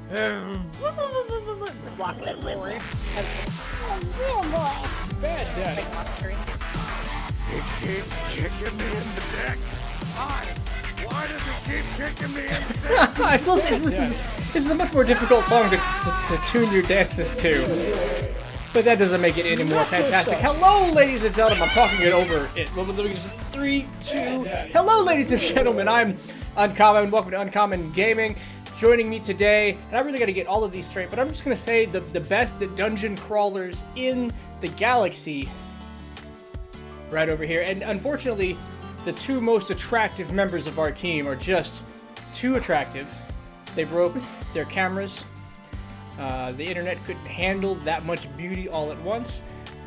Block that boy. Oh boy. Bad daddy. It keeps kicking me in the dick. Why does it keep kicking me in the dick? I still think this is a much more difficult song to tune your dances to. But that doesn't make it any more fantastic. Hello, ladies and gentlemen. I'm talking it over. Three, two. Hello, ladies and gentlemen. I'm Uncommon. Welcome to Uncommon Gaming. Joining me today, and I really got to get all of these straight, but I'm just going to say the best dungeon crawlers in the galaxy right over here. And unfortunately, the two most attractive members of our team are just too attractive. They broke their cameras. The internet couldn't handle that much beauty all at once.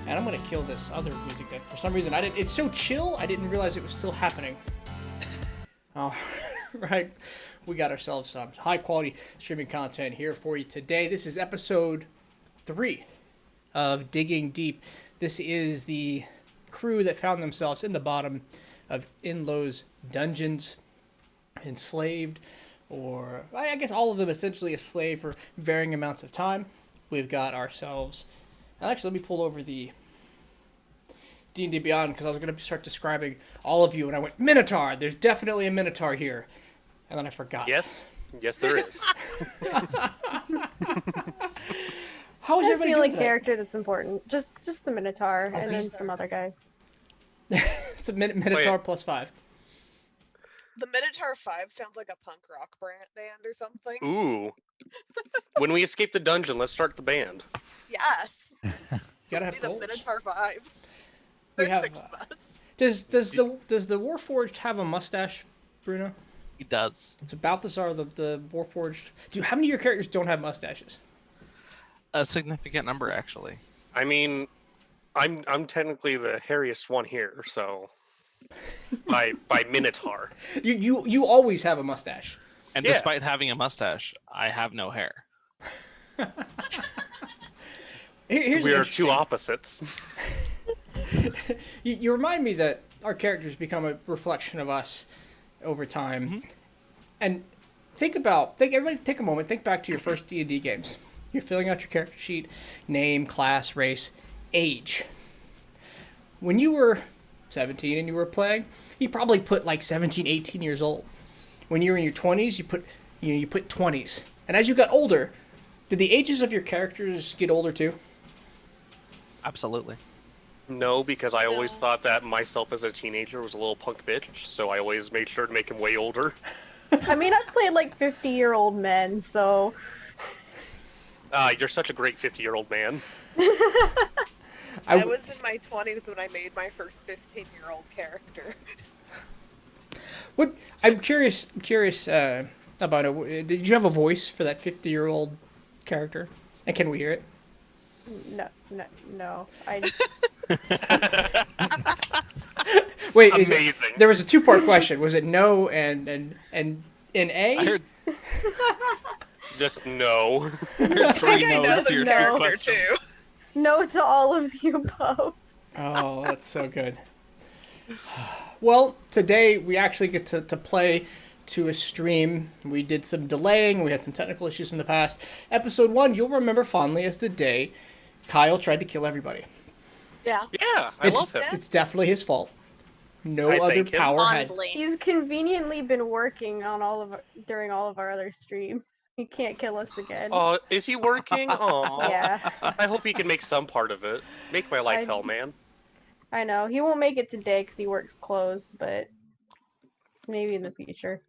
And I'm going to kill this other music that for some reason it's so chill, I didn't realize it was still happening. Oh, right. We got ourselves some high-quality streaming content here for you today. This is episode 3 of Digging Deep. This is the crew that found themselves in the bottom of Inlo's dungeons, enslaved, or I guess all of them essentially a slave for varying amounts of time. We've got ourselves... Actually, let me pull over the D&D Beyond, because I was going to start describing all of you, and I went, Minotaur! There's definitely a Minotaur here. And then I forgot. Yes, there is. How is That's everybody the only doing character that's important. Just the Minotaur, and then some other guys. It's a Minotaur plus 5. The Minotaur 5 sounds like a punk rock band or something. Ooh. When we escape the dungeon, let's start the band. Yes. You gotta have Be the goals. Minotaur 5. We There's have, 6 of us. Does the Warforged have a mustache, Bruno? He does. It's Balthazar, the Warforged. How many of your characters don't have mustaches? A significant number, actually. I mean, I'm technically the hairiest one here, so by Minotaur. You always have a mustache. And Yeah. despite having a mustache, I have no hair. Here's We an are two opposites. You remind me that our characters become a reflection of us over time. Mm-hmm. And everybody take a moment, think back to your first D&D games. You're filling out your character sheet, name, class, race, age. When you were 17 and you were playing, you probably put like 17, 18 years old. When you were in your 20s, you put 20s. And as you got older, did the ages of your characters get older too? Absolutely. No, because I always thought that myself as a teenager was a little punk bitch, so I always made sure to make him way older. I mean, I've played like 50-year-old men, so... You're such a great 50-year-old man. I was in my 20s when I made my first 15-year-old character. I'm curious about it. Did you have a voice for that 50-year-old character? And can we hear it? No. Wait, Amazing. There was a two-part question. Was it no and A? I heard Just no. I think I know no's to this your character question. too. No to all of the above. Oh, that's so good. Well, today we actually get to play to a stream. We did some delaying. We had some technical issues in the past. Episode 1, you'll remember fondly as the day Kyle tried to kill everybody. Yeah. Yeah, I love him. It's definitely his fault. No I other thank him. power had. He's conveniently been working on during all of our other streams. He can't kill us again. Oh, is he working? Oh, Yeah, I hope he can make some part of it. Make my life hell, man. I know. He won't make it today because he works closed, but maybe in the future.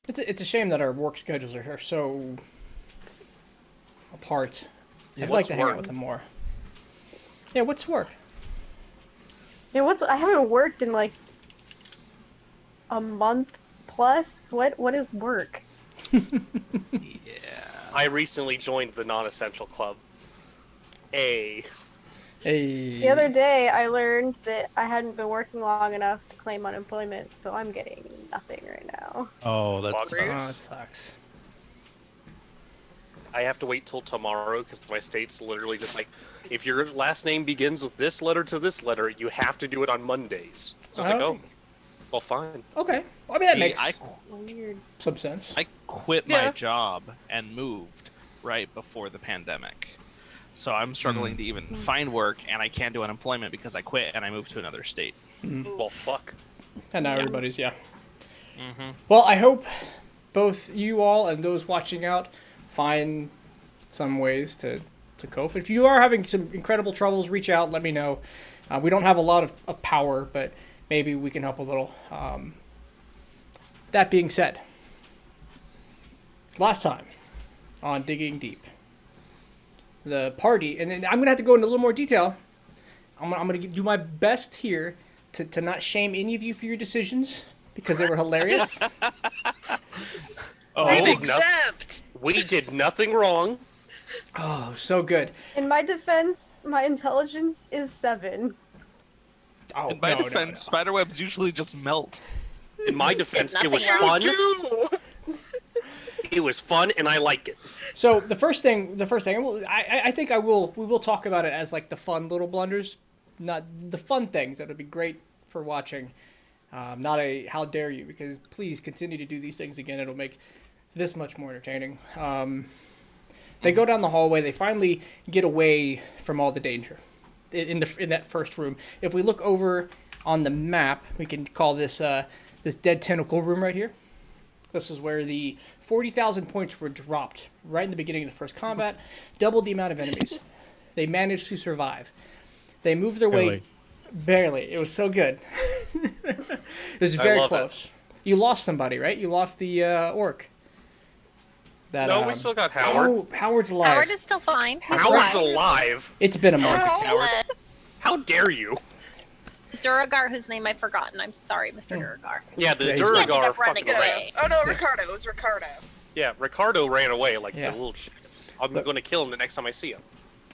It's a shame that our work schedules are so apart. Yeah, I'd like what's to hang out work? with him more. Yeah, what's work? Yeah, I haven't worked in like a month plus. What is work? I recently joined the non-essential club. Hey. The other day, I learned that I hadn't been working long enough to claim unemployment, so I'm getting nothing right now. Oh, that's Fuck. Oh, that sucks. I have to wait till tomorrow because my state's literally just like, if your last name begins with this letter to this letter, you have to do it on Mondays. So it's like, Oh. oh, well, fine. Okay. Well, I mean, that See, makes Weird. some sense. I quit Yeah. my job and moved right before the pandemic. So I'm struggling to even find work, and I can't do unemployment because I quit and I moved to another state. Well, fuck. And now everybody's, yeah. Mm-hmm. Well, I hope both you all and those watching out find some ways to cope. If you are having some incredible troubles, reach out, let me know. We don't have a lot of power, but maybe we can help a little. That being said, last time on Digging Deep, the party, and then I'm going to have to go into a little more detail. I'm going to do my best here to not shame any of you for your decisions, because they were hilarious. Oh, I'm exempt. We did nothing wrong. Oh, so good. In my defense, my intelligence is 7. Oh, In my no, defense, spiderwebs usually just melt. In my defense, it was nothing fun. Dude. It was fun, and I liked it. So the first thing, I think we will talk about it as like the fun little blunders, not the fun things that would be great for watching, not a how dare you, because please continue to do these things again. It'll make this much more entertaining. They go down the hallway. They finally get away from all the danger in that first room. If we look over on the map, we can call this this dead tentacle room right here. This is where the 40,000 points were dropped right in the beginning of the first combat. Doubled the amount of enemies. They managed to survive. They moved their way barely. It was so good. It was very close. You lost somebody, right? You lost the orc. That, No, we still got Howard. Oh, Howard's alive. Howard is still fine. Howard's alive. It's been a month. Uh, How dare you? Duragar, whose name I've forgotten. I'm sorry, Mr. Duragar. Yeah, the Yeah, he's Ended Duragar up running fucking away. Oh no, Ricardo. It was Ricardo. Yeah, Ricardo ran away like Yeah. the little shit. I'm going to kill him the next time I see him.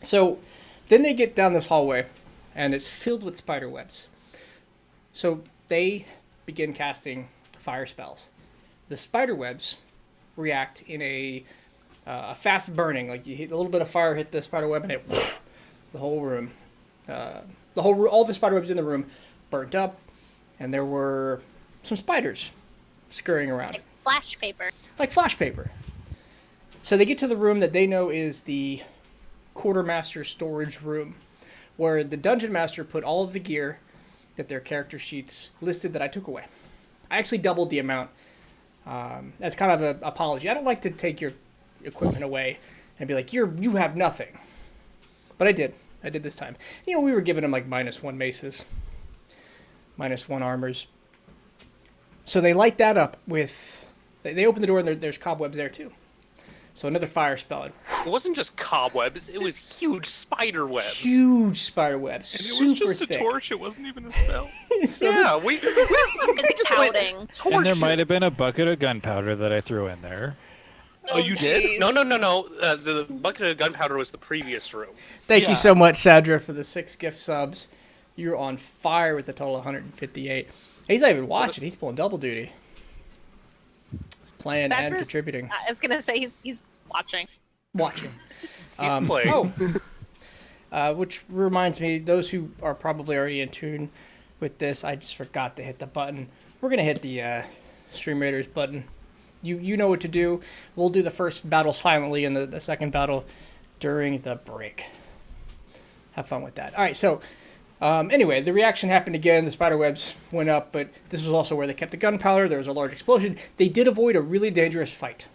So then they get down this hallway, and it's filled with spider webs. So they begin casting fire spells. The spider webs react in a fast burning, like you hit a little bit of fire, hit the spider web, and it the whole room, all the spider webs in the room burnt up, and there were some spiders scurrying around. Like flash paper. Like flash paper. So they get to the room that they know is the quartermaster storage room, where the dungeon master put all of the gear that their character sheets listed that I took away. I actually doubled the amount. That's kind of an apology. I don't like to take your equipment away and be like, you have nothing. But I did. I did this time. You know, we were giving them like -1 maces, -1 armors. So they light that up with... They open the door and there's cobwebs there too. So another fire spell. It wasn't just cobwebs, it was huge spider webs. Huge spider webs. And it super was just thick. a torch, it wasn't even a spell. So Yeah, we It's just went pouting. torch. And there might have been a bucket of gunpowder that I threw in there. Oh, you did? jeez. No. The bucket of gunpowder was the previous room. Thank Yeah. you so much, Sadra, for the 6 gift subs. You're on fire with a total of 158. He's not even watching. He's pulling double duty. He's playing and Sadra's- contributing. I was gonna say he's watching. Watching. He's playing. Which reminds me, those who are probably already in tune with this, I just forgot to hit the button. We're going to hit the Stream Raiders button. You know what to do. We'll do the first battle silently and the second battle during the break. Have fun with that. All right, so anyway, the reaction happened again. The spider webs went up, but this was also where they kept the gunpowder. There was a large explosion. They did avoid a really dangerous fight.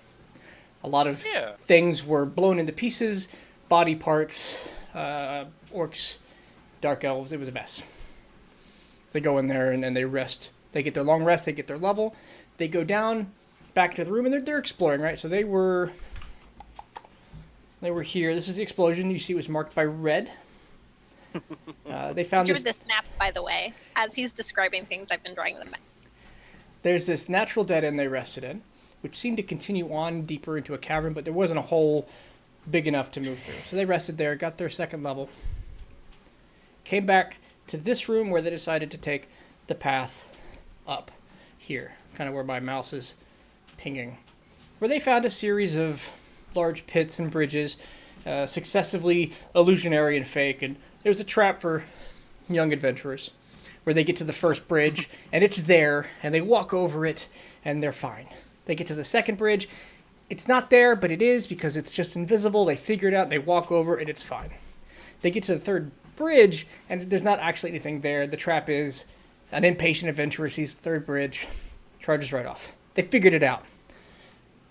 A lot of things were blown into pieces, body parts, orcs, dark elves. It was a mess. They go in there and they rest. They get their long rest. They get their level. They go down back to the room and they're exploring, right? So they were here. This is the explosion. You see it was marked by red. They found Drew this. this map, by the way. As he's describing things, I've been drawing the map. There's this natural dead end they rested in, which seemed to continue on deeper into a cavern, but there wasn't a hole big enough to move through. So they rested there, got their second level, came back to this room where they decided to take the path up here, kind of where my mouse is pinging, where they found a series of large pits and bridges, successively illusionary and fake, and there was a trap for young adventurers, where they get to the first bridge, and it's there, and they walk over it, and they're fine. They get to the second bridge, it's not there, but it is because it's just invisible. They figure it out. They walk over, and it's fine. They get to the third bridge, and there's not actually anything there. The trap is an impatient adventurer sees the third bridge, charges right off. They figured it out.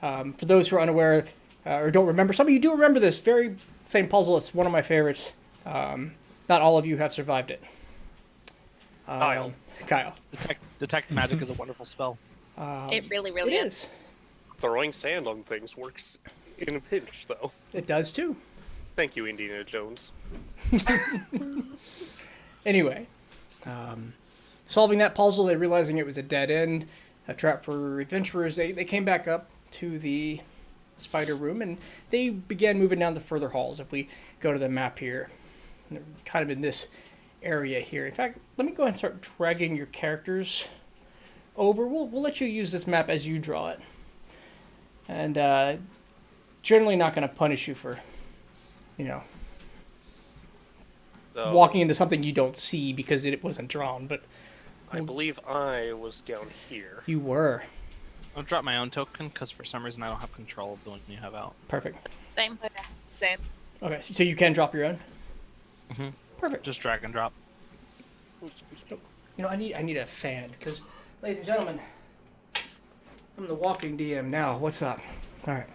For those who are unaware or don't remember, some of you do remember this very same puzzle. It's one of my favorites. Not all of you have survived it. Kyle. Detect magic is a wonderful spell. It really, really is. Throwing sand on things works in a pinch, though. It does too. Thank you, Indiana Jones. Anyway, solving that puzzle, they realizing it was a dead end, a trap for adventurers, they came back up to the spider room, and they began moving down the further halls. If we go to the map here, they're kind of in this area here. In fact, let me go ahead and start dragging your characters over. We'll let you use this map as you draw it. And generally not going to punish you for, walking into something you don't see because it wasn't drawn, but... I believe I was down here. You were. I'll drop my own token, because for some reason I don't have control of the one you have out. Perfect. Same. Same. Okay, so you can drop your own? Mm-hmm. Perfect. Just drag and drop. I need a fan, because, ladies and gentlemen, I'm the walking DM now. What's up? Alright.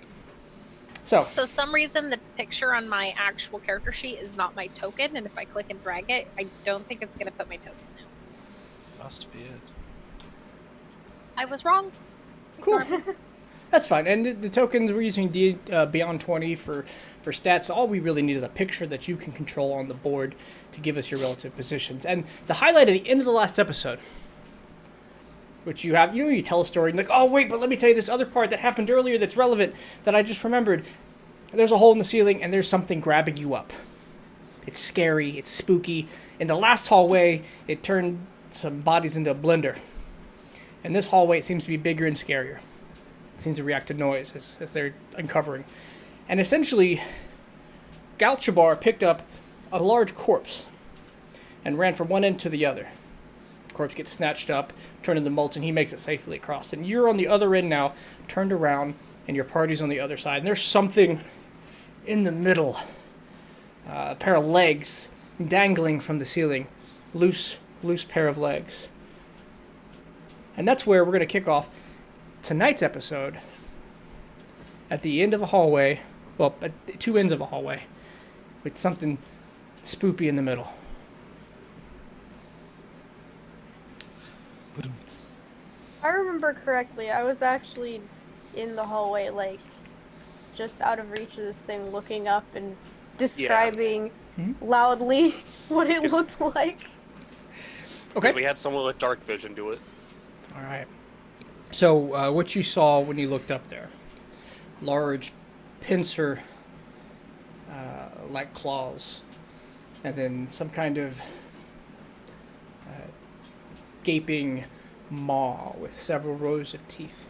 So some reason the picture on my actual character sheet is not my token, and if I click and drag it, I don't think it's going to put my token in. Must be it. I was wrong. cool. That's fine. And the tokens, we're using Beyond 20 for stats. So all we really need is a picture that you can control on the board to give us your relative positions. And the highlight at the end of the last episode, which you have, you tell a story and like, oh wait, but let me tell you this other part that happened earlier that's relevant that I just remembered. There's a hole in the ceiling and there's something grabbing you up. It's scary, it's spooky. In the last hallway, it turned some bodies into a blender. In this hallway, it seems to be bigger and scarier. It seems to react to noise as they're uncovering. And essentially, Galchabar picked up a large corpse and ran from one end to the other. The corpse gets snatched up, turned into mulch, and he makes it safely across. And you're on the other end now, turned around, and your party's on the other side. And there's something in the middle. A pair of legs dangling from the ceiling. Loose pair of legs. And that's where we're going to kick off tonight's episode. At the end of a hallway, well, at two ends of a hallway, with something spoopy in the middle. If I remember correctly, I was actually in the hallway, like, just out of reach of this thing, looking up and describing loudly what it looked like. Okay. We had someone with dark vision do it. All right. So, what you saw when you looked up there, large pincer like claws, and then some kind of gaping maw with several rows of teeth.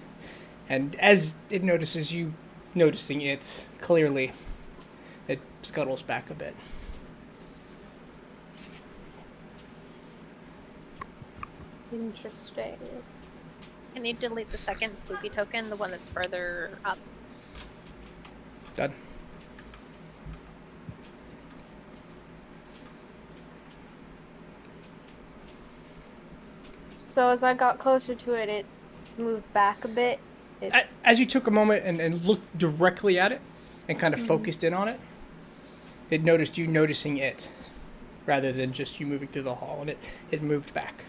And as it notices you noticing it clearly, it scuttles back a bit. Interesting. Can you delete the second spooky token, the one that's further up? Done. So as I got closer to it, it moved back a bit. As you took a moment and looked directly at it and kind of focused in on it, it noticed you noticing it rather than just you moving through the hall, and it moved back.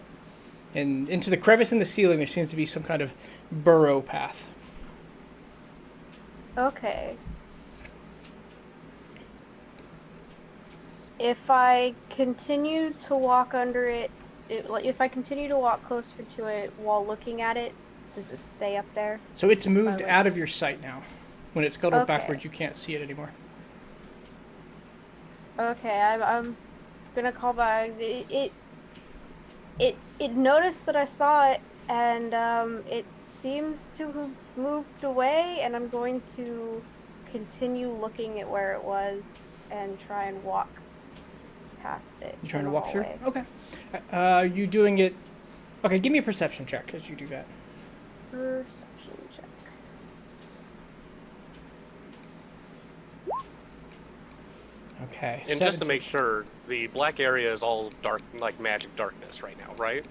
And into the crevice in the ceiling, there seems to be some kind of burrow path. Okay. If I continue to walk under it, if I continue to walk closer to it while looking at it, does it stay up there? So it's moved out of your sight now. When it's scuttled Okay. backwards, you can't see it anymore. Okay, I'm gonna call back. It noticed that I saw it, and it seems to have moved away, and I'm going to continue looking at where it was and try and walk past it. You trying in to the walk hallway. through? Okay. You doing it... Okay, give me a perception check as you do that. Perception check. Okay. And just to make sure, the black area is all dark, like magic darkness right now, right?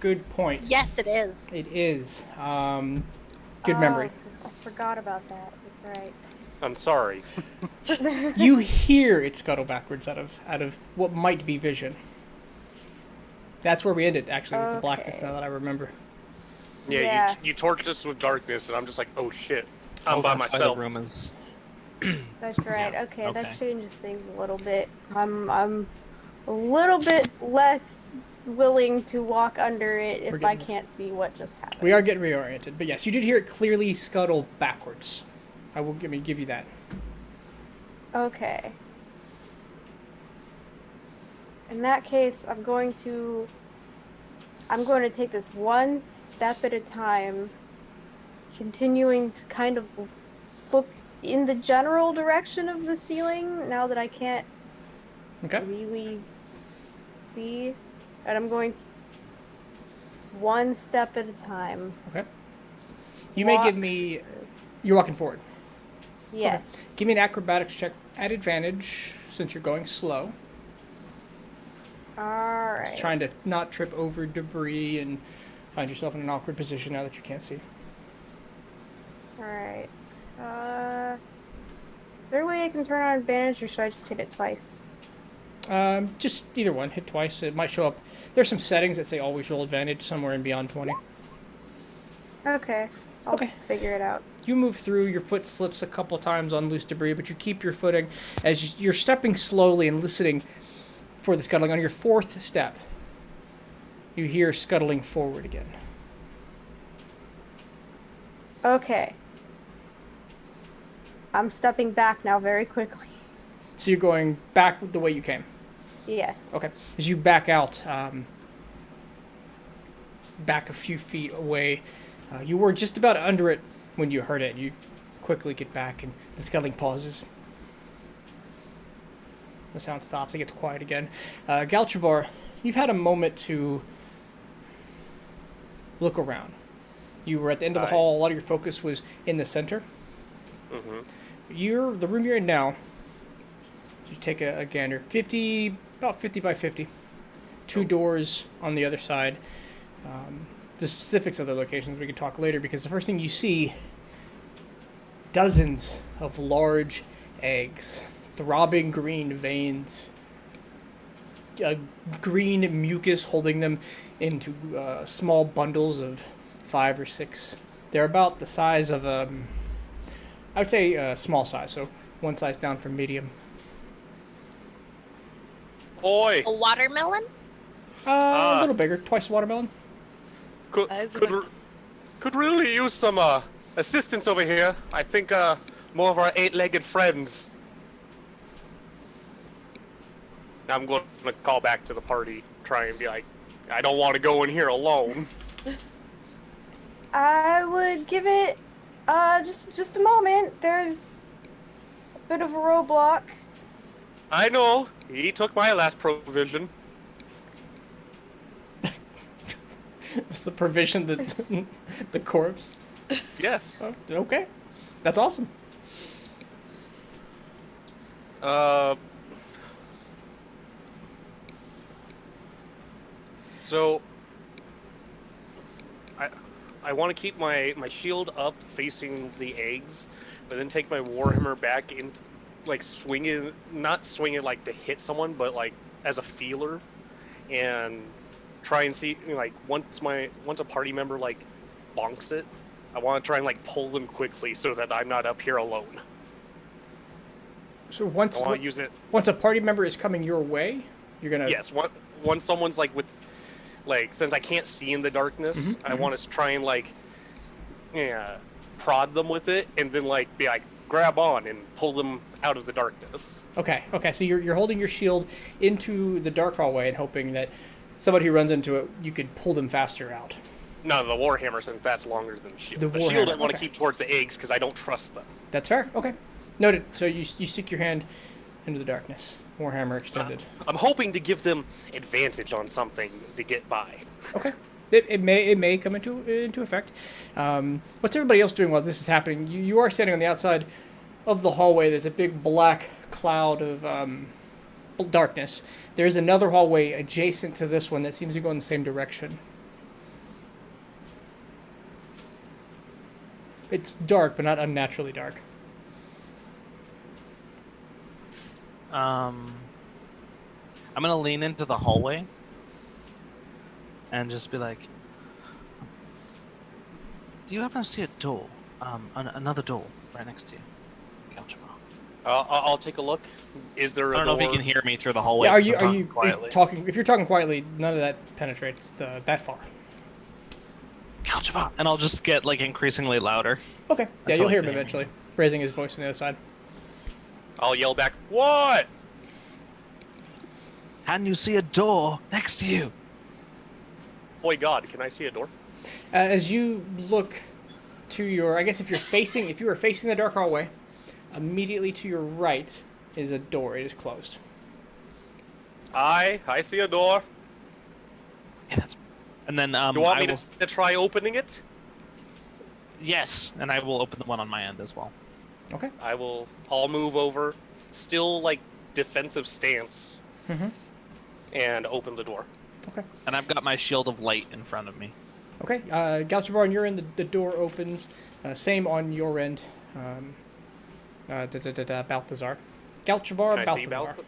Good point. Yes, it is. It is. Good memory. I forgot about that. That's right. I'm sorry. You hear it scuttle backwards out of what might be vision. That's where we ended, actually. It's a blackness now that I remember. Yeah. You torched us with darkness, and I'm just like, oh shit, I'm by that's why myself. the room is... That's right. Okay, okay. that changes things a little bit. I'm a little bit less willing to walk under it if I can't see what just happened. We are getting reoriented, but yes, you did hear it clearly scuttle backwards. I will give you that. Okay. In that case, I'm going to take this one step at a time, continuing to kind of look in the general direction of the ceiling now that I can't really see. And I'm going to one step at a time. Okay. You may give me... You're walking forward. Yes. Okay. Give me an acrobatics check at advantage since you're going slow. Alright. Just trying to not trip over debris and find yourself in an awkward position now that you can't see. Alright. Is there a way I can turn on advantage, or should I just hit it twice? Just either one. Hit twice. It might show up. There's some settings that say always roll advantage somewhere in beyond 20. Okay. I'll figure it out. You move through, your foot slips a couple times on loose debris, but you keep your footing as you're stepping slowly and listening for the scuttling. On your fourth step, you hear scuttling forward again. Okay. I'm stepping back now very quickly. So you're going back the way you came? Yes. Okay. As you back out, back a few feet away, you were just about under it when you heard it. You quickly get back, and the scuttling pauses. The sound stops. It gets quiet again. Galchabar, you've had a moment to look around. You were at the end of the hall. A lot of your focus was in the center. The room you're in now, you take a gander. About 50 by 50. Two doors on the other side. The specifics of the locations we can talk later, because the first thing you see, dozens of large eggs, throbbing green veins, green mucus holding them into small bundles of 5 or 6. They're about the size of I would say small size, so one size down from medium. Oi! A watermelon? A little bigger, twice watermelon. Could really use some assistance over here. I think more of our 8-legged friends. I'm going to call back to the party, try and be like, I don't want to go in here alone. I would give it just a moment. There's a bit of a roadblock. I know. He took my last provision. What's the provision? The corpse? Yes. Oh, okay. That's awesome. So I want to keep my shield up facing the eggs, but then take my warhammer back into, like, not swing it like to hit someone, but like as a feeler, and try and see, like, once a party member like bonks it, I want to try and like pull them quickly so that I'm not up here alone. So once I want to use it. Once a party member is coming your way, you're gonna. Yes. Once someone's like with. Like, since I can't see in the darkness, I want to try and, like, prod them with it, and then, like, be like, grab on and pull them out of the darkness. Okay, so you're holding your shield into the dark hallway and hoping that somebody who runs into it, you could pull them faster out. No, the warhammer, since that's longer than the shield. The warhammer, shield I want to keep towards the eggs, because I don't trust them. That's fair, okay. Noted. So you stick your hand into the darkness. Warhammer extended. I'm hoping to give them advantage on something to get by. Okay. It may come into effect. What's everybody else doing while this is happening? You are standing on the outside of the hallway. There's a big black cloud of darkness. There's another hallway adjacent to this one that seems to go in the same direction. It's dark, but not unnaturally dark. I'm gonna lean into the hallway and just be like, "Do you happen to see a door? Another door right next to you, Couchable?" I'll take a look. Is there a I don't know door? if you can hear me through the hallway. Yeah, are 'cause you I'm are you quietly? talking? If you're talking quietly, none of that penetrates that far. Couchable, and I'll just get like increasingly louder. Okay. Yeah, Until you'll he hear can him hear me. eventually, raising his voice on the other side. I'll yell back, "What?" Can you see a door next to you? Boy, God, can I see a door? As you look to your, I guess if you are facing the dark hallway, immediately to your right is a door. It is closed. I see a door. Yeah, that's. And then You want I me will. to try opening it? Yes, and I will open the one on my end as well. Okay. I'll move over, still like defensive stance, and open the door. Okay. And I've got my shield of light in front of me. Okay. Galchabar, on your end, the door opens. Same on your end. Balthazar. Galchabar, Can I see Balthazar. Balthazar?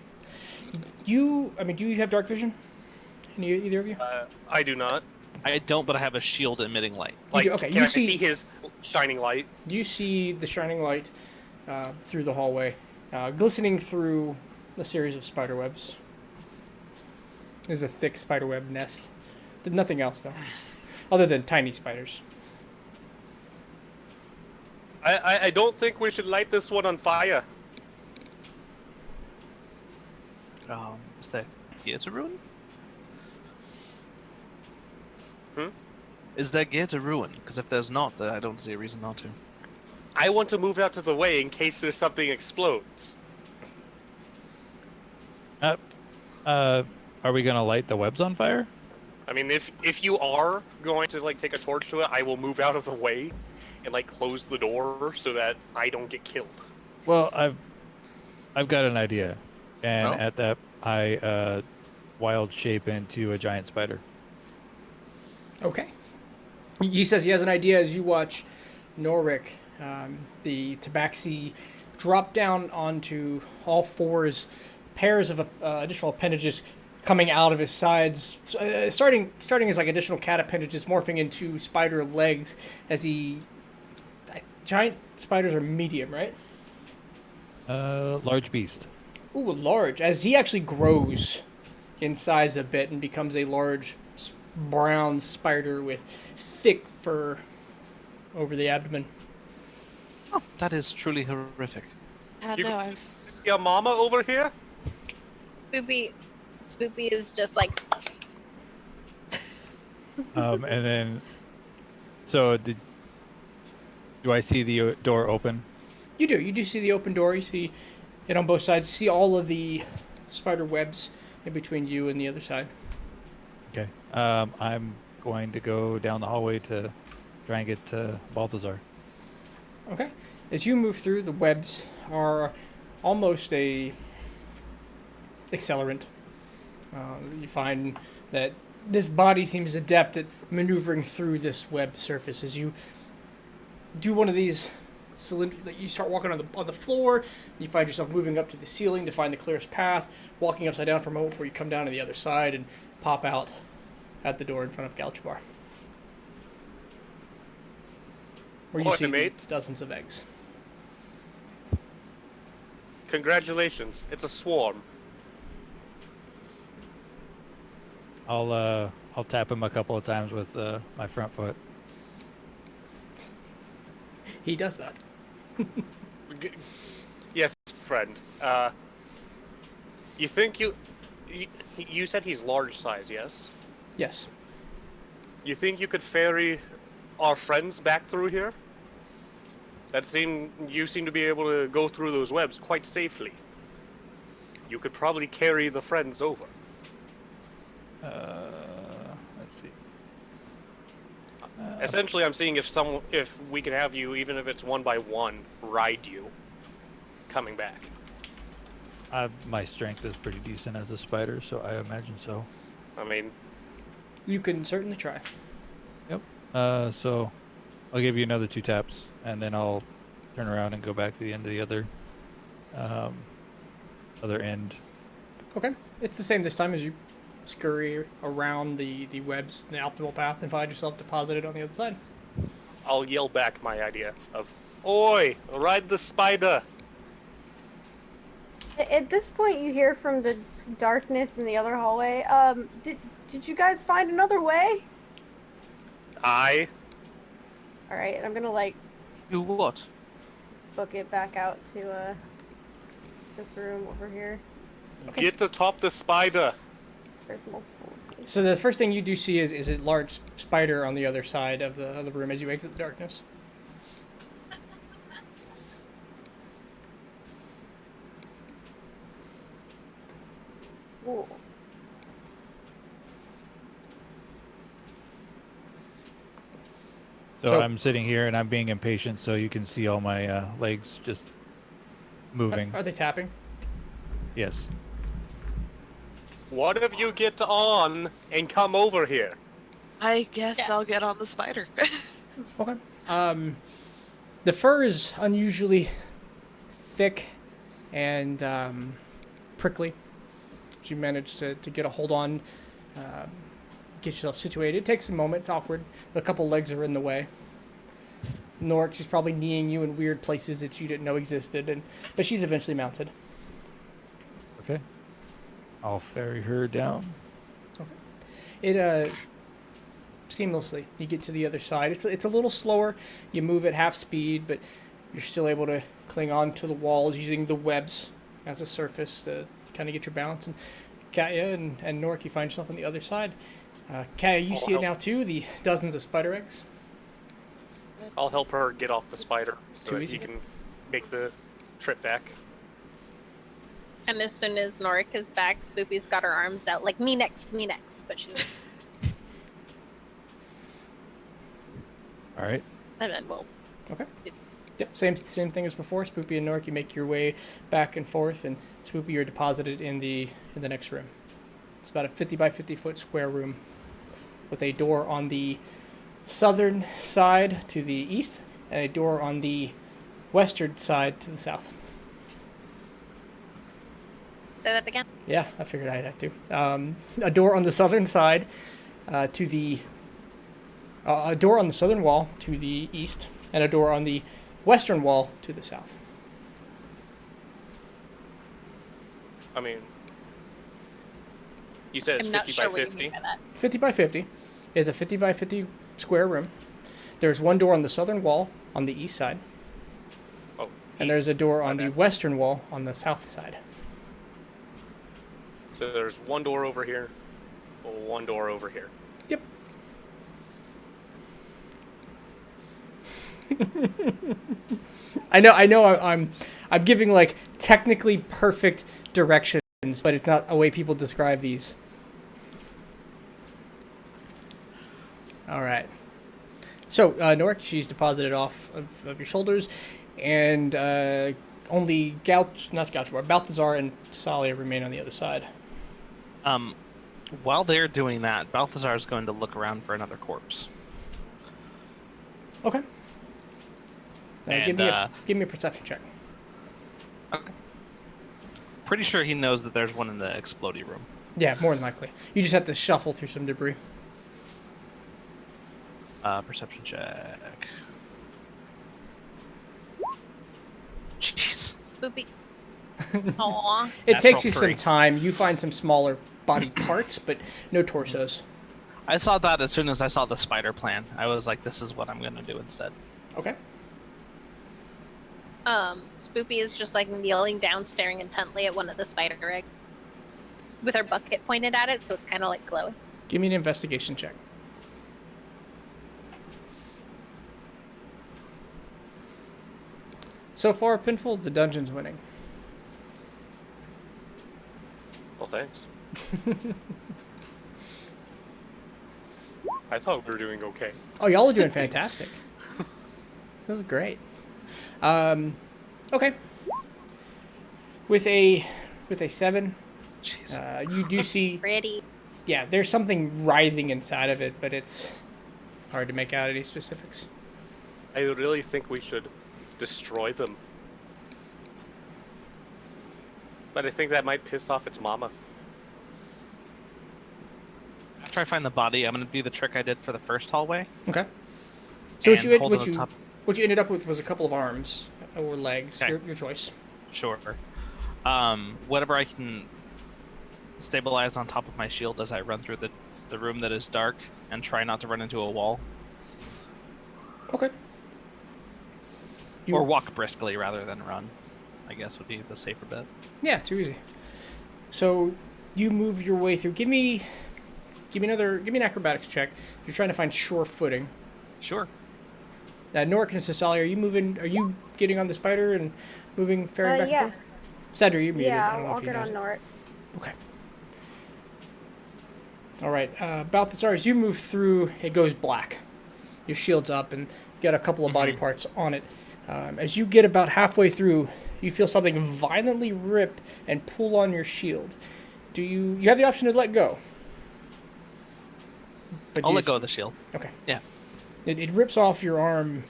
Do you have dark vision? Either of you? I do not. I don't, but I have a shield emitting light. Like, do, okay, can you I see- see his shining light? You see the shining light through the hallway, glistening through a series of spider webs. There's a thick spider web nest. Nothing else, though, other than tiny spiders. I don't think we should light this one on fire. Is there gear to ruin? Is there gear to ruin? Because if there's not, then I don't see a reason not to. I want to move out of the way in case there's something explodes. Are we gonna light the webs on fire? I mean, if you are going to like take a torch to it, I will move out of the way and like close the door so that I don't get killed. Well, I've got an idea, and Oh. at that I wild shape into a giant spider. Okay. He says he has an idea as you watch Norik, the tabaxi, drop down onto all fours, pairs of additional appendages coming out of his sides, starting as like additional cat appendages, morphing into spider legs as he... Giant spiders are medium, right? Large beast. Ooh, large. As he actually grows in size a bit and becomes a large brown spider with thick fur over the abdomen. Oh, that is truly horrific. I You- know, I was... Your mama over here? Spoopy is just like, And then, so do I see the door open? You do. You do see the open door. You see it on both sides. You see all of the spider webs in between you and the other side. Okay. I'm going to go down the hallway to try and get to Balthazar. Okay. As you move through, the webs are almost a accelerant. You find that this body seems adept at maneuvering through this web surface. As you do one of these you start walking on the floor, you find yourself moving up to the ceiling to find the clearest path, walking upside down for a moment before you come down to the other side and pop out at the door in front of Galchabar, where you Morning, see mate. dozens of eggs. Congratulations, it's a swarm. I'll tap him a couple of times with my front foot. He does that. Yes, friend. You think you said he's large size, yes? Yes. You think you could ferry our friends back through here? You seem to be able to go through those webs quite safely. You could probably carry the friends over. Let's see. Essentially, I'm seeing if we can have you, even if it's one by one, ride you coming back. My strength is pretty decent as a spider, so I imagine so. I mean, You can certainly try. Yep. So I'll give you another 2 taps, and then I'll turn around and go back to the end of the other end. Okay. It's the same this time as you scurry around the webs, the optimal path, and find yourself deposited on the other side. I'll yell back my idea of, "Oi, ride the spider!" At this point, you hear from the darkness in the other hallway. Did you guys find another way? I All right, I'm gonna like Do what? book it back out to this room over here. get atop the spider. There's multiple. So the first thing you do see is a large spider on the other side of the room as you exit the darkness. Ooh. So, So- I'm sitting here and I'm being impatient, so you can see all my legs just moving. Are they tapping? Yes. What if you get on and come over here? I guess Yeah. I'll get on the spider. Okay. The fur is unusually thick and prickly. You manage to get a hold on, get yourself situated. It takes a moment. It's awkward. A couple legs are in the way. Norix is probably kneeing you in weird places that you didn't know existed, but she's eventually mounted. Okay. I'll ferry her down. It seamlessly. You get to the other side. It's a little slower. You move at half speed, but you're still able to cling on to the walls using the webs as a surface to kind of get your balance. And Katya and Nork, you find yourself on the other side. Katya, you see it now too. The dozens of spider eggs. I'll help her get off the spider so Too that easy. you can make the trip back. And as soon as Norik is back, Spoopy's got her arms out like me next, but she's All right. and then we'll Okay. Yep, same thing as before. Spoopy and Nork, you make your way back and forth, and Spoopy, you're deposited in the next room. It's about a 50 by 50 foot square room with a door on the southern side to the east and a door on the western side to the south. say that again. Yeah, I figured I'd have to. A door on the southern side to the a door on the southern wall to the east, and a door on the western wall to the south. I mean, you said it's I'm not 50 sure by what you 50. mean by that. 50 by 50 is a 50 by 50 square room. There's one door on the southern wall on the east side, Oh, and there's a door My on the bad. western wall on the south side. So there's one door over here, one door over here. Yep. I know. I'm giving like technically perfect directions, but it's not a way people describe these. All right. So Norik, she's deposited off of your shoulders, and only Balthazar and Salia remain on the other side. While they're doing that, Balthazar is going to look around for another corpse. Okay. And, Give me a perception check. Okay. Pretty sure he knows that there's one in the explodey room. Yeah, more than likely. You just have to shuffle through some debris. Perception check. Jeez. Spoopy. Aww. It Natural takes you some 3. time. You find some smaller body parts, but no torsos. I saw that as soon as I saw the spider plan. I was like, this is what I'm going to do instead. Okay. Spoopy is just like kneeling down, staring intently at one of the spider eggs with her bucket pointed at it, so it's kind of like glowing. Give me an investigation check. So far, Pinfold, the dungeon's winning. Well, thanks. I thought we were doing okay. Oh, y'all are doing fantastic. This is great. Okay. With a 7, Jeez. you do see. Pretty. Yeah, there's something writhing inside of it, but it's hard to make out any specifics. I really think we should destroy them. But I think that might piss off its mama. After I find the body, I'm gonna do the trick I did for the first hallway. Okay. So And hold it on top. what you ended up with was a couple of arms or legs. Okay. Your choice. Sure. Whatever I can stabilize on top of my shield as I run through the room that is dark and try not to run into a wall. Okay. Or walk briskly rather than run, I guess would be the safer bet. Yeah, too easy. So you move your way through. Give me an acrobatics check. You're trying to find sure footing. Sure. Norik and Cecilia, are you getting on the spider and moving, ferrying back yeah. and forth? Cedra, you muted. I don't know I'll if you get know on it. Nort. Okay. All right. Balthazar, as you move through, it goes black. Your shield's up, and you got a couple of body parts on it. As you get about halfway through, you feel something violently rip and pull on your shield. You have the option to let go. But I'll let go of the shield. Okay. Yeah. It rips off your arm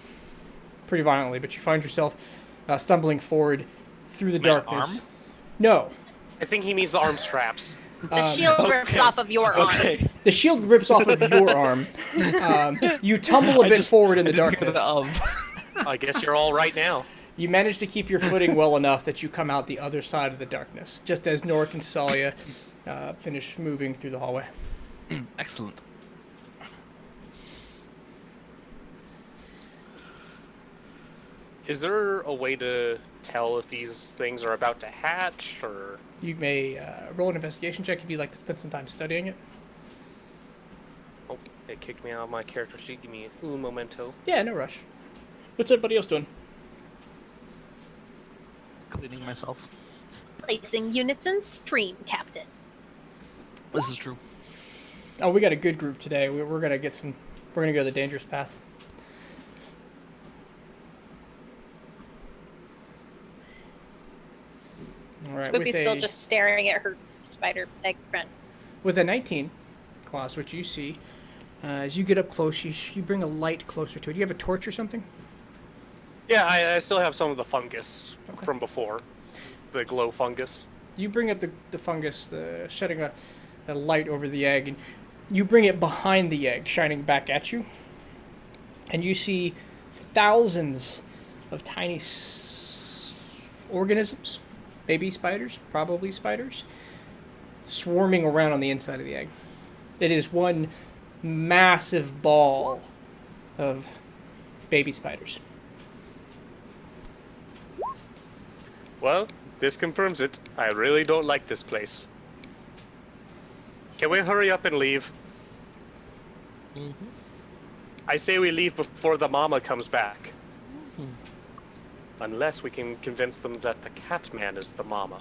pretty violently, but you find yourself stumbling forward through the My darkness. arm? No. I think he means the arm straps. The shield rips off of your arm. The shield rips off of your arm. You tumble a bit forward in the darkness. I guess you're all right now. You manage to keep your footing well enough that you come out the other side of the darkness, just as Norik and Salia finish moving through the hallway. Excellent. Is there a way to tell if these things are about to hatch, or... You may roll an investigation check if you'd like to spend some time studying it. Oh, it kicked me out of my character sheet. Give me un momento. Yeah, no rush. What's everybody else doing? Cleaning myself. Placing units in stream, Captain. This is true. Oh, we got a good group today. We're gonna get some. We're gonna go the dangerous path. All right, Spoopy's still just staring at her spider egg friend. with a 19, Klaus, what you see as you get up close, you bring a light closer to it. Do you have a torch or something? Yeah, I still have some of the fungus Okay. from before. The glow fungus. You bring up the fungus, shedding a light over the egg, and you bring it behind the egg, shining back at you. And you see thousands of tiny organisms, baby spiders, probably spiders, swarming around on the inside of the egg. It is one massive ball of baby spiders. Well, this confirms it. I really don't like this place. Can we hurry up and leave? I say we leave before the mama comes back. Unless we can convince them that the Catman is the mama.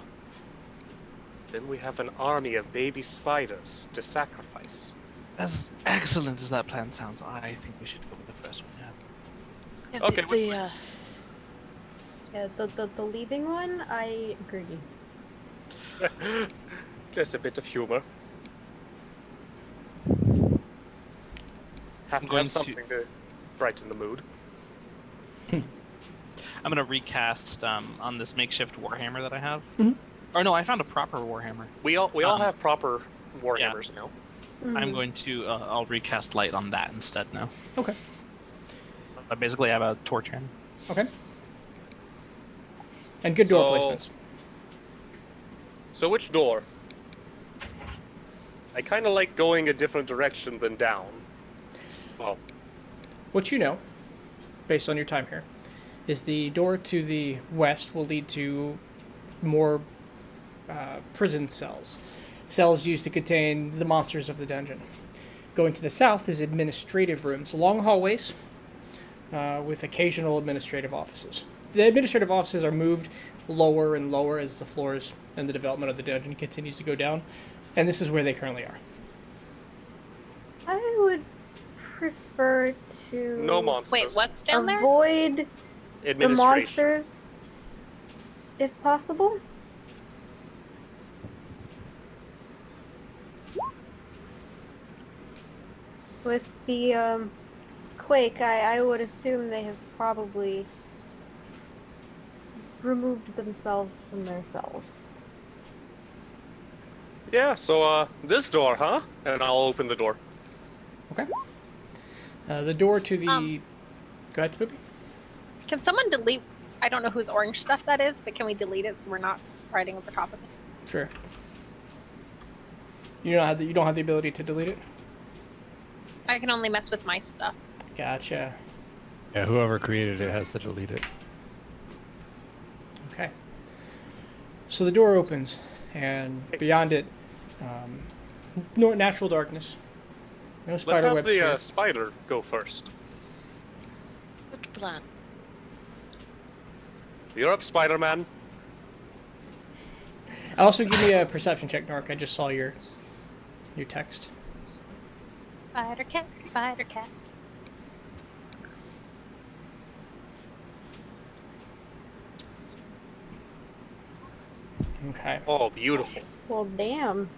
Then we have an army of baby spiders to sacrifice. As excellent as that plan sounds, I think we should go with the first one. Yeah. Yeah, Okay, Yeah, the leaving one, I agree. Just a bit of humor. Have I'm to going have something to brighten the mood. I'm gonna recast on this makeshift warhammer that I have. Mhm. Or no, I found a proper warhammer. We all have proper warhammers now. I'm going to I'll recast light on that instead now. Okay. I basically have a torch hammer. Okay. And good door So- placements. So which door? I kind of like going a different direction than down. Well, What you know, based on your time here, is the door to the west will lead to more prison cells. Cells used to contain the monsters of the dungeon. Going to the south is administrative rooms, long hallways with occasional administrative offices. The administrative offices are moved lower and lower as the floors and the development of the dungeon continues to go down, and this is where they currently are. I would prefer to No monsters. Wait, what's down there? avoid the Administration. monsters if possible. With the quake, I would assume they have probably removed themselves from their cells. Yeah, so, this door, huh? And I'll open the door. Okay. The door to the... Go ahead, Spoopy. Can someone delete? I don't know whose orange stuff that is, but can we delete it so we're not riding over top of it? Sure. You don't have the ability to delete it? I can only mess with my stuff. Gotcha. Yeah, whoever created it has to delete it. Okay. So the door opens, and beyond it, no natural darkness. No Let's spider have webs the here. spider go first. Good plan. You're up, Spider-Man. Also, give me a perception check, Narc. I just saw your text. Spider cat, spider cat. Okay. Oh, beautiful. Well, damn.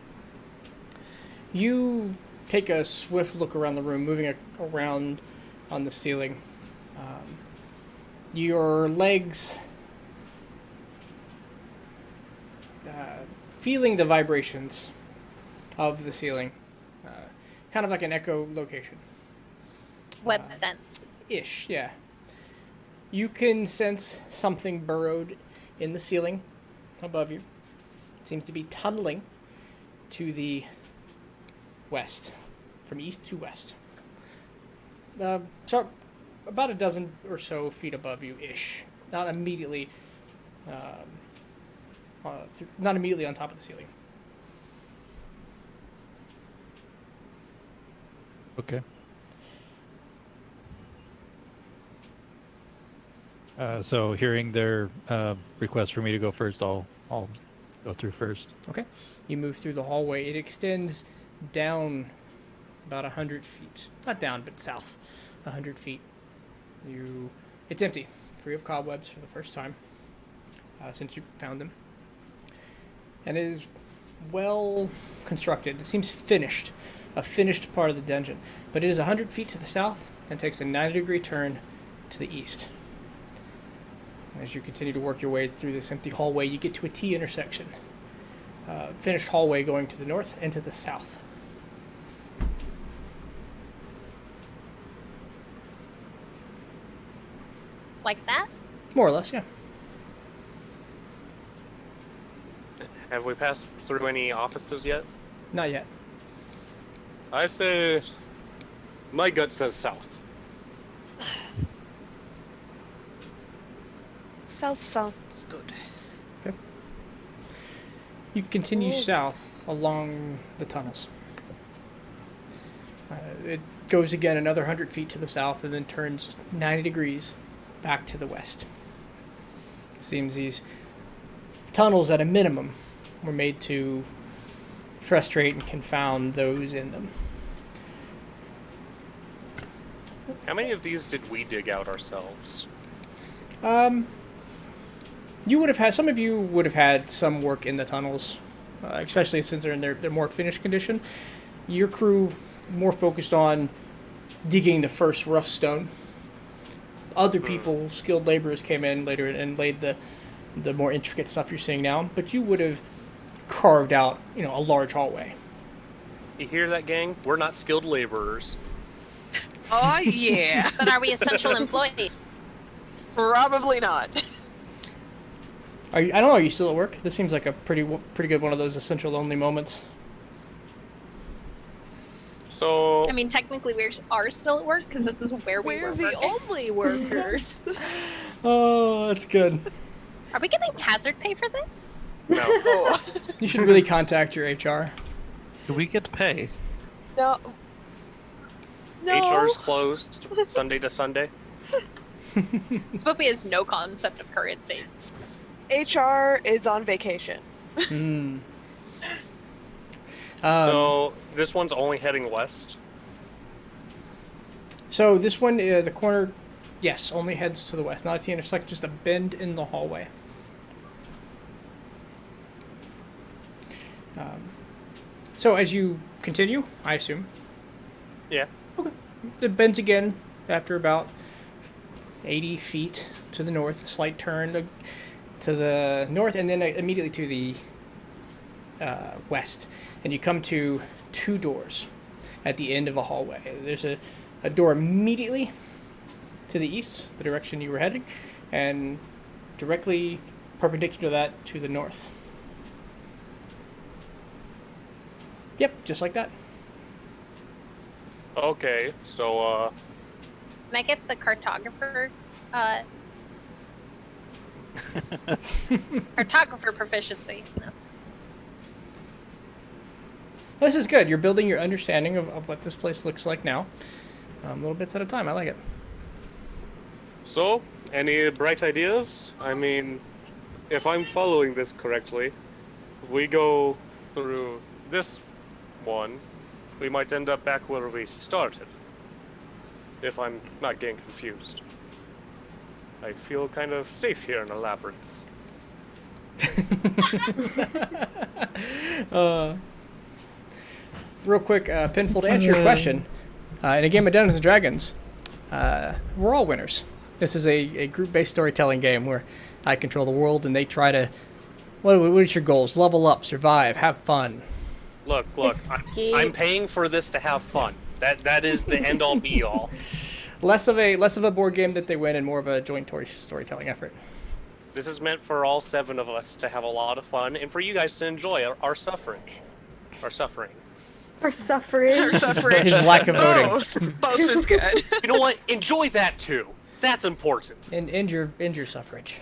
You take a swift look around the room, moving around on the ceiling. Your legs feeling the vibrations of the ceiling. Kind of like an echolocation. Web sense. Ish, yeah. You can sense something burrowed in the ceiling above you. It seems to be tunneling to the west, from east to west. So about a dozen or so feet above you, ish. Not immediately, not immediately on top of the ceiling. Okay. So hearing their request for me to go first, I'll go through first. Okay. You move through the hallway. It extends down about 100 feet. Not down, but south 100 feet. It's empty, free of cobwebs for the first time since you found them. And it is well constructed. It seems finished, a finished part of the dungeon. But it is 100 feet to the south and takes a 90-degree turn to the east. As you continue to work your way through this empty hallway, you get to a T intersection. Finished hallway going to the north and to the south. Like that? More or less, yeah. Have we passed through any offices yet? Not yet. I say... My gut says south. South sounds good. Okay. You continue south along the tunnels. It goes again another 100 feet to the south and then turns 90 degrees back to the west. It seems these tunnels, at a minimum, were made to frustrate and confound those in them. How many of these did we dig out ourselves? You would have had, some of you would have had some work in the tunnels, especially since they're in their more finished condition. Your crew more focused on digging the first rough stone. Other people, skilled laborers, came in later and laid the more intricate stuff you're seeing now. But you would have carved out, a large hallway. You hear that, gang? We're not skilled laborers. Oh, yeah. But are we essential employees? Probably not. I don't know. Are you still at work? This seems like a pretty good one of those essential only moments. So... I mean, technically we are still at work because this is where we We're were the working. only workers. Oh, that's good. Are we getting hazard pay for this? No. Oh. You should really contact your HR. Do we get pay? No. No. HR's closed Sunday to Sunday. Spoopy has no concept of currency. HR is on vacation. Hmm. So this one's only heading west. So this one, the corner, yes, only heads to the west. Not at the intersection, just a bend in the hallway. So as you continue, I assume, Yeah. it bends again after about 80 feet to the north, a slight turn to the north, and then immediately to the west. And you come to 2 doors at the end of a hallway. There's a door immediately to the east, the direction you were heading, and directly perpendicular to that to the north. Yep, just like that. Okay, so Can I get the cartographer? Cartographer proficiency. No. This is good. You're building your understanding of what this place looks like now. Little bits at a time. I like it. So, any bright ideas? I mean, if I'm following this correctly, if we go through this one, we might end up back where we started. If I'm not getting confused. I feel kind of safe here in a labyrinth. Real quick, Pinful, to answer your question, in a game of Dungeons & Dragons, we're all winners. This is a group-based storytelling game where I control the world and they try to... What is your goals? Level up, survive, have fun. Look, I'm paying for this to have fun. That is the end-all be-all. Less of a board game that they win and more of a joint storytelling effort. This is meant for all 7 of us to have a lot of fun and for you guys to enjoy our suffrage. Our suffering. Or suffering. Or suffrage. His lack of voting. Both is good. You know what? Enjoy that too. That's important. And end your suffrage.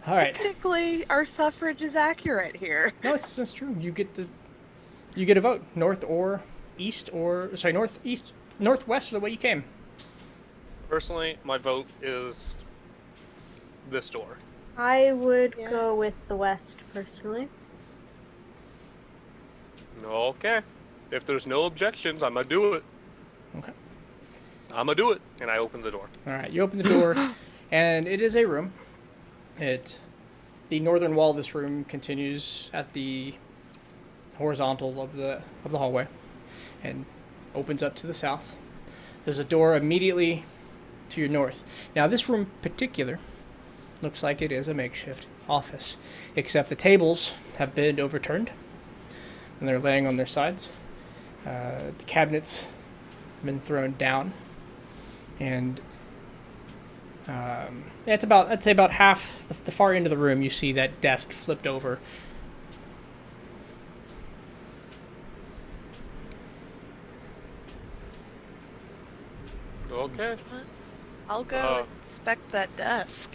All right. Technically, our suffrage is accurate here. No, that's true. You get a vote, north or east, or sorry, northeast, northwest, the way you came. Personally, my vote is this door. I would go with the west, personally. Okay. If there's no objections, I'm gonna do it. Okay. I'm gonna do it, and I open the door. All right. You open the door, and it is a room. The northern wall of this room continues at the horizontal of the hallway, and opens up to the south. There's a door immediately to your north. Now, this room in particular looks like it is a makeshift office, except the tables have been overturned, and they're laying on their sides. The cabinets have been thrown down, and it's about, I'd say about half the far end of the room. You see that desk flipped over. Okay. I'll go inspect that desk.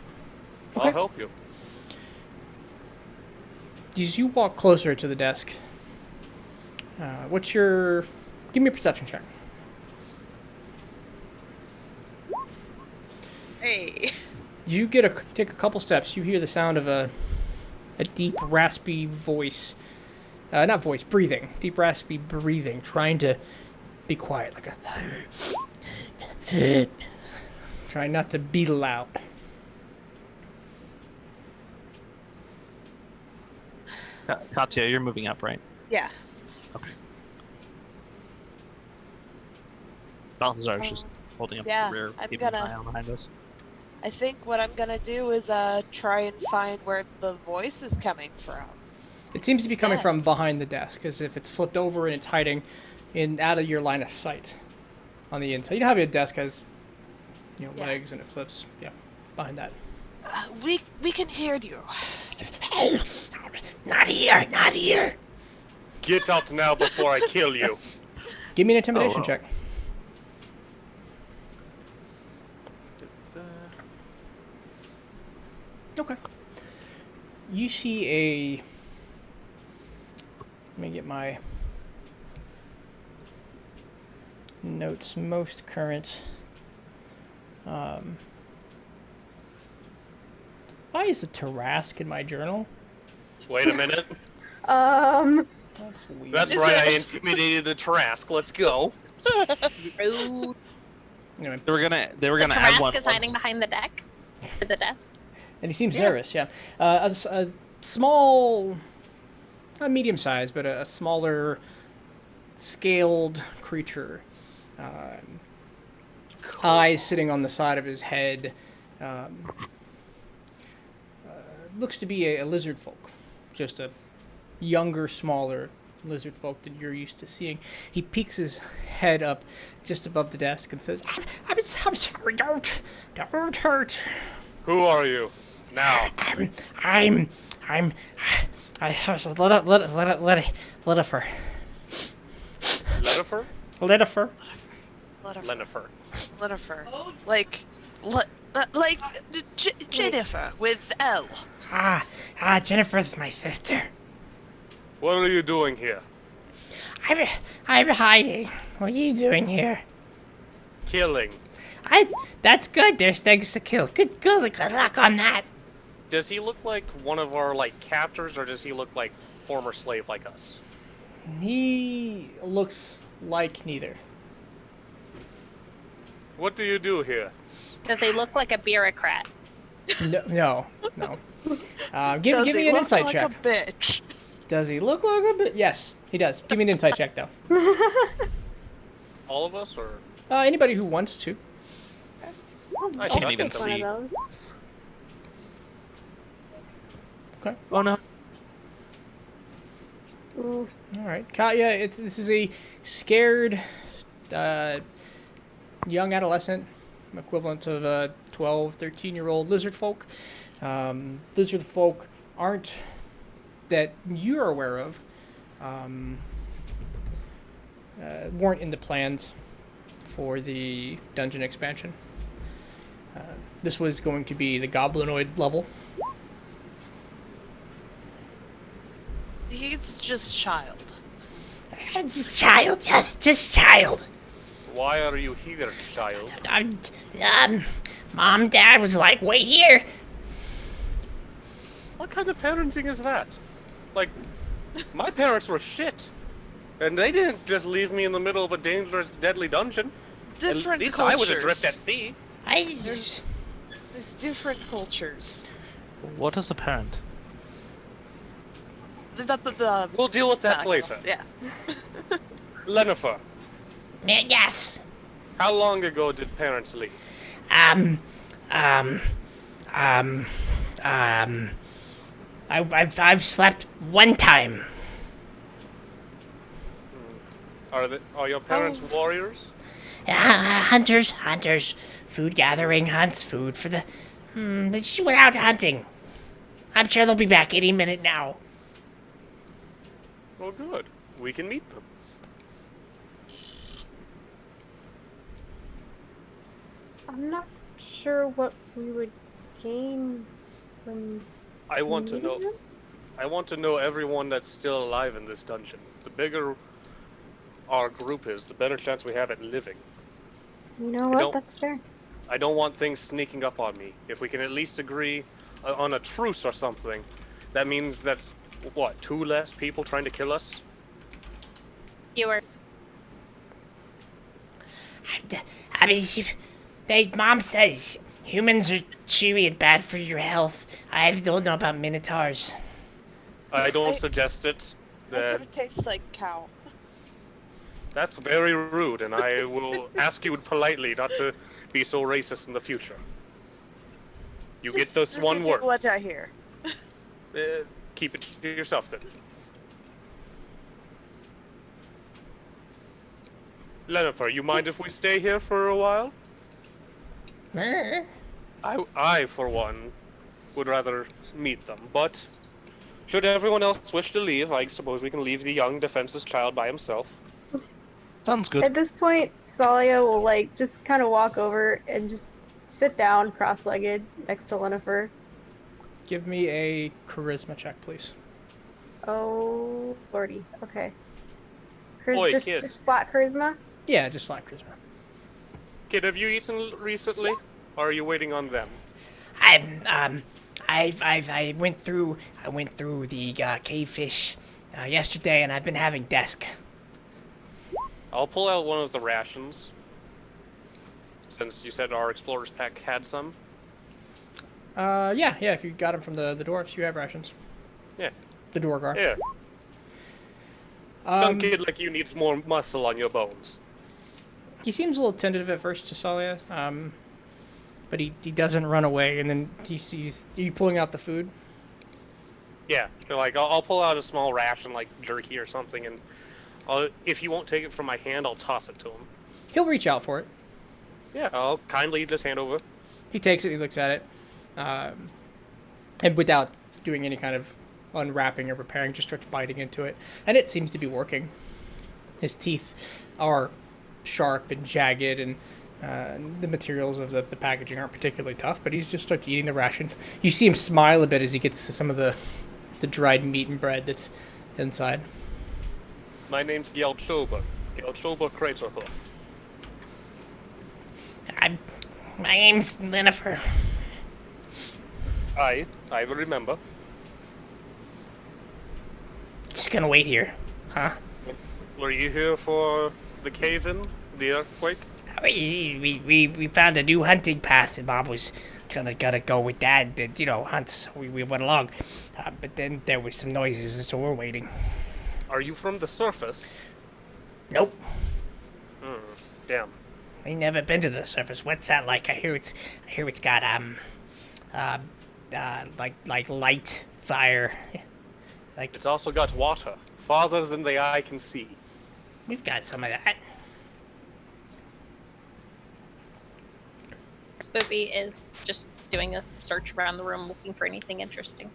I'll help you. As you walk closer to the desk, give me a perception check. Hey. You take a couple steps. You hear the sound of a deep, raspy voice. Breathing. Deep, raspy breathing, trying to be quiet, like a... Trying not to be loud. Katya, you're moving up, right? Yeah. Okay. Balthazar's just holding up yeah, the rear, I'm keeping an gonna- eye on behind us. I think what I'm gonna do is try and find where the voice is coming from. It seems to be coming Instead. from behind the desk, as if it's flipped over and it's hiding out of your line of sight on the inside. You know how a desk has, Yeah. legs and it flips. Yeah, behind that. We can hear you. Not here, not here. Get out now before I kill you. Give me an intimidation Oh. check. Okay. You see let me get my notes most current. Why is the Tarrasque in my journal? Wait a minute. That's weird. That's right, I intimidated the Tarrasque. Let's go. Rude. Anyway, They were gonna The add one. Tarrasque is hiding once. behind the deck. The desk. and he seems nervous. Yeah, a small, not medium-sized, but a smaller, scaled creature. Eyes sitting on the side of his head. Looks to be a lizard folk, just a younger, smaller lizard folk that you're used to seeing. He peeks his head up just above the desk and says, I'm sorry, don't hurt. Who are you? Now. I'm Letifer. Lenifer? Letifer. Lenifer. Lenifer. Like Jennifer with L. Jennifer's my sister. What are you doing here? I'm hiding. What are you doing here? Killing. That's good. There's things to kill. Good luck on that. Does he look like one of our, like, captors, or does he look like former slave like us? He looks like neither. What do you do here? Does he look like a bureaucrat? No. Give me an insight check. Like a bitch. Does he look like a bit? Yes, he does. Give me an insight check, though. All of us, or? Anybody who wants to. I can't suck even at them. see. One of those. Okay. Oh no. Ooh. All right. Katya, this is a scared young adolescent, equivalent of a 12, 13-year-old lizard folk. Lizard folk aren't, that you're aware of, weren't in the plans for the dungeon expansion. This was going to be the goblinoid level. He's just child. Just child, yes, just child. Why are you here, child? Mom, Dad was like, wait here. What kind of parenting is that? Like, my parents were shit. And they didn't just leave me in the middle of a dangerous, deadly dungeon. Different At least cultures. I was adrift at sea. There's different cultures. What is a parent? The We'll deal with that no, later. Yeah. Lenifer, Yes. how long ago did parents leave? I've slept one time. Are your parents warriors? Hunters. Food gathering, hunts, food for the... they just went out hunting. I'm sure they'll be back any minute now. Well, good. We can meet them. I'm not sure what we would gain from I want to know. meeting them. I want to know everyone that's still alive in this dungeon. The bigger our group is, the better chance we have at living. You know what? don't- That's fair. I don't want things sneaking up on me. If we can at least agree on a truce or something, that means that's, what, 2 less people trying to kill us? Fewer. I mean, Mom says humans are chewy and bad for your health. I don't know about minotaurs. I don't I- suggest it. I That heard it tastes like cow. That's very rude, and I will ask you politely not to be so racist in the future. You get Just this one repeating word. What I hear. Keep it to yourself then. Lenifer, you mind if we stay here for a while? I, for one, would rather meet them, but should everyone else wish to leave, I suppose we can leave the young, defenseless child by himself. Sounds good. At this point, Salia will like just kind of walk over and just sit down cross-legged next to Lenifer. Give me a charisma check, please. Oh, lordy. Okay. Oi, just kid. flat charisma. Yeah, just flat charisma. Kid, have you eaten recently? Or are you waiting on them? I went through the cave fish yesterday, and I've been having desk. I'll pull out one of the rations. Since you said our explorer's pack had some. Yeah, if you got them from the dwarfs, you have rations. Yeah. The Dwargar. Yeah. Young kid like you needs more muscle on your bones. He seems a little tentative at first to Salia, but he doesn't run away, and then he sees you pulling out the food. Yeah, like I'll pull out a small ration, like jerky or something, and if he won't take it from my hand, I'll toss it to him. He'll reach out for it. Yeah, I'll kindly just hand over. He takes it, he looks at it, and without doing any kind of unwrapping or preparing, just starts biting into it, and it seems to be working. His teeth are sharp and jagged, and the materials of the packaging aren't particularly tough, but he's just starts eating the ration. You see him smile a bit as he gets to some of the dried meat and bread that's inside. My name's Gelchoba. Gelchoba Craterhoof. My name's Lennifer. I remember. Just gonna wait here, huh? Were you here for the cave-in, the earthquake? We found a new hunting path, and Mom was gonna go with that, and, hunt. So we went along, but then there was some noises, and so we're waiting. Are you from the surface? Nope. Damn. I never been to the surface. What's that like? I hear it's got like light, fire. Like It's also got water, farther than the eye can see. we've got some of that. Spoopy is just doing a search around the room looking for anything interesting.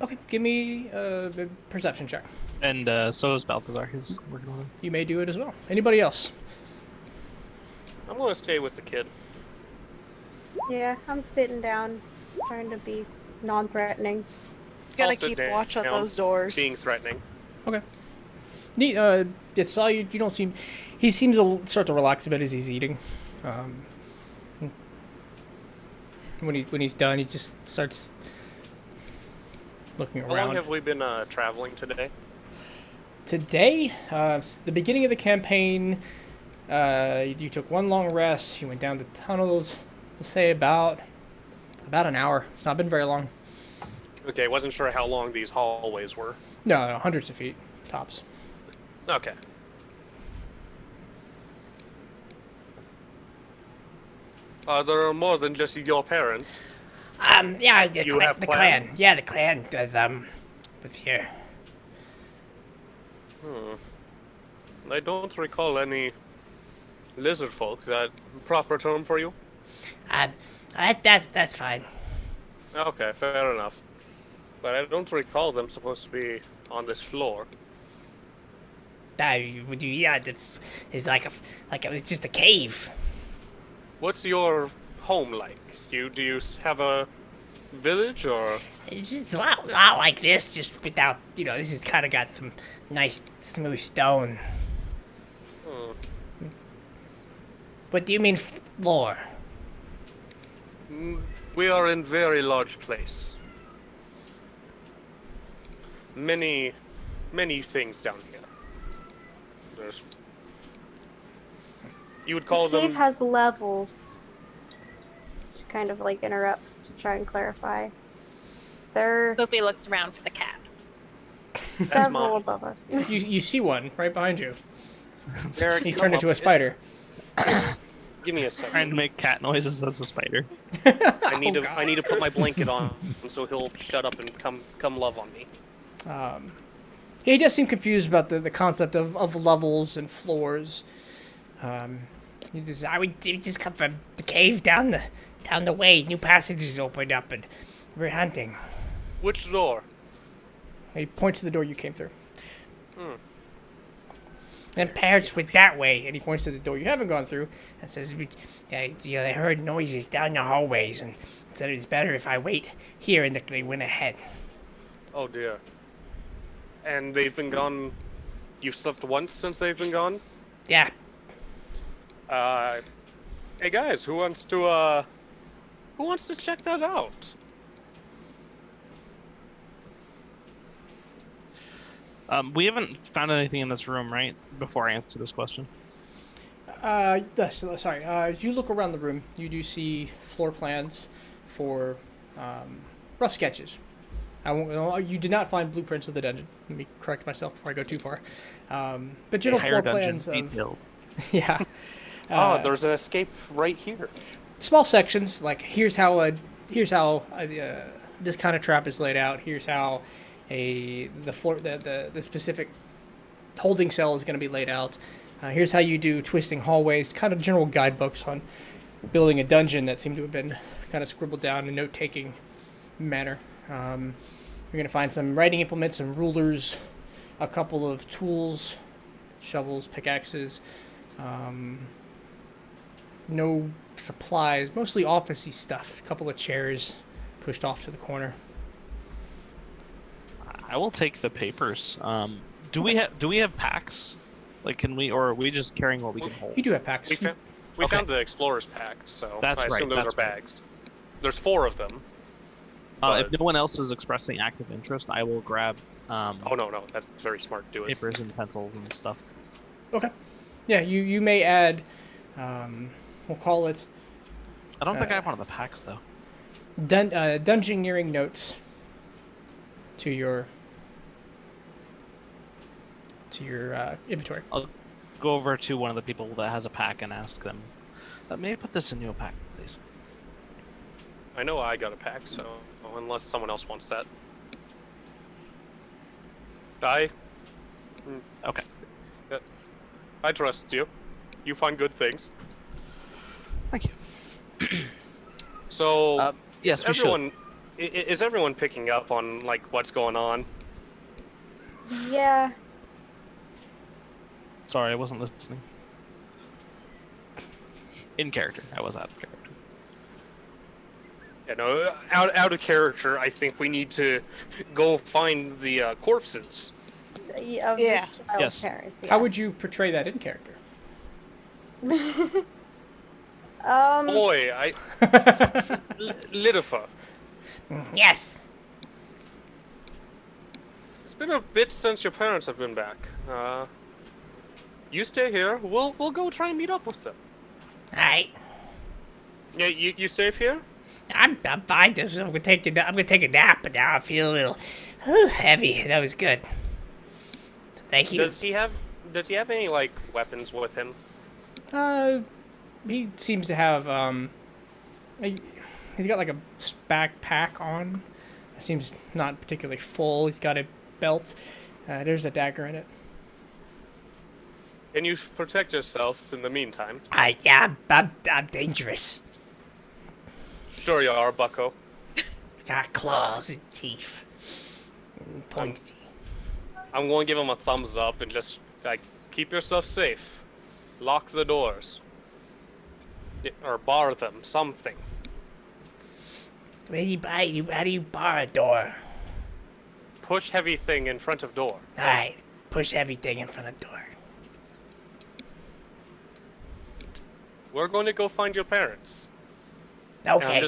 Okay, give me a perception check. And so is Balthazar. He's working on it. You may do it as well. Anybody else? I'm gonna stay with the kid. Yeah, I'm sitting down, trying to be non-threatening. Gonna I'll sit keep down, watch on those doors. Being threatening. Okay. Neat. It's saw you. You don't seem. He seems to start to relax a bit as he's eating. When he's done, he just starts looking How around. long have we been traveling today? Today, the beginning of the campaign, you took one long rest. You went down the tunnels. We'll say about an hour. It's not been very long. Okay, wasn't sure how long these hallways were. No, hundreds of feet tops. Okay. Are there more than just your parents? Yeah, the, You have the clan? clan. Yeah, the clan does with here. I don't recall any lizard folk. Is that a proper term for you? That's fine. Okay, fair enough. But I don't recall them supposed to be on this floor. It's like it was just a cave. What's your home like? Do you have a village or? It's just a lot like this, just without, this has kind of got some nice smooth stone. What do you mean floor? We are in very large place. Many things down here. There's. You would call The cave them. has levels. She kind of like interrupts to try and clarify. There are Spoopy looks around for the cat. several mine. above us. You see one right behind you. Eric, He's come turned up into a here. spider. Give me a Trying to second. make cat noises as a spider. I need Oh, to. I need to put my blanket on so he'll shut up and come love on me. He does seem confused about the concept of levels and floors. We just come from the cave down the way. New passages opened up, and we're hunting. Which door? He points to the door you came through. And parents went that way. And he points to the door you haven't gone through. And says, they heard noises down the hallways, and said it's better if I wait here, and they went ahead. Oh dear. And they've been gone. You've slept once since they've been gone. Yeah, Hey guys, who wants to check that out? We haven't found anything in this room, right? Before I answer this question. Sorry. As you look around the room, you do see floor plans for rough sketches. You did not find blueprints of the dungeon. Let me correct myself before I go too far. But general floor plans of detailed. yeah. Oh, there's an escape right here. Small sections like here's how this kind of trap is laid out. Here's how the specific holding cell is going to be laid out. Here's how you do twisting hallways. Kind of general guidebooks on building a dungeon that seem to have been kind of scribbled down in note-taking manner. You're going to find some writing implements, some rulers, a couple of tools, shovels, pickaxes. No supplies, mostly officey stuff. A couple of chairs pushed off to the corner. I will take the papers. Do we have packs? Like, can we, or are we just carrying what we can hold? You do have packs. We found the explorer's pack, so That's I assume right, those that's are bags. There's 4 of them. If no one else is expressing active interest, I will grab. Oh no, that's very smart. Do it. Papers and pencils and stuff. Okay. Yeah, you may add. We'll call it. I don't think I have one of the packs though. Dungeoneering notes to your inventory. I'll go over to one of the people that has a pack and ask them, may I put this in your pack, please? I know I got a pack, so unless someone else wants that. Okay. I trust you. You find good things. Thank you. So, yes, is everyone picking up on like what's going on? Yeah. Sorry, I wasn't listening. In character, I was out of character. You know, out of character. I think we need to go find the corpses. Yeah. Yes. Parents, yes. How would you portray that in character? Boy, Lidifer. Yes. It's been a bit since your parents have been back. You stay here. We'll go try and meet up with them. All right. Yeah, you safe here? I'm fine. I'm gonna take a nap, but now I feel a little heavy. That was good. Thank you. Does he have any like weapons with him? He seems to have he's got like a backpack on. It seems not particularly full. He's got a belt. There's a dagger in it. Can you protect yourself in the meantime? Yeah, I'm dangerous. Sure you are, bucko. Got claws and teeth. Pointy. I'm going to give him a thumbs up and just like keep yourself safe. Lock the doors. Or bar them, something. How do you bar a door? Push heavy thing in front of door. Alright, push everything in front of the door. We're going to go find your parents. And Okay. I'm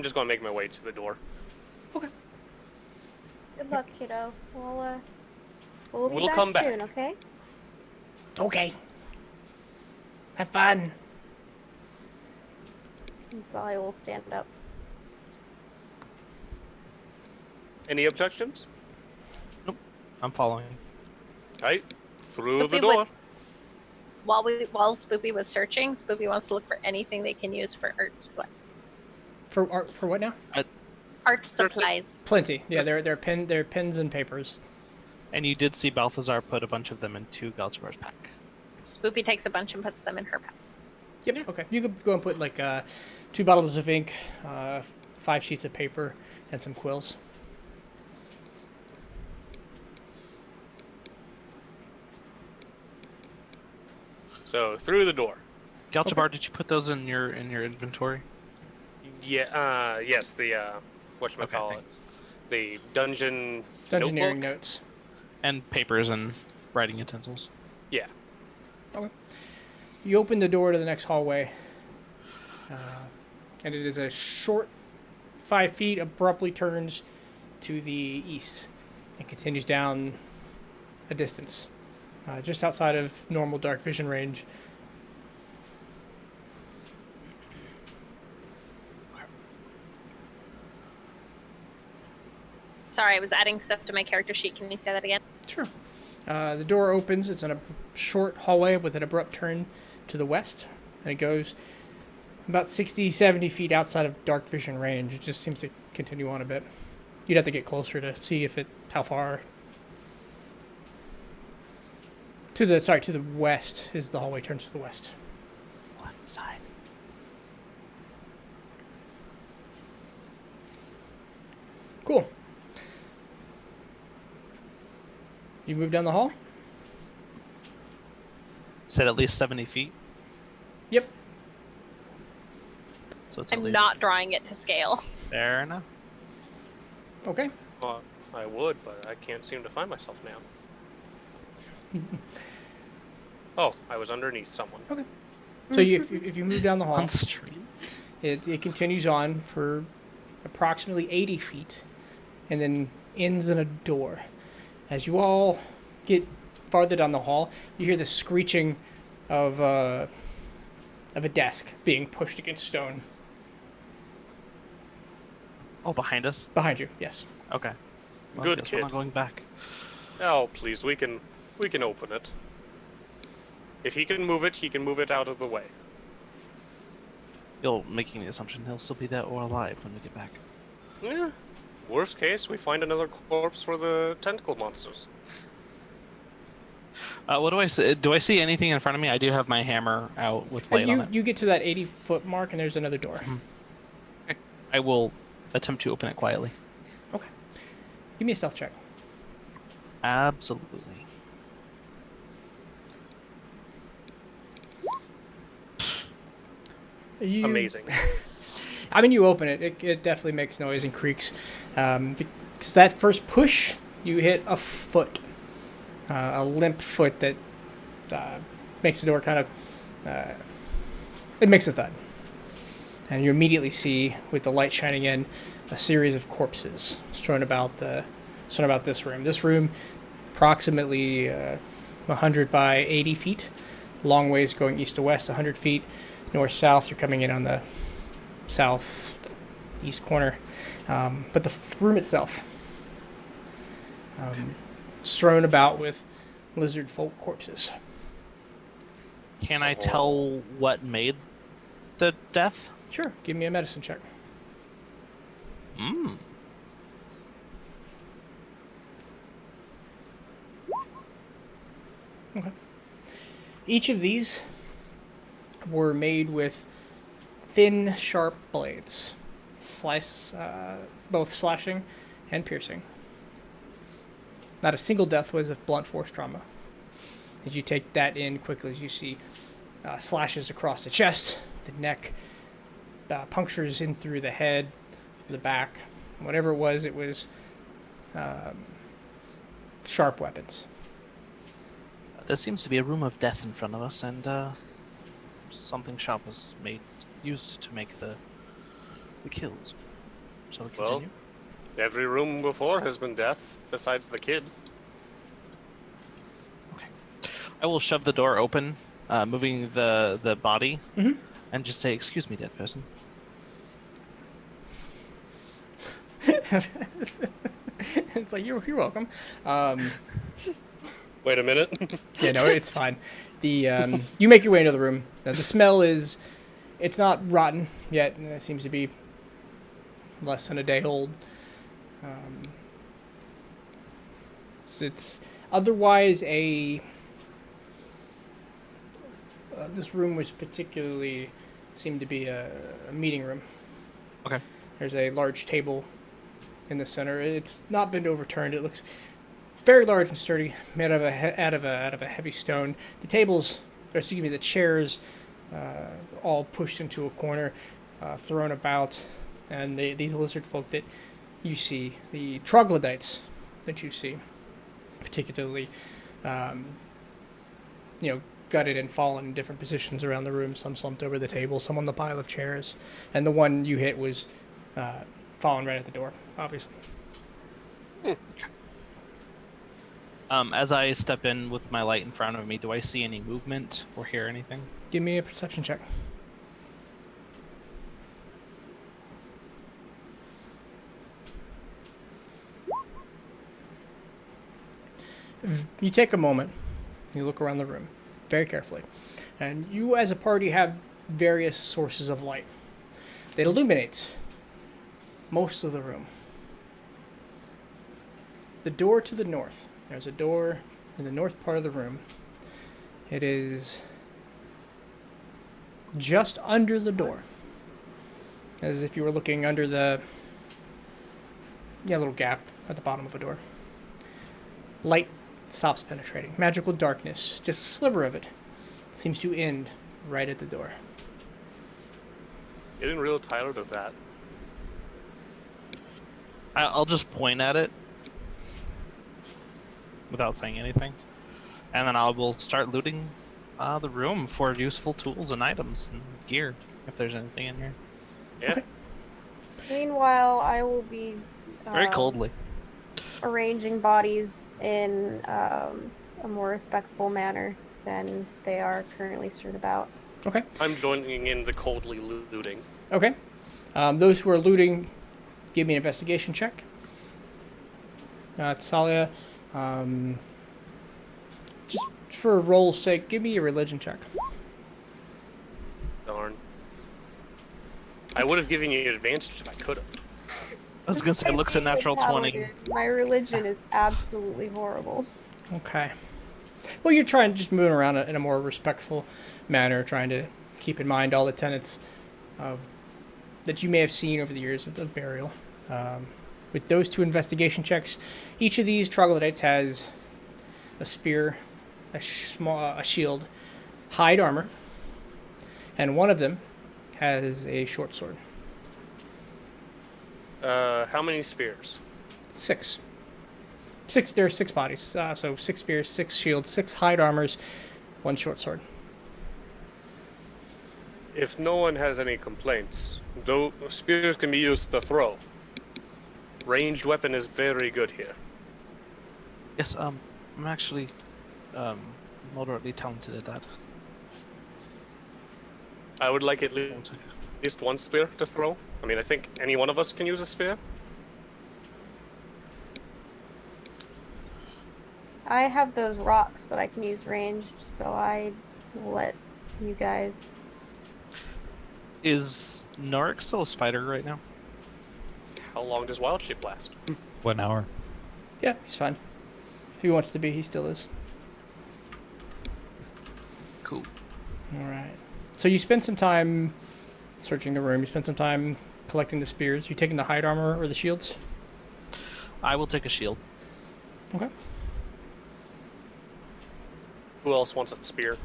just going to make my way to the door. Good luck, kiddo. We'll be We'll back come back. soon, okay? Okay. Have fun. And Sally will stand up. Any objections? I'm following. Right, through the Spoopy door. would- While Spoopy was searching, Spoopy wants to look for anything they can use for art supply. For what now? Art supplies. Plenty. Yeah, they're pens and papers. And you did see Balthazar put a bunch of them into Galchabar's pack. Spoopy takes a bunch and puts them in her pack. Yep. Okay. You could go and put like 2 bottles of ink, 5 sheets of paper, and some quills. So through the door. Galchabar, did you put those in your inventory? Yeah. Yes. The whatchamacallit. thanks. The dungeon. Dungeoneering notebook? notes. And papers and writing utensils. Yeah. Okay. You open the door to the next hallway, and it is a short 5 feet, abruptly turns to the east. and continues down a distance, just outside of normal dark vision range. Sorry, I was adding stuff to my character sheet. Can you say that again? Sure. The door opens. It's in a short hallway with an abrupt turn to the west, and it goes about 60, 70 feet outside of dark vision range. It just seems to continue on a bit. You'd have to get closer to see how far. To the west is the hallway turns to the west. Left side. Cool. You move down the hall? Said at least 70 feet. Yep. So it's at I'm least not drawing it to scale. fair enough. Okay. Well, I would, but I can't seem to find myself now. Oh, I was underneath someone. Okay. So if you move down the hall, On street. it continues on for approximately 80 feet and then ends in a door. As you all get farther down the hall, you hear the screeching of a desk being pushed against stone. Oh, behind us? Behind you, yes. Okay. Well, Good guess we're kid. not going back. Oh, please, we can open it. If he can move it out of the way. You're making the assumption he'll still be there or alive when we get back. Yeah. Worst case, we find another corpse for the tentacle monsters. What do I see? Do I see anything in front of me? I do have my hammer out with light on it. You get to that 80-foot mark, and there's another door. I will attempt to open it quietly. Okay. Give me a stealth check. Absolutely. Amazing. I mean, you open it. It definitely makes noise and creaks. Because that first push, you hit a foot. A limp foot that makes the door kind of... it makes a thud. And you immediately see, with the light shining in, a series of corpses strewn about this room. This room, approximately 100 by 80 feet. Long ways going east to west, 100 feet. North-south, you're coming in on the southeast corner. But the room itself, strewn about with lizard folk corpses. Can I tell what made the death? Sure, give me a medicine check. Hmm. Okay. Each of these were made with thin, sharp blades, both slashing and piercing. Not a single death was of blunt force trauma. As you take that in quickly, as you see slashes across the chest, the neck, punctures in through the head, the back, whatever it was sharp weapons. There seems to be a room of death in front of us, and something sharp was used to make the kills. Shall we Well, continue? every room before has been death, besides the kid. I will shove the door open, moving the body, and just say, "Excuse me, dead person." It's like, you're welcome. Wait a minute. Yeah, no, it's fine. The you make your way into the room. Now, the smell it's not rotten yet, and it seems to be less than a day old. It's otherwise this room was particularly seemed to be a meeting room. Okay. There's a large table in the center. It's not been overturned. It looks very large and sturdy, made out of a heavy stone. The chairs, all pushed into a corner, thrown about, and these lizard folk that you see, the troglodytes that you see, particularly, gutted and fallen in different positions around the room. Some slumped over the table, some on the pile of chairs, and the one you hit was fallen right at the door, obviously. As I step in with my light in front of me, do I see any movement or hear anything? Give me a perception check. You take a moment. You look around the room very carefully. And you, as a party, have various sources of light that illuminate most of the room. The door to the north. There's a door in the north part of the room. It is just under the door. As if you were looking under the little gap at the bottom of a door. Light stops penetrating. Magical darkness, just a sliver of it, seems to end right at the door. Getting real tired of that. I'll just point at it without saying anything, and then I will start looting the room for useful tools and items and gear, if there's anything in here. Yeah. Okay. Meanwhile, I will be Very coldly. arranging bodies in a more respectful manner than they are currently strewn about. Okay. I'm joining in the coldly looting. Okay. Those who are looting, give me an investigation check. Talia, just for roll's sake, give me a religion check. Darn. I would have given you an advantage if I could have. I was gonna say, it looks a natural 20. My religion is absolutely horrible. Okay. Well, you're trying to just move around in a more respectful manner, trying to keep in mind all the tenets of that you may have seen over the years of burial. With those two investigation checks, each of these troglodytes has a spear, a shield, hide armor, and one of them has a short sword. How many spears? 6. There's 6 bodies, so 6 spears, 6 shields, 6 hide armors, 1 short sword. If no one has any complaints, though spears can be used to throw. Ranged weapon is very good here. Yes, I'm actually moderately talented at that. I would like at least one spear to throw. I mean, I think any one of us can use a spear. I have those rocks that I can use ranged, so I will let you guys. Is Norik still a spider right now? How long does wild shape last? 1 hour. Yeah, he's fine. If he wants to be, he still is. Cool. All right. So you spend some time searching the room. You spend some time collecting the spears. You taking the hide armor or the shields? I will take a shield. Okay. Who else wants a spear?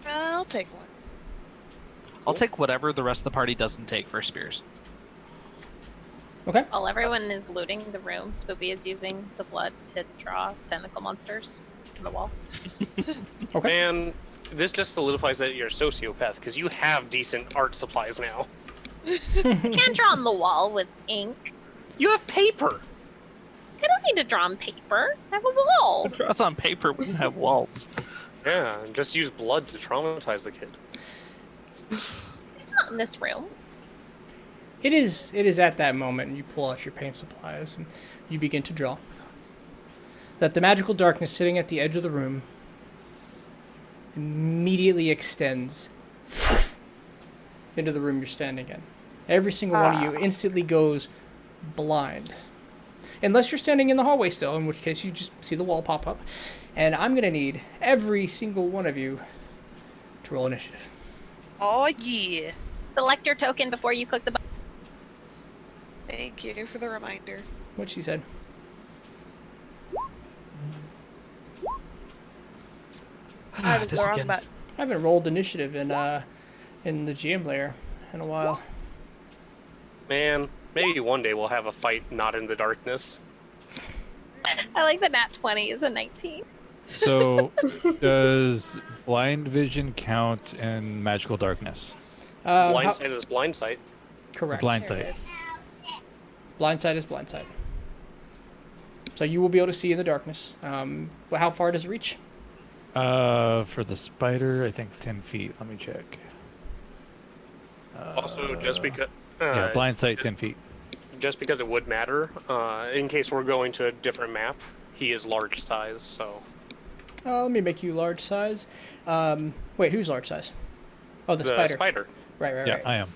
I'll take one. I'll take whatever the rest of the party doesn't take for spears. Okay. While everyone is looting the room, Spoopy is using the blood to draw tentacle monsters from the wall. Okay. Man, this just solidifies that you're a sociopath, because you have decent art supplies now. You can't draw on the wall with ink. You have paper! I don't need to draw on paper. I have a wall. Draws on paper wouldn't have walls. Yeah, and just use blood to traumatize the kid. It's not in this room. It is at that moment, and you pull out your paint supplies, and you begin to draw. That the magical darkness sitting at the edge of the room immediately extends into the room you're standing in. Every single one of you instantly goes blind. Unless you're standing in the hallway still, in which case you just see the wall pop up. And I'm going to need every single one of you to roll initiative. Oh yeah. Select your token before you click the button. Thank you for the reminder. What she said. I was This wrong again. button. I haven't rolled initiative in the GM layer in a while. Man, maybe one day we'll have a fight not in the darkness. I like the nat 20 is a 19. So, does blind vision count in magical darkness? Blind sight is blind sight. Correct. Blind There it sight. is. Blind sight is blind sight. So you will be able to see in the darkness. But how far does it reach? For the spider, I think 10 feet. Let me check. Also, just because Yeah, blind sight 10 feet. just because it would matter, in case we're going to a different map, he is large size, so. Let me make you large size. Wait, who's large size? Oh, the spider. Spider. Right. Yeah, I am.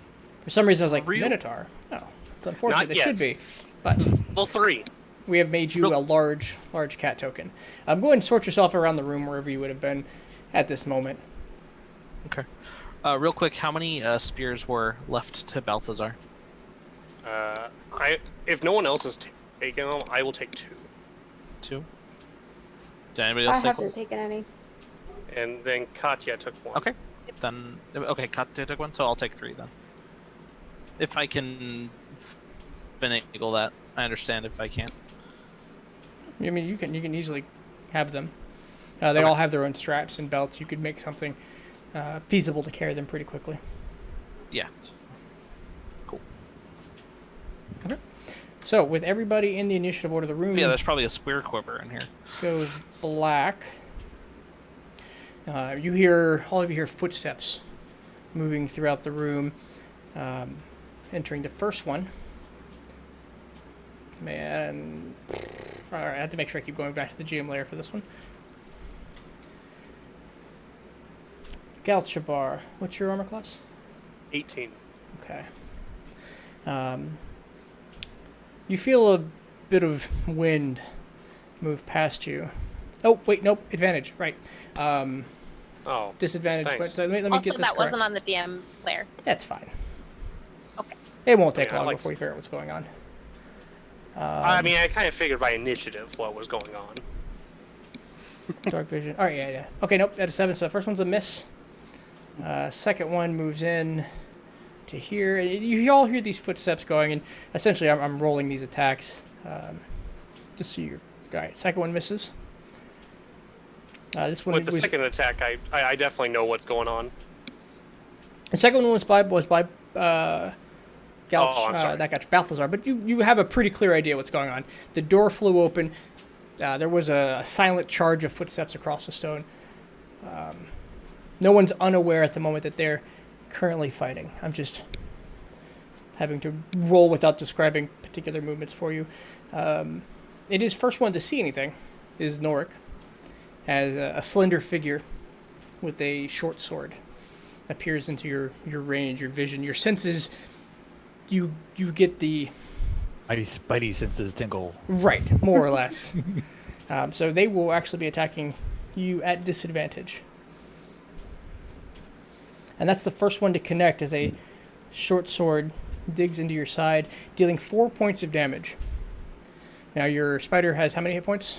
For some reason, I was like, Real? Minotaur. Oh, it's unfortunate. Not They yet. should be. But Well, 3. we have made you a large cat token. Go ahead and sort yourself around the room wherever you would have been at this moment. Okay. Real quick, how many spears were left to Balthazar? If no one else is taking them, I will take 2. 2? Did anybody I else take haven't one? taken any. And then Katya took 1. Okay. Then, okay, Katya took 1, so I'll take 3 then. If I can finagle that. I understand if I can't. I mean, you can easily have them. They all have their own straps and belts. You could make something feasible to carry them pretty quickly. Yeah. Cool. Okay. So, with everybody in the initiative order, the room Yeah, there's probably a spear quiver in here. goes black. All of you hear footsteps moving throughout the room, entering the first one. Man, all right, I have to make sure I keep going back to the GM layer for this one. Galchabar, what's your armor class? 18. Okay. You feel a bit of wind move past you. Oh, wait, nope, advantage, right. Oh. Disadvantage. Thanks. So let me Also, get this that correct. wasn't on the DM layer. That's fine. Okay. It won't take Yeah, I long like before you figure out what's going on. I mean, I kind of figured by initiative what was going on. Dark vision. All right, yeah. Okay, nope, that's a 7. So the first one's a miss. Second one moves in to here. You all hear these footsteps going, and essentially I'm rolling these attacks. Just so you're... All right, second one misses. This one With the was... second attack, I definitely know what's going on. The second one was by Galch, I'm sorry. that got Balthazar, but you have a pretty clear idea what's going on. The door flew open. There was a silent charge of footsteps across the stone. No one's unaware at the moment that they're currently fighting. I'm just having to roll without describing particular movements for you. It is first one to see anything is Norik, as a slender figure with a short sword appears into your range, your vision, your senses. You get the My spidey senses tingle. right, more or less. So they will actually be attacking you at disadvantage. And that's the first one to connect as a short sword digs into your side, dealing 4 points of damage. Now your spider has how many hit points?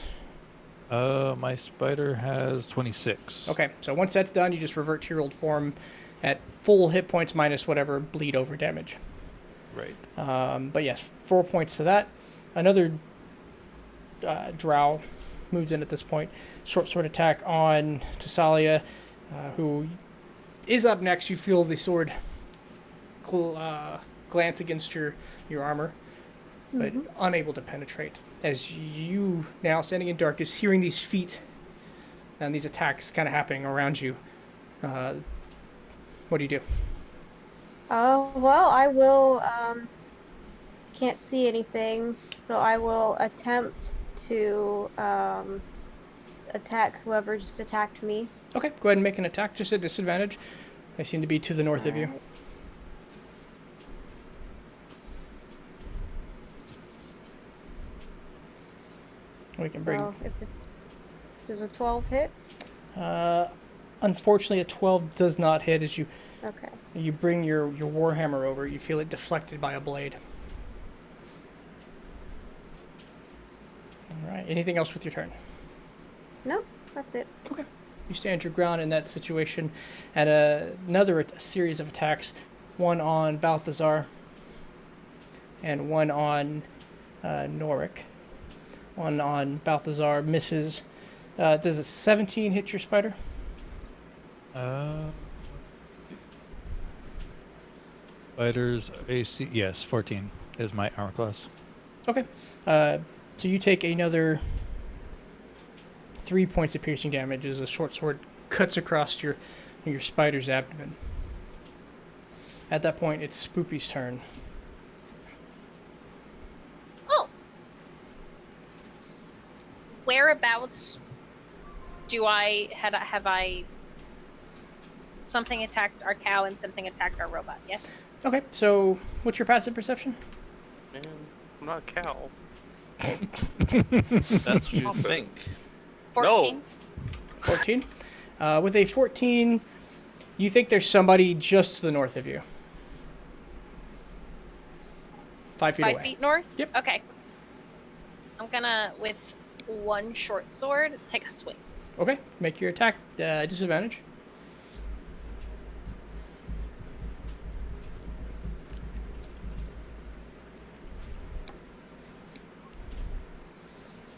My spider has 26. Okay, so once that's done, you just revert to your old form at full hit points minus whatever bleed over damage. Right. But yes, 4 points to that. Another drow moves in at this point. Short sword attack on Tasalia, who is up next. You feel the sword glance against your armor, but unable to penetrate. As you, now standing in darkness, hearing these feet and these attacks kind of happening around you, what do you do? Well, I will, can't see anything, so I will attempt to, attack whoever just attacked me. Okay, go ahead and make an attack, just at disadvantage. They seem to be to the north of you. We can bring... So, does a 12 hit? Unfortunately, a 12 does not hit. As you Okay. bring your warhammer over, you feel it deflected by a blade. All right. Anything else with your turn? Nope, that's it. Okay. You stand your ground in that situation, and another series of attacks, one on Balthazar and one on Norik. One on Balthazar misses. Does a 17 hit your spider? Spider's AC, yes, 14 is my armor class. Okay. So you take another 3 points of piercing damage as a short sword cuts across your spider's abdomen. At that point, it's Spoopy's turn. Oh. Whereabouts do have I something attacked our cow and something attacked our robot? Yes. Okay, so what's your passive perception? Man, I'm not a cow. That's what you think. 14. 14. With a 14, you think there's somebody just to the north of you. 5 feet away. 5 feet north? Yep. Okay. I'm gonna, with one short sword, take a swing. Okay, make your attack disadvantage.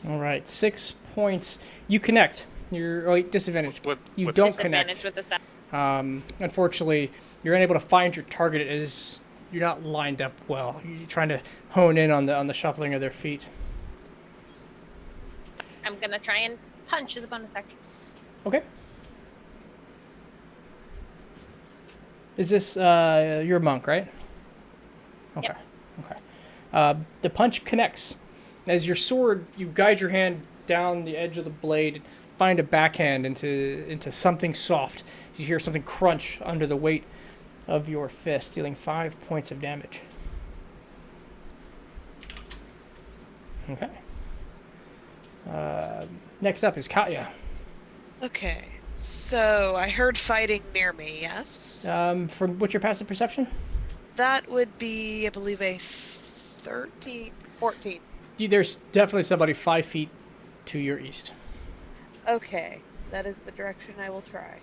All right, 6 points. You connect. You're disadvantage. You don't connect. With this. Unfortunately, you're unable to find your target as you're not lined up well. You're trying to hone in on the shuffling of their feet. I'm gonna try and punch as a bonus action. Okay. Is this you're a monk, right? Okay. Yep. Okay. The punch connects. As your sword, you guide your hand down the edge of the blade, find a backhand into something soft. You hear something crunch under the weight of your fist, dealing 5 points of damage. Okay. Next up is Katya. Okay, so I heard fighting near me, yes? From what's your passive perception? That would be, I believe, a 14. There's definitely somebody 5 feet to your east. Okay, that is the direction I will try.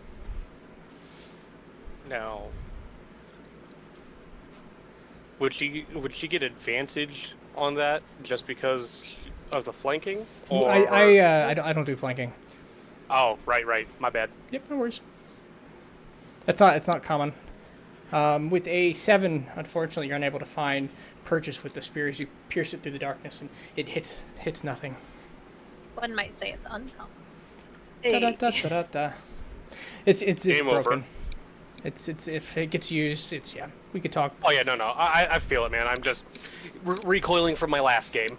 Now, would she get advantage on that just because of the flanking? Or... I don't do flanking. Oh, right. My bad. Yep, no worries. It's not common. With a 7, unfortunately, you're unable to find purchase with the spear as you pierce it through the darkness, and it hits nothing. One might say it's uncommon. Hey. It's Game broken. over. It's if it gets used, we could talk. Oh yeah, no. I feel it, man. I'm just recoiling from my last game.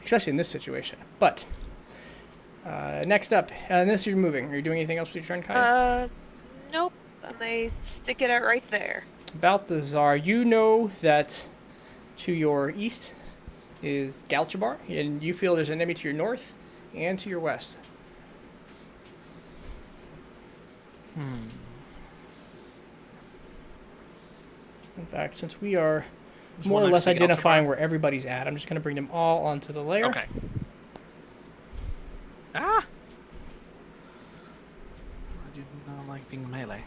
Especially in this situation. But next up, unless you're moving, are you doing anything else with your turn, Kaya? Nope. And they stick it out right there. Balthazar, you know that to your east is Galchabar, and you feel there's an enemy to your north and to your west. In fact, since we are more or less identifying where everybody's at, I'm just going to bring them all onto the layer. Okay. Ah! I do not like being melee.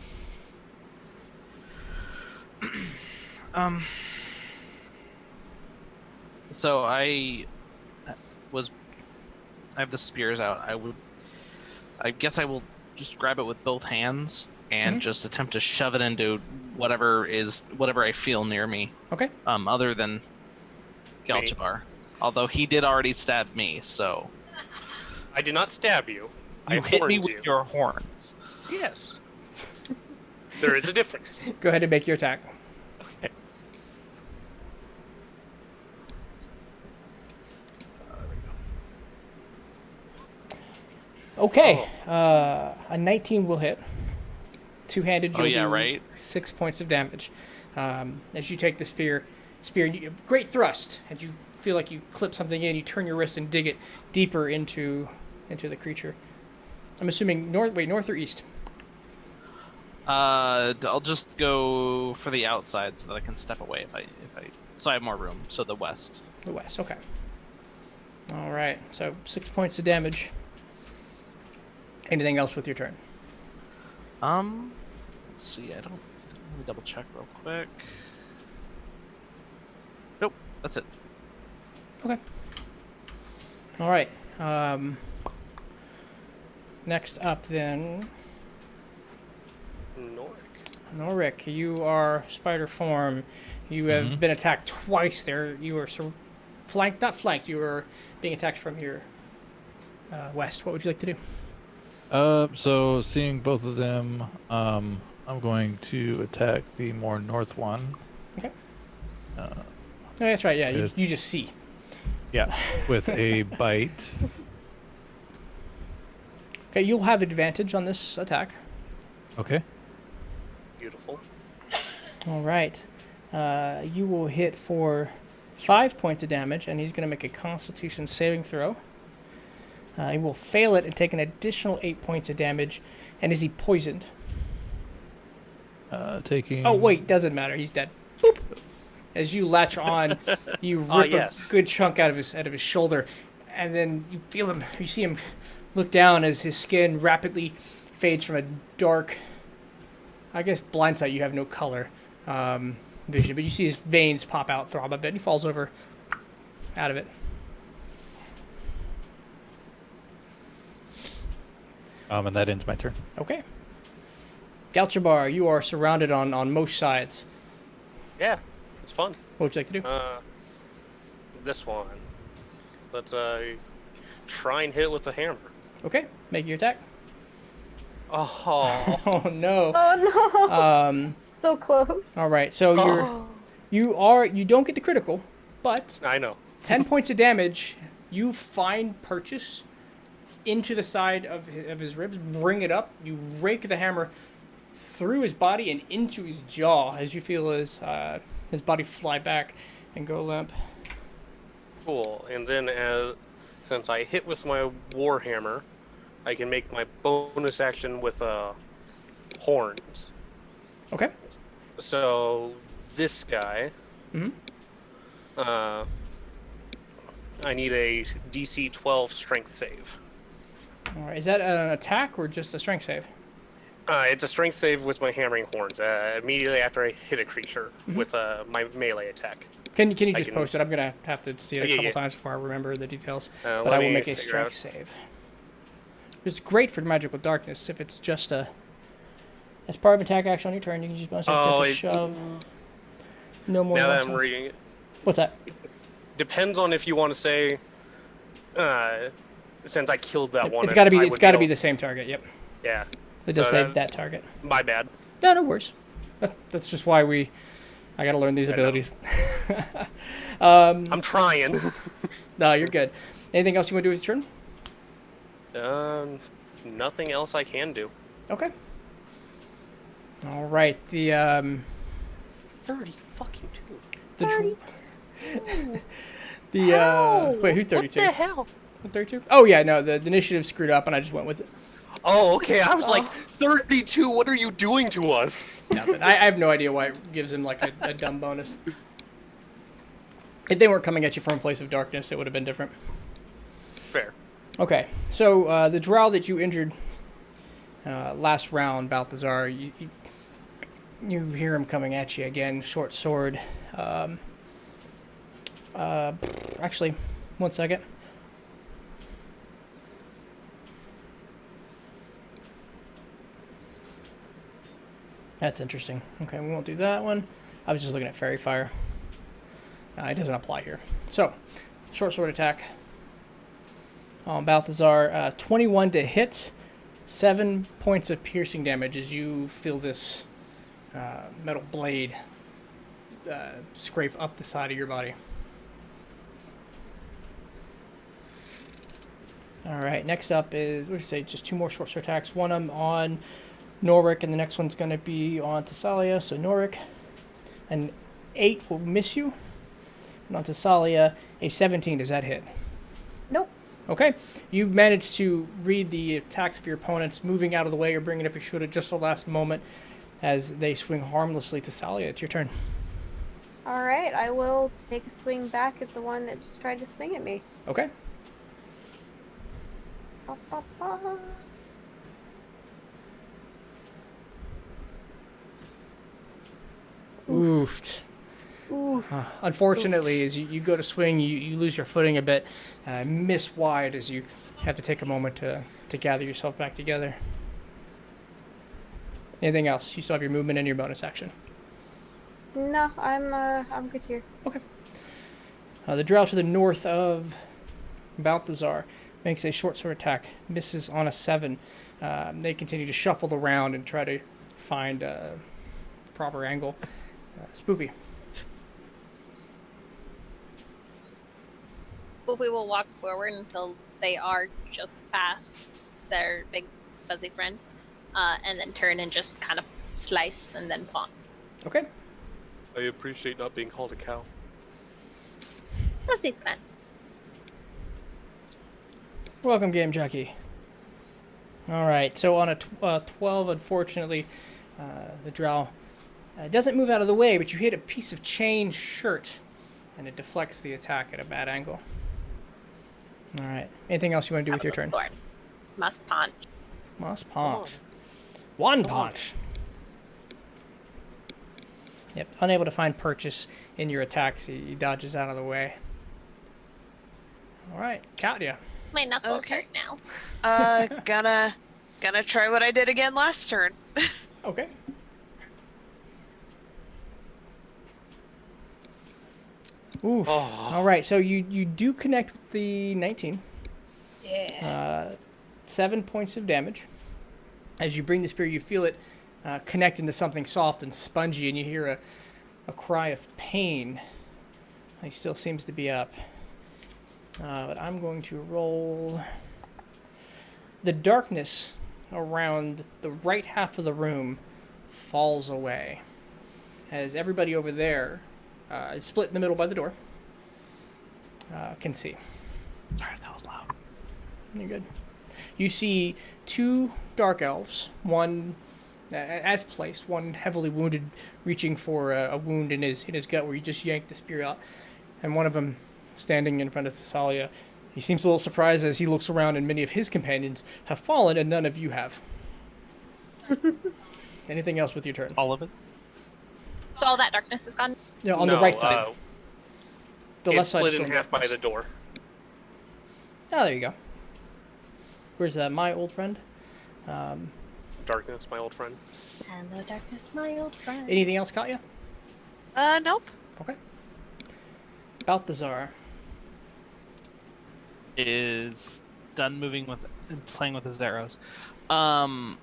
So I have the spears out. I guess I will just grab it with both hands and just attempt to shove it into whatever I feel near me. Okay. Other than Galchabar. Although he did already stab me, so I did not stab you. you I hit me horned with you. your horns. Yes. There is a difference. Go ahead and make your attack. Okay. A 19 will hit. Two-handed, you'll do right. 6 points of damage. As you take the spear, great thrust. As you feel like you clip something in, you turn your wrist and dig it deeper into the creature. I'm assuming north or east? I'll just go for the outside so that I can step away so I have more room. So the west. The west, okay. All right, so 6 points of damage. Anything else with your turn? Let's see. Let me double check real quick. Nope, that's it. Okay. All right. Next up, then, Norik, you are spider form. You have been attacked twice there. You are flanked, not flanked, you are being attacked from your west. What would you like to do? So seeing both of them, I'm going to attack the more north one. Okay. Oh, that's right, yeah, you just see. Yeah, with a bite. Okay, you'll have advantage on this attack. Okay. Beautiful. All right. You will hit for 5 points of damage, and he's going to make a Constitution saving throw. He will fail it and take an additional 8 points of damage. And is he poisoned? Taking... Oh, wait, doesn't matter. He's dead. Boop. As you latch on, you rip a good chunk out of his shoulder, and then you feel him. You see him look down as his skin rapidly fades from a dark, I guess, blind sight. You have no color vision, but you see his veins pop out, throb a bit, and he falls over out of it. And that ends my turn. Okay. Galchabar, you are surrounded on most sides. Yeah, it's fun. What would you like to do? This one. Let's try and hit it with a hammer. Okay, make your attack. Oh. Oh no. Oh no. So close. All right, so you don't get the critical, but I know. 10 points of damage. You find purchase into the side of his ribs, bring it up. You rake the hammer through his body and into his jaw as you feel his body fly back and go limp. Cool. And then since I hit with my warhammer, I can make my bonus action with horns. Okay. So this guy, I need a DC 12 strength save. All right. Is that an attack or just a strength save? It's a strength save with my hammering horns. Immediately after I hit a creature with my melee attack. Can you just post it? I'm gonna have to see it a couple times before I remember the details. But I will make a strength save. It's great for magical darkness if it's just as part of attack action on your turn. You can just bonus action to shove. No more. Now that I'm reading it. What's that? Depends on if you want to say. Since I killed that one, it's got to be the same target. Yep. Yeah. They just say that target. My bad. No worries. That's just why I gotta learn these abilities. I'm trying. No, you're good. Anything else you want to do with your turn? Nothing else I can do. Okay. All right. The 30 fucking 32. Wait, who 32? What the hell? 32? Oh yeah, no, the initiative screwed up and I just went with it. Oh, okay. I was like, 32. What are you doing to us? Nothing. I have no idea why it gives him like a dumb bonus. If they weren't coming at you from a place of darkness, it would have been different. Fair. Okay, so the drow that you injured last round, Balthazar, you hear him coming at you again, short sword. Actually, 1 second. That's interesting. Okay, we won't do that one. I was just looking at Fairy Fire. It doesn't apply here. So, short sword attack. Balthazar, 21 to hit. 7 points of piercing damage as you feel this metal blade scrape up the side of your body. All right, next up is, what should I say, just 2 more short sword attacks. One of them on Norik, and the next one's going to be on Thessalia. So Norik, an 8 will miss you. And on Thessalia, a 17. Does that hit? Nope. Okay. You managed to read the attacks of your opponents, moving out of the way or bringing up your shield at just the last moment as they swing harmlessly. Thessalia, it's your turn. All right, I will take a swing back at the one that just tried to swing at me. Okay. Ba, ba, ba. Oofed. Unfortunately, as you go to swing, you lose your footing a bit, miss wide as you have to take a moment to gather yourself back together. Anything else? You still have your movement and your bonus action. No, I'm good here. Okay. The drow to the north of Balthazar makes a short sword attack, misses on a 7. They continue to shuffle around and try to find a proper angle. Spoopy. Spoopy will walk forward until they are just past their big fuzzy friend, and then turn and just kind of slice and then pawn. Okay. I appreciate not being called a cow. Fuzzy friend. Welcome, Game Jockey. All right, so on a 12, unfortunately, the drow doesn't move out of the way, but you hit a piece of chain shirt, and it deflects the attack at a bad angle. All right. Anything else you want to do with your turn? Sword. Must punch. Must punch. One punch. Yep. Unable to find purchase in your attacks, he dodges out of the way. All right, Katya. My knuckles hurt now. Gonna try what I did again last turn. Okay. Ooh. Oh. All right, so you do connect with the 19. Yeah. 7 points of damage. As you bring the spear, you feel it connect into something soft and spongy, and you hear a cry of pain. He still seems to be up. But I'm going to roll. The darkness around the right half of the room falls away as everybody over there, split in the middle by the door, can see. Sorry if that was loud. You're good. You see 2 dark elves, one as placed, one heavily wounded, reaching for a wound in his gut where you just yanked the spear out, and one of them standing in front of Thessalia. He seems a little surprised as he looks around, and many of his companions have fallen, and none of you have. Anything else with your turn? All of it? So all that darkness is gone? No, on the right side. The left It's side is split in still half by darkness. the door. Oh, there you go. Where's my old friend? Darkness, my old friend. Hello, darkness, my old friend. Anything else, Katya? Nope. Okay. Balthazar. Is done moving with and playing with his arrows. I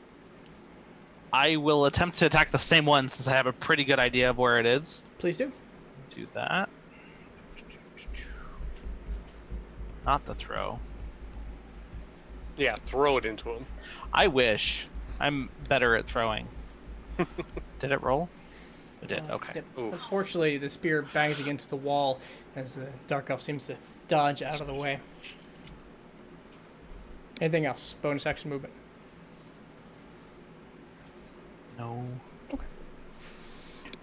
will attempt to attack the same one since I have a pretty good idea of where it is. Please do. Do that. Not the throw. Yeah, throw it into him. I wish. I'm better at throwing. Did it roll? It did. Okay. Yep. Oof. Unfortunately, the spear bangs against the wall as the dark elf seems to dodge out of the way. Anything else? Bonus action movement. No.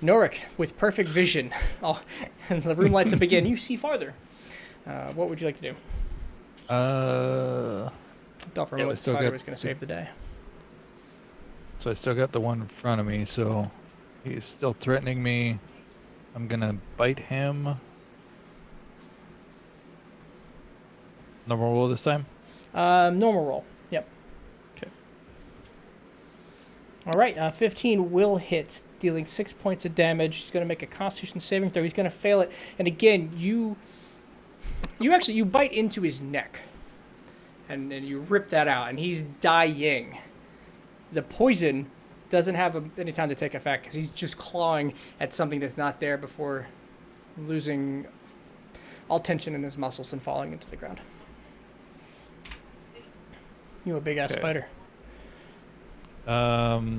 Norik, with perfect vision, and the room lights up again. You see farther. What would you like to do? Thought for a moment still Spider got- was going to save the day. So I still got the one in front of me, so he's still threatening me. I'm gonna bite him. Normal roll this time? Normal roll. Yep. Okay. All right. 15 will hit, dealing 6 points of damage. He's going to make a Constitution saving throw. He's going to fail it. And again, you bite into his neck, and you rip that out, and he's dying. The poison doesn't have any time to take effect because he's just clawing at something that's not there before losing all tension in his muscles and falling into the ground. You a big ass Okay. spider. So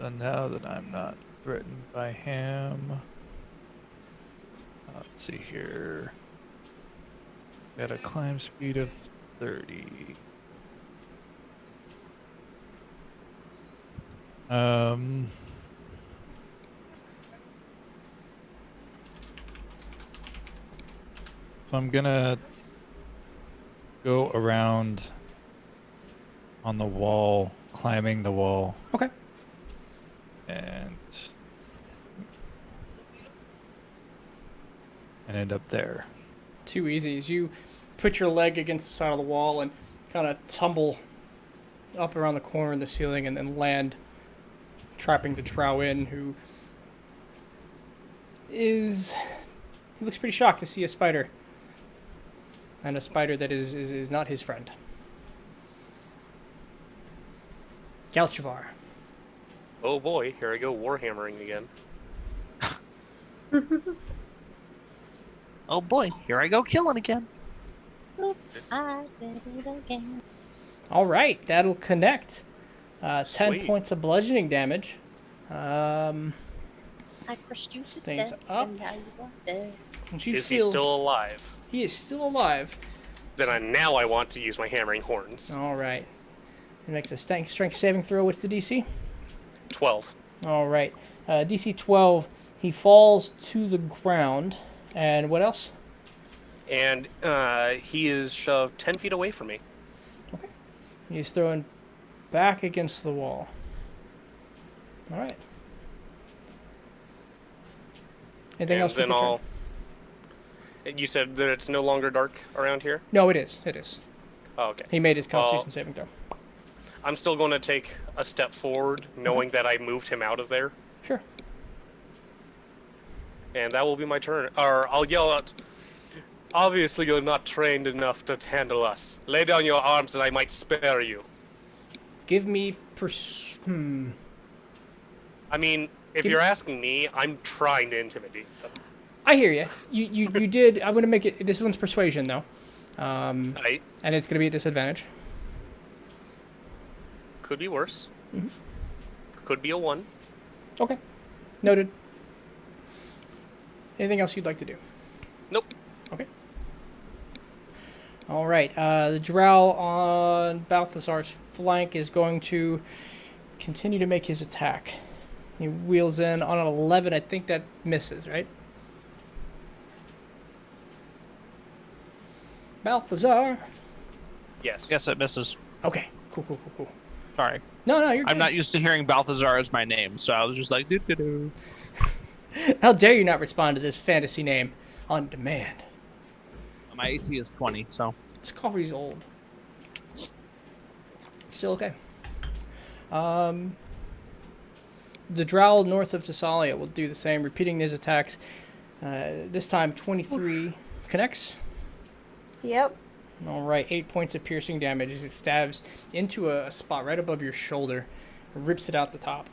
now that I'm not threatened by him, let's see here. Got a climb speed of 30. So I'm gonna go around on the wall, climbing the wall, Okay. and end up there. Too easy. As you put your leg against the side of the wall and kind of tumble up around the corner in the ceiling and then land, trapping the drow in, who is... He looks pretty shocked to see a spider. And a spider that is not his friend. Galchavar. Oh boy, here I go warhammering again. Oh boy, here I go killing again. Oops, I did it again. All right, that'll connect. 10 Sweet. points of bludgeoning damage. I crushed you to Stays death, up. and now you are dead. And you Is he feel- still alive? He is still alive. Then now I want to use my hammering horns. All right. He makes a strength saving throw. What's the DC? 12. All right. DC 12. He falls to the ground. And what else? And he is shoved 10 feet away from me. He's thrown back against the wall. All right. Anything And else with then your turn? You said that it's no longer dark around here? No, it is. It is. Oh, okay. He made his Constitution saving throw. I'm still going to take a step forward, knowing that I moved him out of there. Sure. And that will be my turn. Or I'll yell out, obviously you're not trained enough to handle us. Lay down your arms and I might spare you. Give me I mean, if you're asking me, I'm trying to intimidate them. I hear you. You did. I'm gonna make it. This one's persuasion though, Right? and it's gonna be a disadvantage. Could be worse. Could be a 1. Okay. Noted. Anything else you'd like to do? Nope. Okay. All right. The drow on Balthazar's flank is going to continue to make his attack. He wheels in on an 11. I think that misses, right? Balthazar. Yes. Yes, it misses. Okay. Cool. Sorry. No, you're good. I'm not used to hearing Balthazar as my name, so I was just like, doo-doo-doo. How dare you not respond to this fantasy name on demand? My AC is 20, so. This coffee's old. Still okay. The drow north of Thessalia will do the same, repeating his attacks. This time 23 connects. Yep. All right, 8 points of piercing damage as it stabs into a spot right above your shoulder, rips it out the top.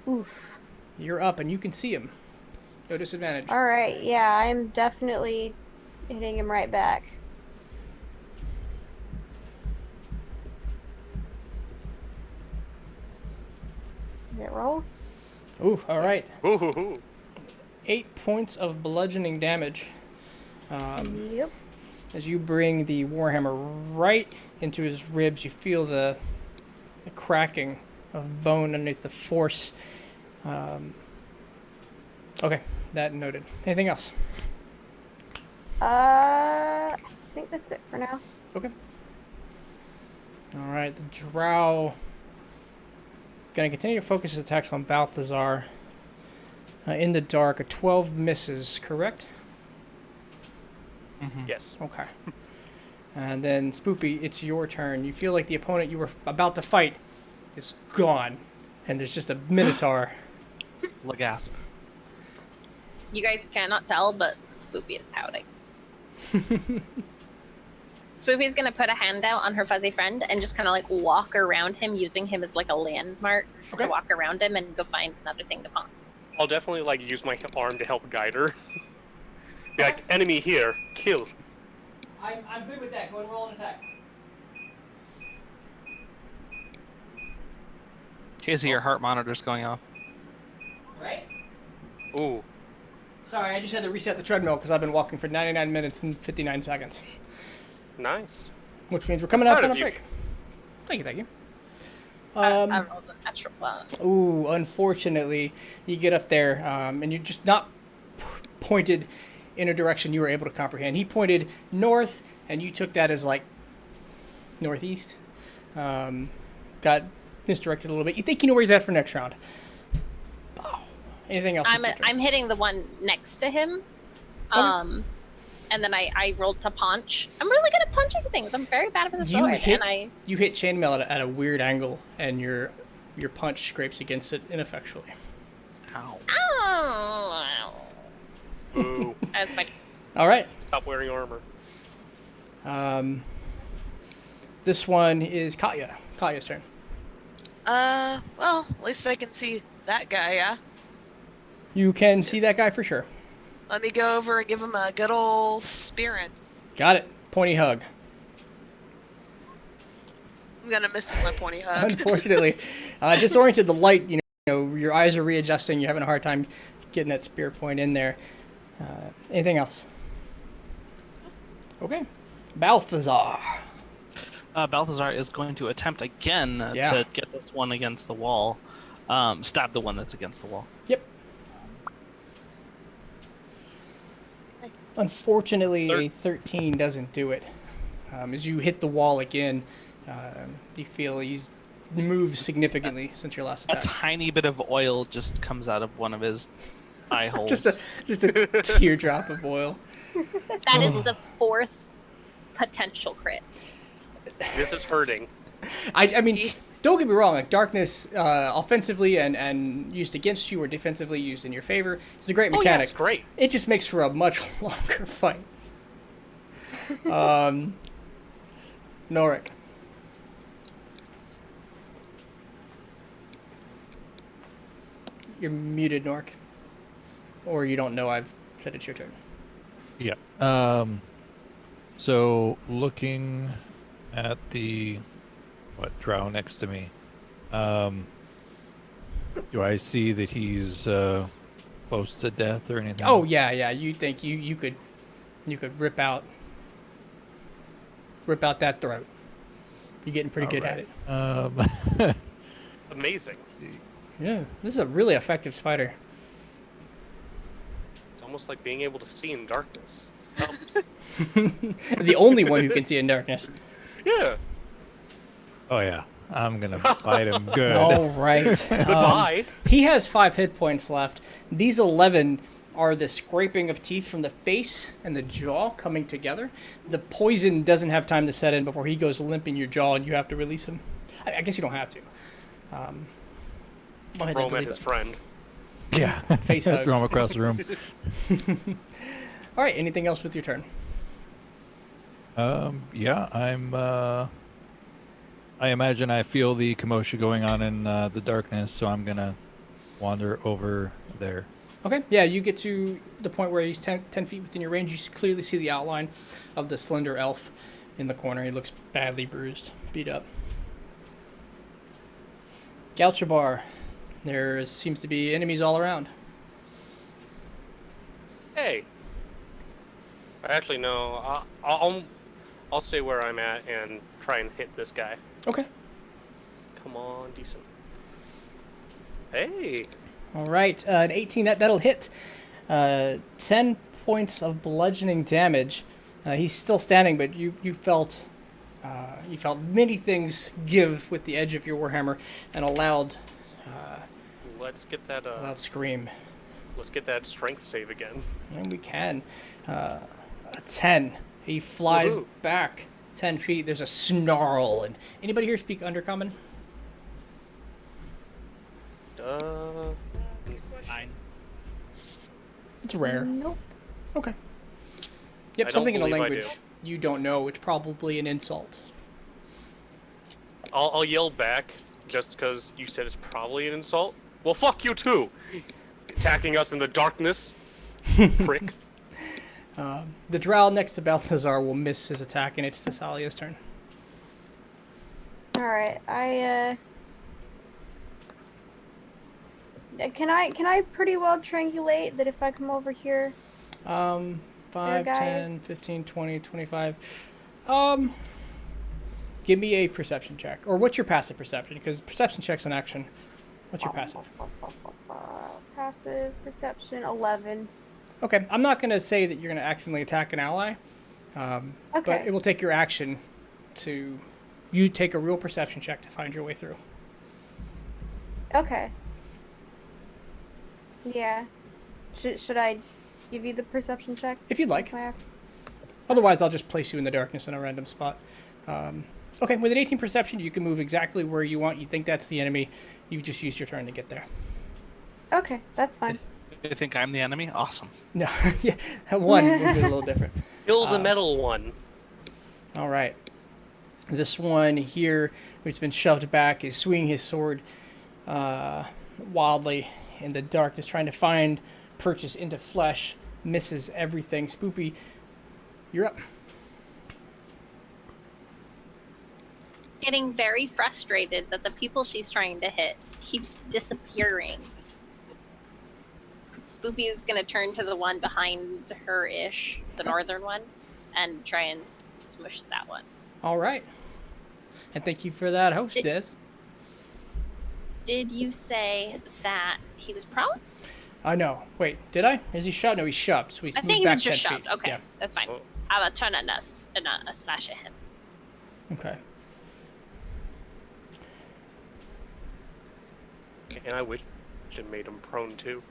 Oof. You're up, and you can see him. No disadvantage. All right. Yeah, I'm definitely hitting him right back. Get rolled. Ooh, all right. Ooh. 8 points of bludgeoning damage. Yep. As you bring the warhammer right into his ribs, you feel the cracking of bone underneath the force. Okay, that noted. Anything else? I think that's it for now. Okay. All right, the drow gonna continue to focus his attacks on Balthazar. In the dark, a 12 misses, correct? Yes. Okay. And then, Spoopy, it's your turn. You feel like the opponent you were about to fight is gone. And there's just a Minotaur. Lagasp. You guys cannot tell, but Spoopy is pouting. Spoopy's gonna put a hand out on her fuzzy friend and just kind of like walk around him, using him as like a landmark Okay. to walk around him and go find another thing to pump. I'll definitely use my arm to help guide her. Be like, enemy here, kill. I'm good with that. Go and roll an attack. Casey, your heart monitor's going off. Right? Ooh. Sorry, I just had to reset the treadmill because I've been walking for 99 minutes and 59 seconds. Nice. Which means we're coming up Proud on of a you. break. Thank you. I rolled a natural one. Ooh, unfortunately, you get up there, and you're just not pointed in a direction you were able to comprehend. He pointed north, and you took that as, like, northeast. Got misdirected a little bit. You think you know where he's at for next round. Oh. Anything else? I'm hitting the one next to him. Okay. and then I rolled to punch. I'm really good at punching things. I'm very bad with the sword. You hit chainmail at a weird angle, and your punch scrapes against it ineffectually. Ow. Oh. Boo. That's my. All right. Stop wearing armor. This one is Katya. Katya's turn. Well, at least I can see that guy, yeah? You can see that guy for sure. Let me go over and give him a good old spearing. Got it. Pointy hug. I'm gonna miss my pointy hug. Unfortunately, disoriented, the light, you know, your eyes are readjusting, you're having a hard time getting that spear point in there. Anything else? Okay. Balthazar. Balthazar is going to attempt again to get this one against the wall. Stab the one that's against the wall. Yep. Unfortunately, a 13 doesn't do it. As you hit the wall again, you feel he's moved significantly since your last attack. A tiny bit of oil just comes out of one of his eye holes. just a teardrop of oil. That is the 4th potential crit. This is hurting. I mean, don't get me wrong. Like darkness, offensively and used against you, or defensively used in your favor, is a great mechanic. Oh yeah, it's great. It just makes for a much longer fight. Norik. You're muted, Nork. Or you don't know I've said it's your turn. Yeah. So looking at the drow next to me, do I see that he's close to death or anything? Oh yeah. You think you could rip out that throat. You're getting pretty good at it. Amazing. Yeah, this is a really effective spider. It's almost like being able to see in darkness. Helps. The only one who can see in darkness. Yeah. Oh yeah. I'm gonna bite him good. All right. Goodbye. He has 5 hit points left. These 11 are the scraping of teeth from the face and the jaw coming together. The poison doesn't have time to set in before he goes limp in your jaw, and you have to release him. I guess you don't have to. Chrolome and his friend. Yeah. Face hug. Throw him across the room. All right. Anything else with your turn? Yeah. I imagine I feel the commotion going on in the darkness, so I'm gonna wander over there. Okay. Yeah, you get to the point where he's 10 feet within your range. You clearly see the outline of the slender elf in the corner. He looks badly bruised, beat up. Galchabar. There seems to be enemies all around. Hey. Actually, no. I'll stay where I'm at and try and hit this guy. Okay. Come on, decent. Hey. All right. An 18, that'll hit. 10 points of bludgeoning damage. He's still standing, but you felt many things give with the edge of your warhammer, and a loud Let's get that. loud scream. Let's get that strength save again. And we can. A 10. He flies Woohoo. back 10 feet. There's a snarl. And anybody here speak Undercommon? Good question. It's rare. Nope. Okay. Yep, I something in don't a believe I language you don't know. It's probably an insult. I'll yell back just because you said it's probably an insult. Well, fuck you too! Attacking us in the darkness. Prick. The drow next to Balthazar will miss his attack, and it's Thessalia's turn. All right. Can I pretty well triangulate that if I come over here? 5, guys. 10, 15, 20, 25. Give me a perception check. Or what's your passive perception? Because perception check's an action. What's your passive? Passive perception 11. Okay, I'm not going to say that you're going to accidentally attack an ally. But Okay. it will take your action to... You take a real perception check to find your way through. Okay. Yeah. Should I give you the perception check? If you'd like. That's my act- Otherwise, I'll just place you in the darkness in a random spot. Okay, with an 18 perception, you can move exactly where you want. You think that's the enemy. You've just used your turn to get there. Okay, that's fine. You think I'm the enemy? Awesome. No, yeah, one would be a little different. Kill the metal one. All right. This one here, who's been shoved back, is swinging his sword wildly in the darkness, trying to find purchase into flesh. Misses everything. Spoopy, you're up. Getting very frustrated that the people she's trying to hit keeps disappearing. Spoopy is going to turn to the one behind her-ish, the northern one, and try and smush that one. All right. And thank you for that host, Des. Did you say that he was prone? No. Wait, did I? Is he shoved? No, he's shoved. So he's I moved think he back was just 10 shoved. feet. Okay, Yeah. that's fine. I will turn and a slash at him. Okay. And I wish it made him prone too.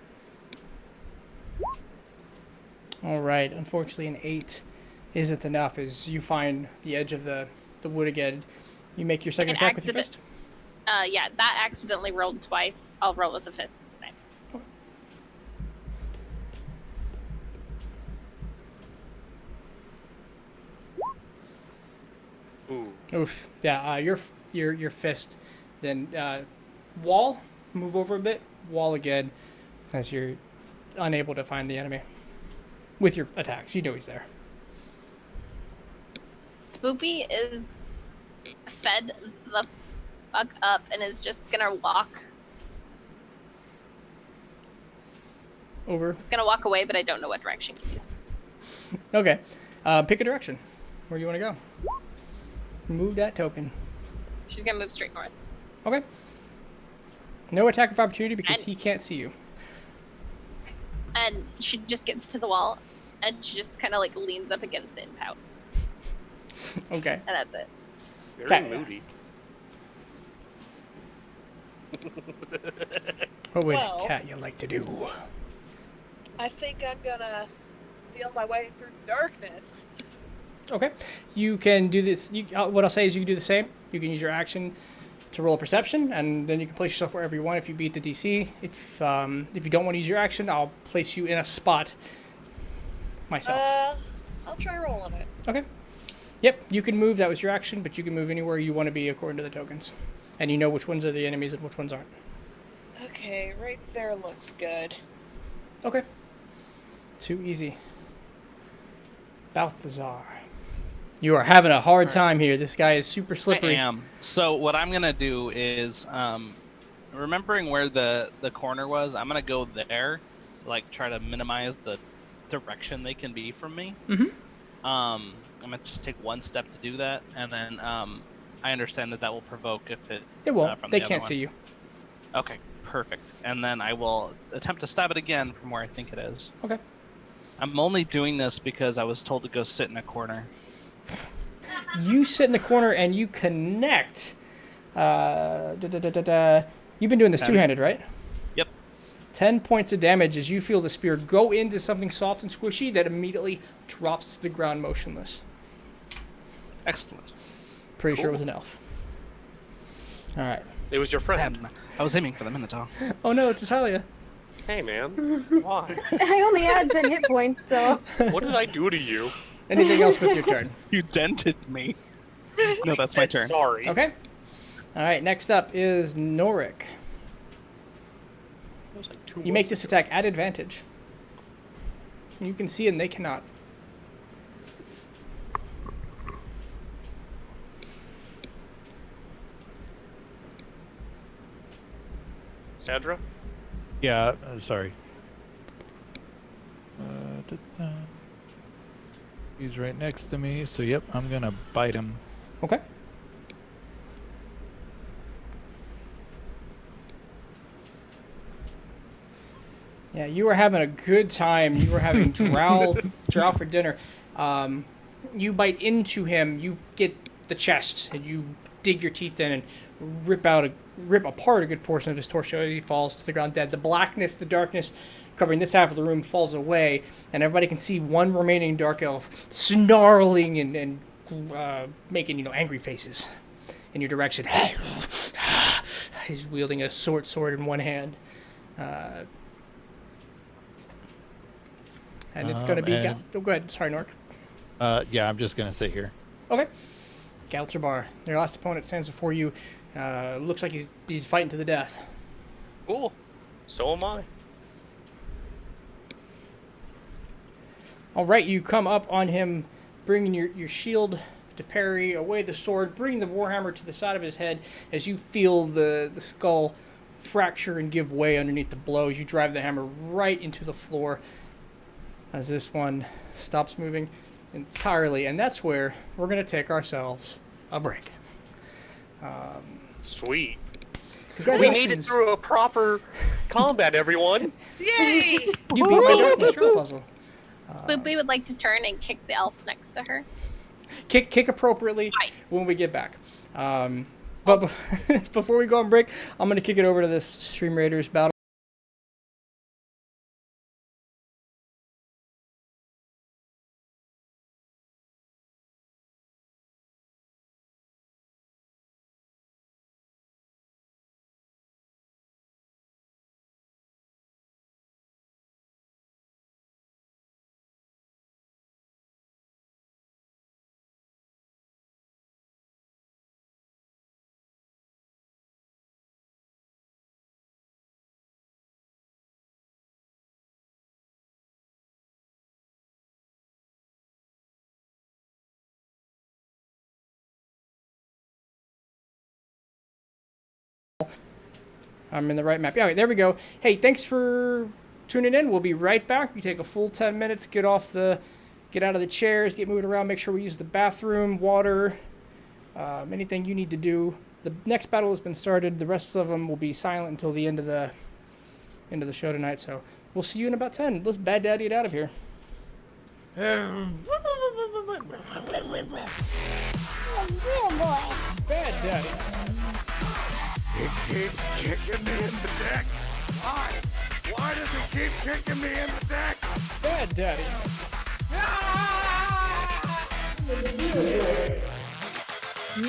All right. Unfortunately, an 8 isn't enough as you find the edge of the wood again. You make your second attack with your fist? Yeah, that accidentally rolled twice. I'll roll with the fist this time. Ooh. Oof. Yeah, your fist. Then wall, move over a bit. Wall again as you're unable to find the enemy. With your attacks. You know he's there. Spoopy is fed the fuck up and is just gonna walk. Over. He's gonna walk away, but I don't know what direction he's. Okay. Pick a direction. Where do you want to go? Move that token. She's gonna move straight north. Okay. No attack of opportunity because he can't see you. And she just gets to the wall, and she just kind of like leans up against it and pout. Okay. And that's it. Very Cat. moody. What would Well- cat you like to do? I think I'm gonna feel my way through the darkness. Okay. You can do this. What I'll say is you can do the same. You can use your action to roll a perception, and then you can place yourself wherever you want if you beat the DC. If you don't want to use your action, I'll place you in a spot myself. I'll try rolling it. Okay. Yep, you can move. That was your action, but you can move anywhere you want to be according to the tokens. And you know which ones are the enemies and which ones aren't. Okay, right there looks good. Okay. Too easy. Balthazar. You are having a hard time here. This guy is super slippery. I am. So what I'm gonna do is, remembering where the corner was, I'm gonna go there, like try to minimize the direction they can be from me. Mm-hmm. I'm gonna just take one step to do that, and then I understand that will provoke if it. It won't. From They the other can't one. see you. Okay, perfect. And then I will attempt to stab it again from where I think it is. Okay. I'm only doing this because I was told to go sit in a corner. You sit in the corner and you connect. You've been doing this two-handed, right? Yep. 10 points of damage as you feel the spear go into something soft and squishy that immediately drops to the ground motionless. Excellent. Pretty sure it was an elf. All right. It was your friend. I was aiming for the Minotaur. Oh no, it's Atalia. Hey man, why? I only had 10 hit points, so. What did I do to you? Anything else with your turn? You dented me. No, that's my turn. Sorry. Okay. All right. Next up is Norik. That was like 2 You make months this ago. attack at advantage. You can see and they cannot. Sandra? Yeah, sorry. He's right next to me, so yep, I'm gonna bite him. Okay. Yeah, you were having a good time. You were having drow for dinner. You bite into him. You get the chest, and you dig your teeth in and rip apart a good portion of his torso as he falls to the ground dead. The blackness, the darkness, covering this half of the room falls away, and everybody can see one remaining dark elf snarling and making angry faces in your direction. He's wielding a sword in one hand, and it's going to be. Go ahead. Sorry, Nork. Yeah, I'm just gonna sit here. Okay. Galtrabar, their last opponent, stands before you. Looks like he's fighting to the death. Cool. So am I. All right, you come up on him, bringing your shield to parry, away the sword, bringing the warhammer to the side of his head as you feel the skull fracture and give way underneath the blow as you drive the hammer right into the floor as this one stops moving entirely. And that's where we're going to take ourselves a break. Sweet. We made it through a proper combat, everyone. Yay! You beat the darkness puzzle. Spoopy would like to turn and kick the elf next to her. Kick appropriately when we get back. But before we go on break, I'm going to kick it over to this Stream Raiders battle. I'm in the right map. Yeah, okay, there we go. Hey, thanks for tuning in. We'll be right back. You take a full 10 minutes, get out of the chairs, get moving around, make sure we use the bathroom, water, anything you need to do. The next battle has been started. The rest of them will be silent until the end of the show tonight. So we'll see you in about 10. Let's bad daddy it out of here. Bad daddy. It keeps kicking me in the deck. Why? Why does it keep kicking me in the deck? Bad daddy.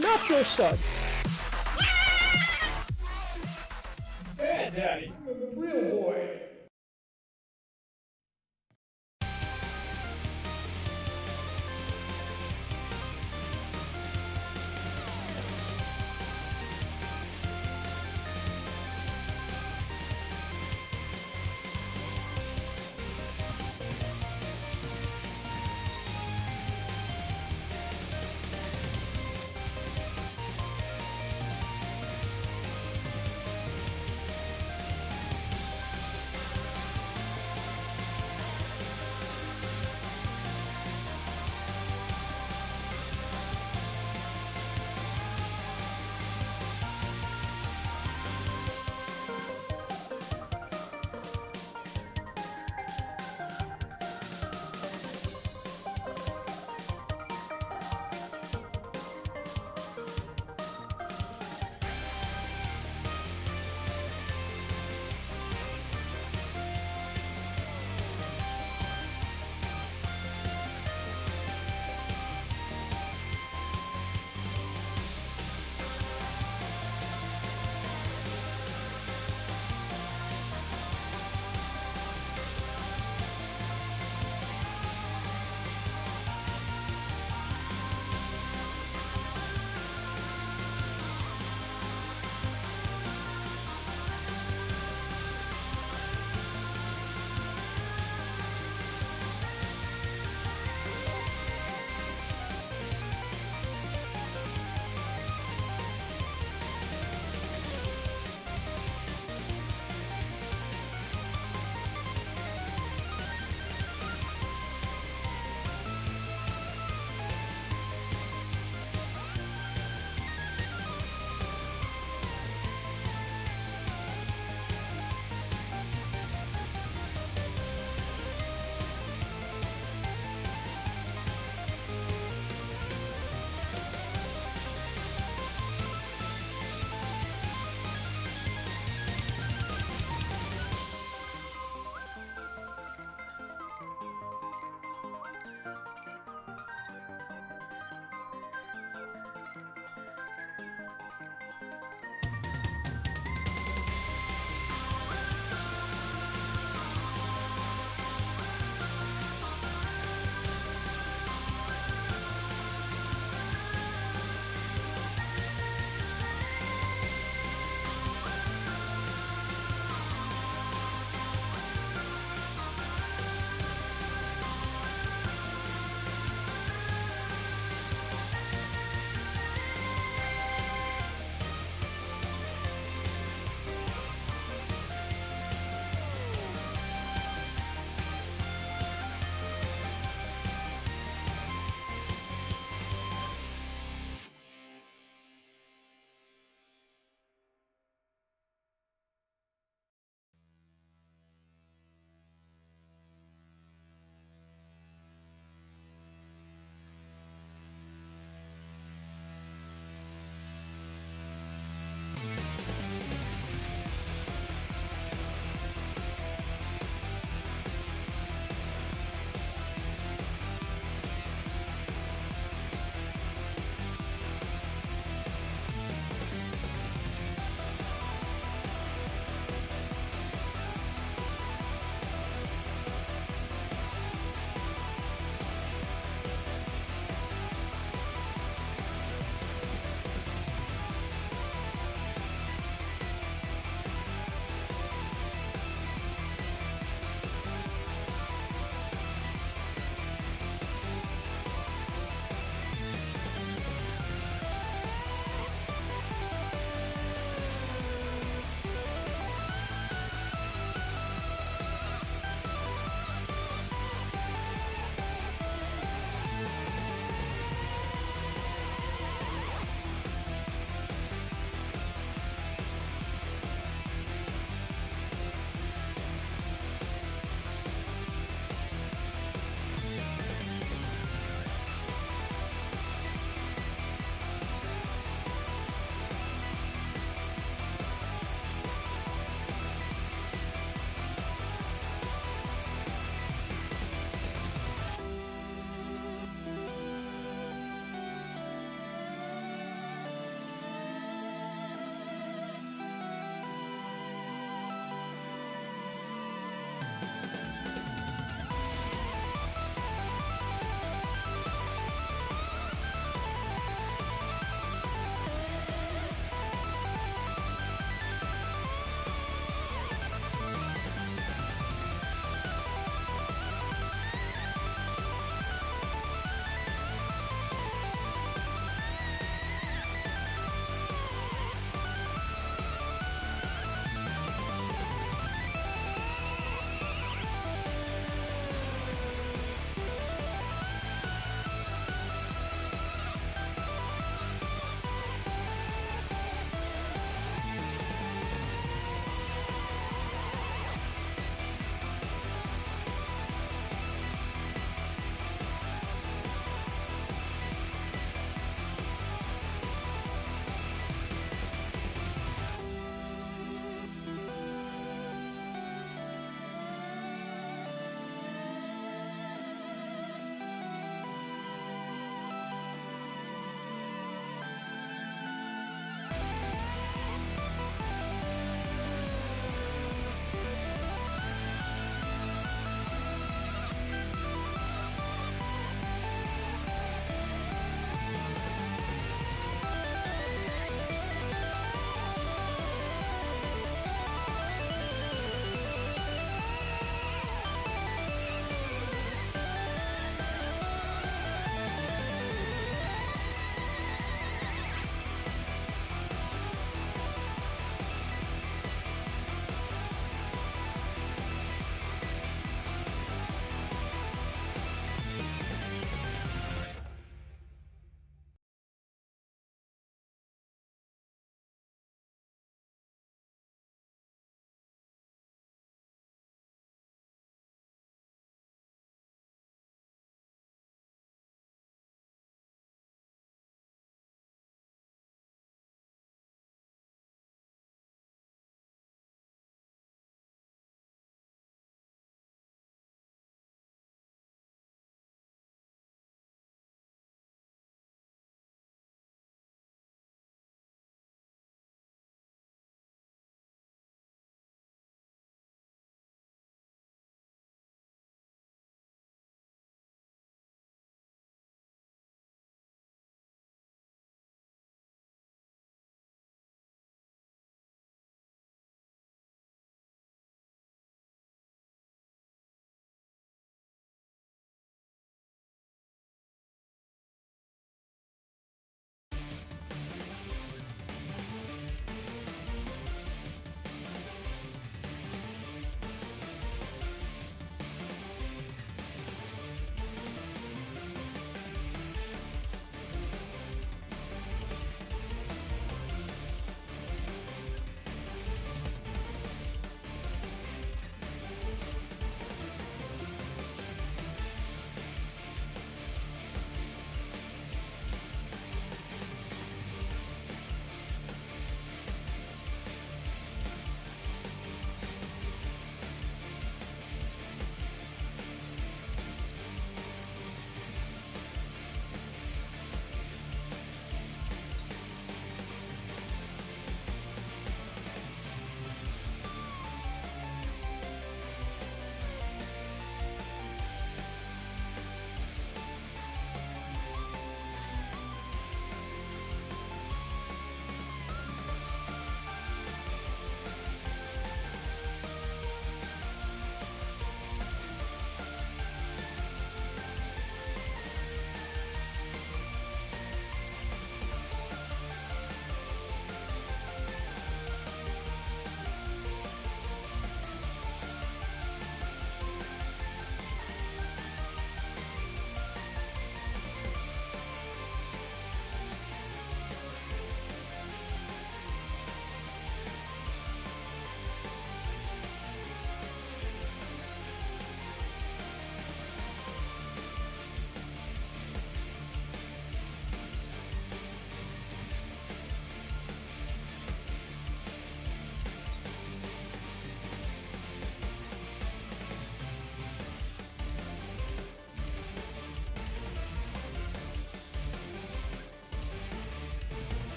Not your son. Bad daddy. Real boy.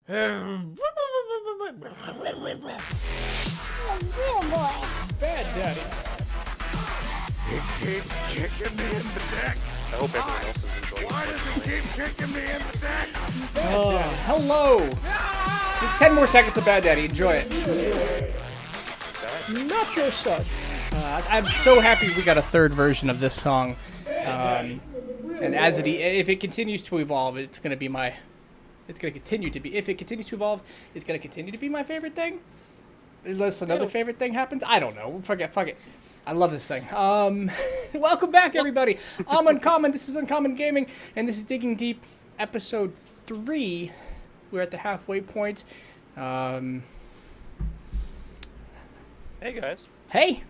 Bad daddy. It keeps kicking me in the deck. I hope everyone else is enjoying Why it. does it keep kicking me in the deck? Hello. Just 10 more seconds of Bad Daddy. Enjoy it. Not your son. I'm so happy we got a third version of this song. And if it continues to evolve, it's going to be my... It's going to continue to be... If it continues to evolve, it's going to continue to be my favorite thing. Unless another favorite thing happens. I don't know. Fuck it. I love this thing. Welcome back, everybody. I'm Uncommon. This is Uncommon Gaming. And this is Digging Deep, episode 3. We're at the halfway point. Hey, guys. Hey!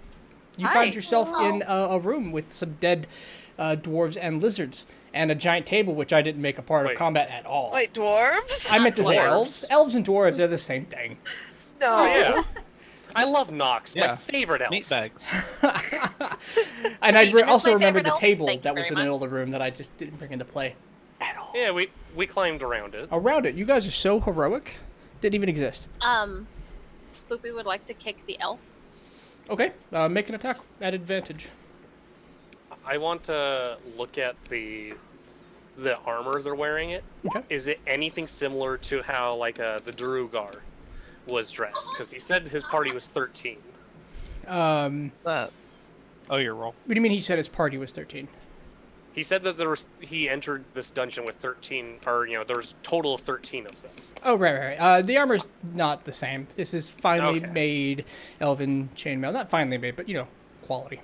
You Hi. found yourself in a room with some dead dwarves and lizards. And a giant table, which I didn't make a part of Wait. combat at all. Wait, dwarves? I meant to say Dwarves? elves. Elves and dwarves are the same thing. No. Oh, yeah. I love Nox, my Yeah. favorite elf. Meat bags. And I Ethan is also my remembered favorite the elf. table Thank you that was very in the much. middle of the room that I just didn't bring into play at all. Yeah, we climbed around it. Around it. You guys are so heroic. Didn't even exist. Spoopy would like to kick the elf. Okay, make an attack at advantage. I want to look at the armor they're wearing. It Okay. is it anything similar to how like the Durugar was dressed? Because he said his party was 13. That. Oh, your roll. What do you mean he said his party was 13? He said that he entered this dungeon with 13, or there was a total of 13 of them. Oh, right. The armor's not the same. This is finely Okay. made elven chainmail. Not finely made, but, quality.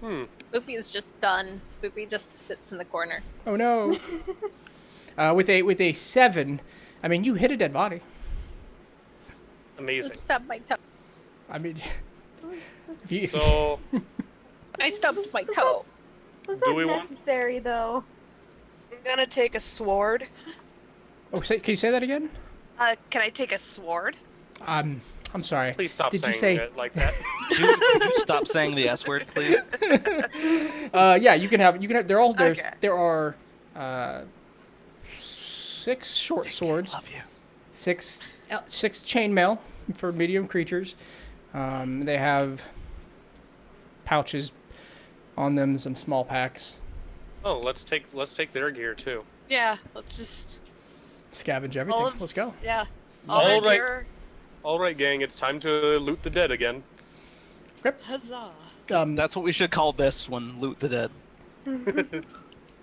Spoopy is just done. Spoopy just sits in the corner. Oh, no. With a 7, I mean, you hit a dead body. Amazing. Stubbed my toe. I mean, if you, So I stubbed my toe. Was Do that we want- necessary, though? I'm gonna take a sword. can you say that again? Can I take a sword? I'm sorry. please stop Did you saying say- it like that. Could you stop saying the S word, please? Yeah, you can have. Okay. There are 6 short swords, Love you. 6 chainmail for medium creatures. They have pouches on them, some small packs. Oh, let's take their gear too. Yeah, let's just... Scavenge everything. Let's go. Yeah. All All right. gear. All right, gang, it's time to loot the dead again. Huzzah. That's what we should call this one, Loot the Dead.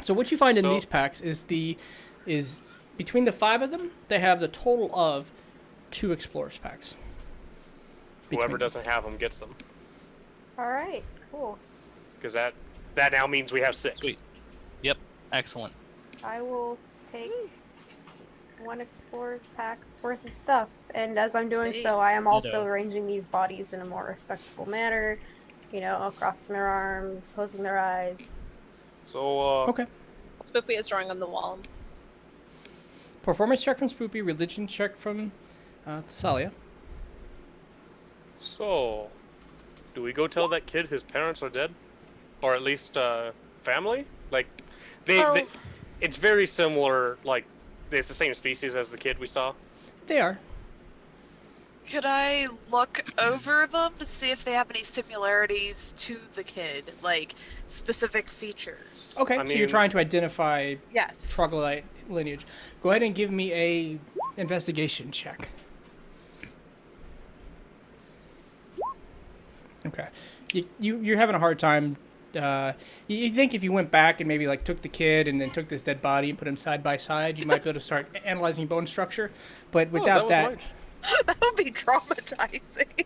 So what you find in So- these packs is between the 5 of them, they have the total of 2 explorers packs. Whoever Between- doesn't have them gets them, All right, cool. because that now means we have 6. Sweet. Yep. Excellent. I will take 1 explorer's pack worth of stuff, and as I'm doing so, I am also Ditto. arranging these bodies in a more respectful manner. Crossing their arms, closing their eyes. So Okay. Spoopy is drawing on the wall. Performance check from Spoopy, religion check from Thessalia. So, do we go tell that kid his parents are dead, or at least family? Like, Well- it's very similar. Like, it's the same species as the kid we saw. They are. Could I look over them to see if they have any similarities to the kid? Like, specific features? Okay, I so you're mean- trying to identify Yes. troglodyte lineage. Go ahead and give me a investigation check. Okay. You're having a hard time. You think if you went back and maybe took the kid and then took this dead body and put him side by side, you might be able to start analyzing bone structure. But without was that, right. That would be traumatizing.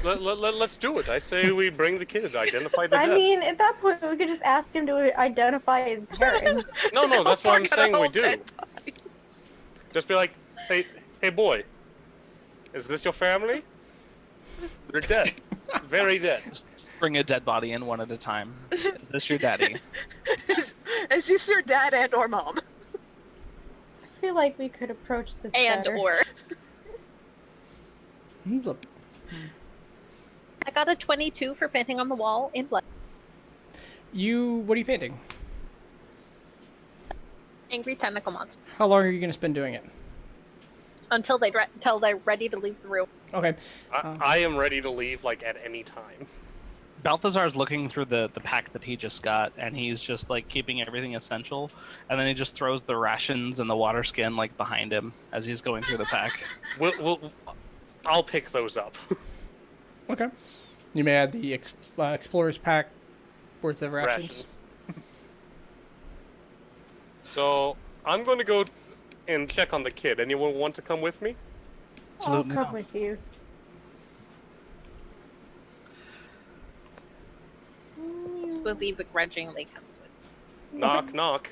Let's do it. I say we bring the kid, identify the I dead. mean, at that point, we could just ask him to identify his parents. No, that's what I'm We're saying gonna we hold do. dead bodies. Just be like, hey boy, is this your family? They're dead. Very dead. Bring a dead body in one at a time. Is this your daddy? Is this your dad and or mom? I feel like we could approach this And better. or. Look, I got a 22 for painting on the wall in blood. what are you painting? Angry tentacle monster. How long are you going to spend doing it? Until they're ready to leave the room. Okay. I am ready to leave, like, at any time. Balthazar's looking through the pack that he just got, and he's just like keeping everything essential, and then he just throws the rations and the water skin like behind him as he's going through the pack. I'll pick those up. Okay. You may add the explorer's pack worth of rations. So I'm going to go and check on the kid. Anyone want to come with me? I'll come with you. Swilly begrudgingly comes with. Knock, knock.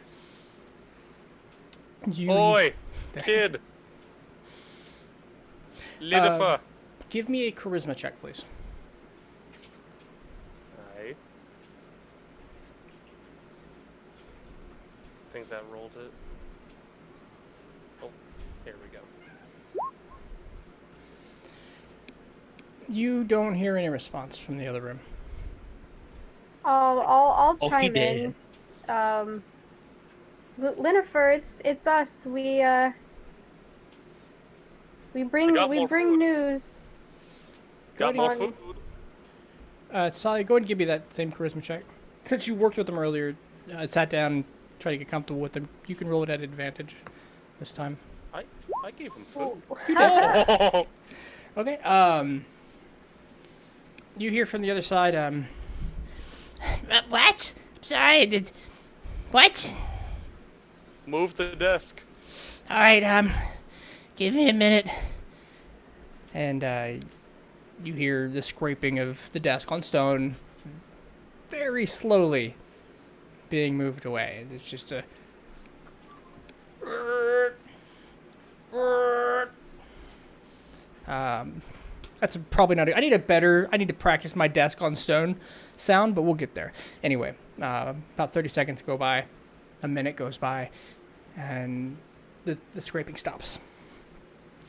You Oi, kid. Lidifer. give me a charisma check, please. I think that rolled it. Oh, there we go. You don't hear any response from the other room. I'll Oh, he chime did. in. Linnifer, it's us. We bring got more food. news. Got Good more morning. food? Sally, go ahead and give me that same charisma check. Since you worked with them earlier, sat down and tried to get comfortable with them, you can roll it at advantage this time. I gave him food. Okay, you hear from the other side, What? Sorry, what? Move the desk. Alright, give me a minute. and you hear the scraping of the desk on stone very slowly being moved away. It's just a... That's probably not... I need to practice my desk on stone sound, but we'll get there. Anyway, about 30 seconds go by, a minute goes by, and the scraping stops.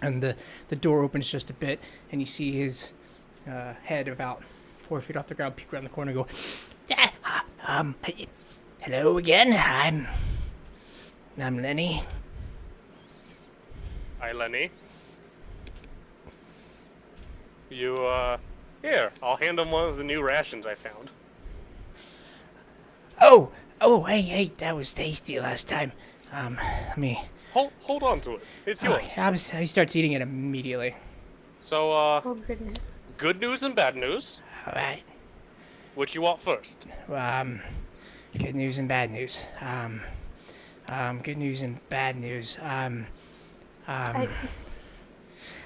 And the door opens just a bit, and you see his head about 4 feet off the ground peek around the corner and go, Hello again. I'm Lenny. Hi, Lenny. You, here, I'll hand him one of the new rations I found. Oh, hey, that was tasty last time. Let me... Hold on to it. It's yours. He starts eating it immediately. So, Oh goodness. good news and bad news. All right. Which you want first? Good news and bad news. Good news and bad news. I'd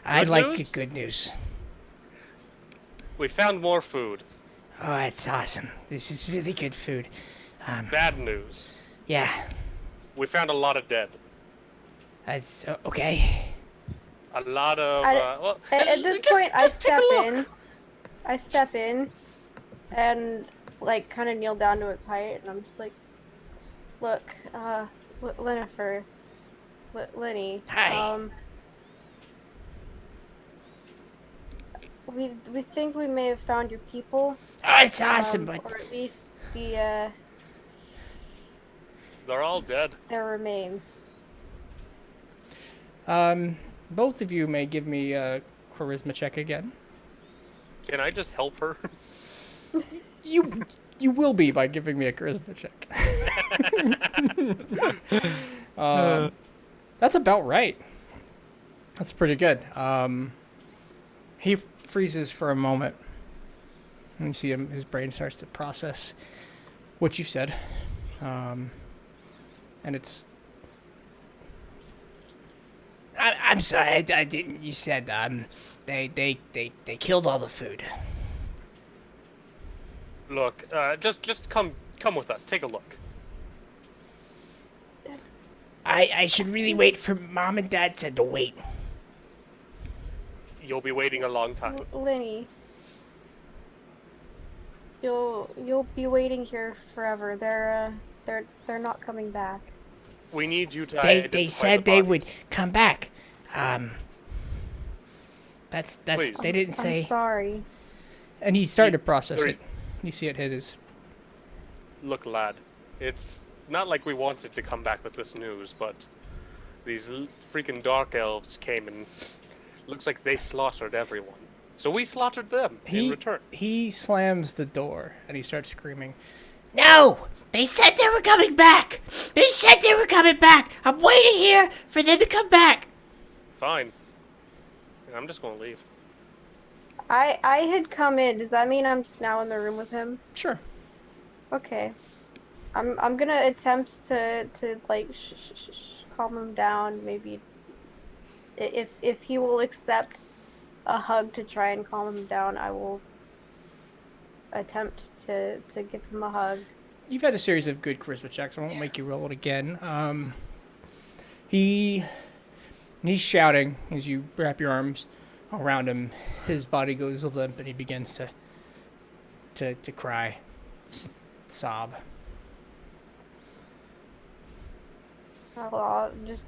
Good like news? good news. We found more food. Oh, that's awesome. This is really good food. Bad news. Yeah, We found a lot of dead. that's okay. A lot of, well, At this point, I step in, and like kind of kneel down to its height, and I'm just like, look, Lennifer, Lenny. Hi. We think we may have found your people. Oh, it's awesome, but or at least they're all dead. their remains. Both of you may give me a charisma check again. Can I just help her? You will be by giving me a charisma check. That's about right. That's pretty good. He freezes for a moment. And you see him, his brain starts to process what you said. And it's... I'm sorry, I didn't. You said they killed all the food. Look, just come with us. Take a look. I should really wait for Mom and Dad said to wait. You'll be waiting a long time. Lenny, you'll be waiting here forever. They're not coming back. We need you to They identify said the they would bodies. come back. That's Please. they didn't I'm say. sorry. And he's starting to process there it. You see it hit his... Look, lad, it's not like we wanted to come back with this news, but these freaking dark elves came and looks like they slaughtered everyone. So we slaughtered them in return. He slams the door and he starts screaming. No! They said they were coming back! They said they were coming back! I'm waiting here for them to come back! Fine. I'm just gonna leave. I had come in. Does that mean I'm just now in the room with him? Sure. Okay. I'm gonna attempt to like calm him down. Maybe if he will accept a hug to try and calm him down, I will attempt to give him a hug. You've had a series of good charisma checks. I won't make you roll it again. He's shouting as you wrap your arms around him. His body goes limp and he begins to cry, sob. Well, just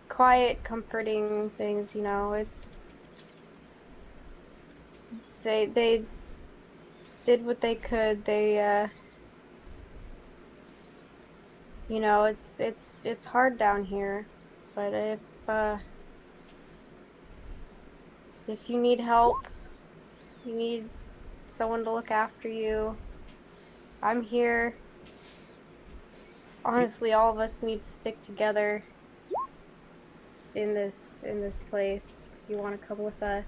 quiet, comforting things. It's they did what they could. They it's hard down here, but if you need help, you need someone to look after you, I'm here. Honestly, all of us need to stick together in this place. If you want to come with us.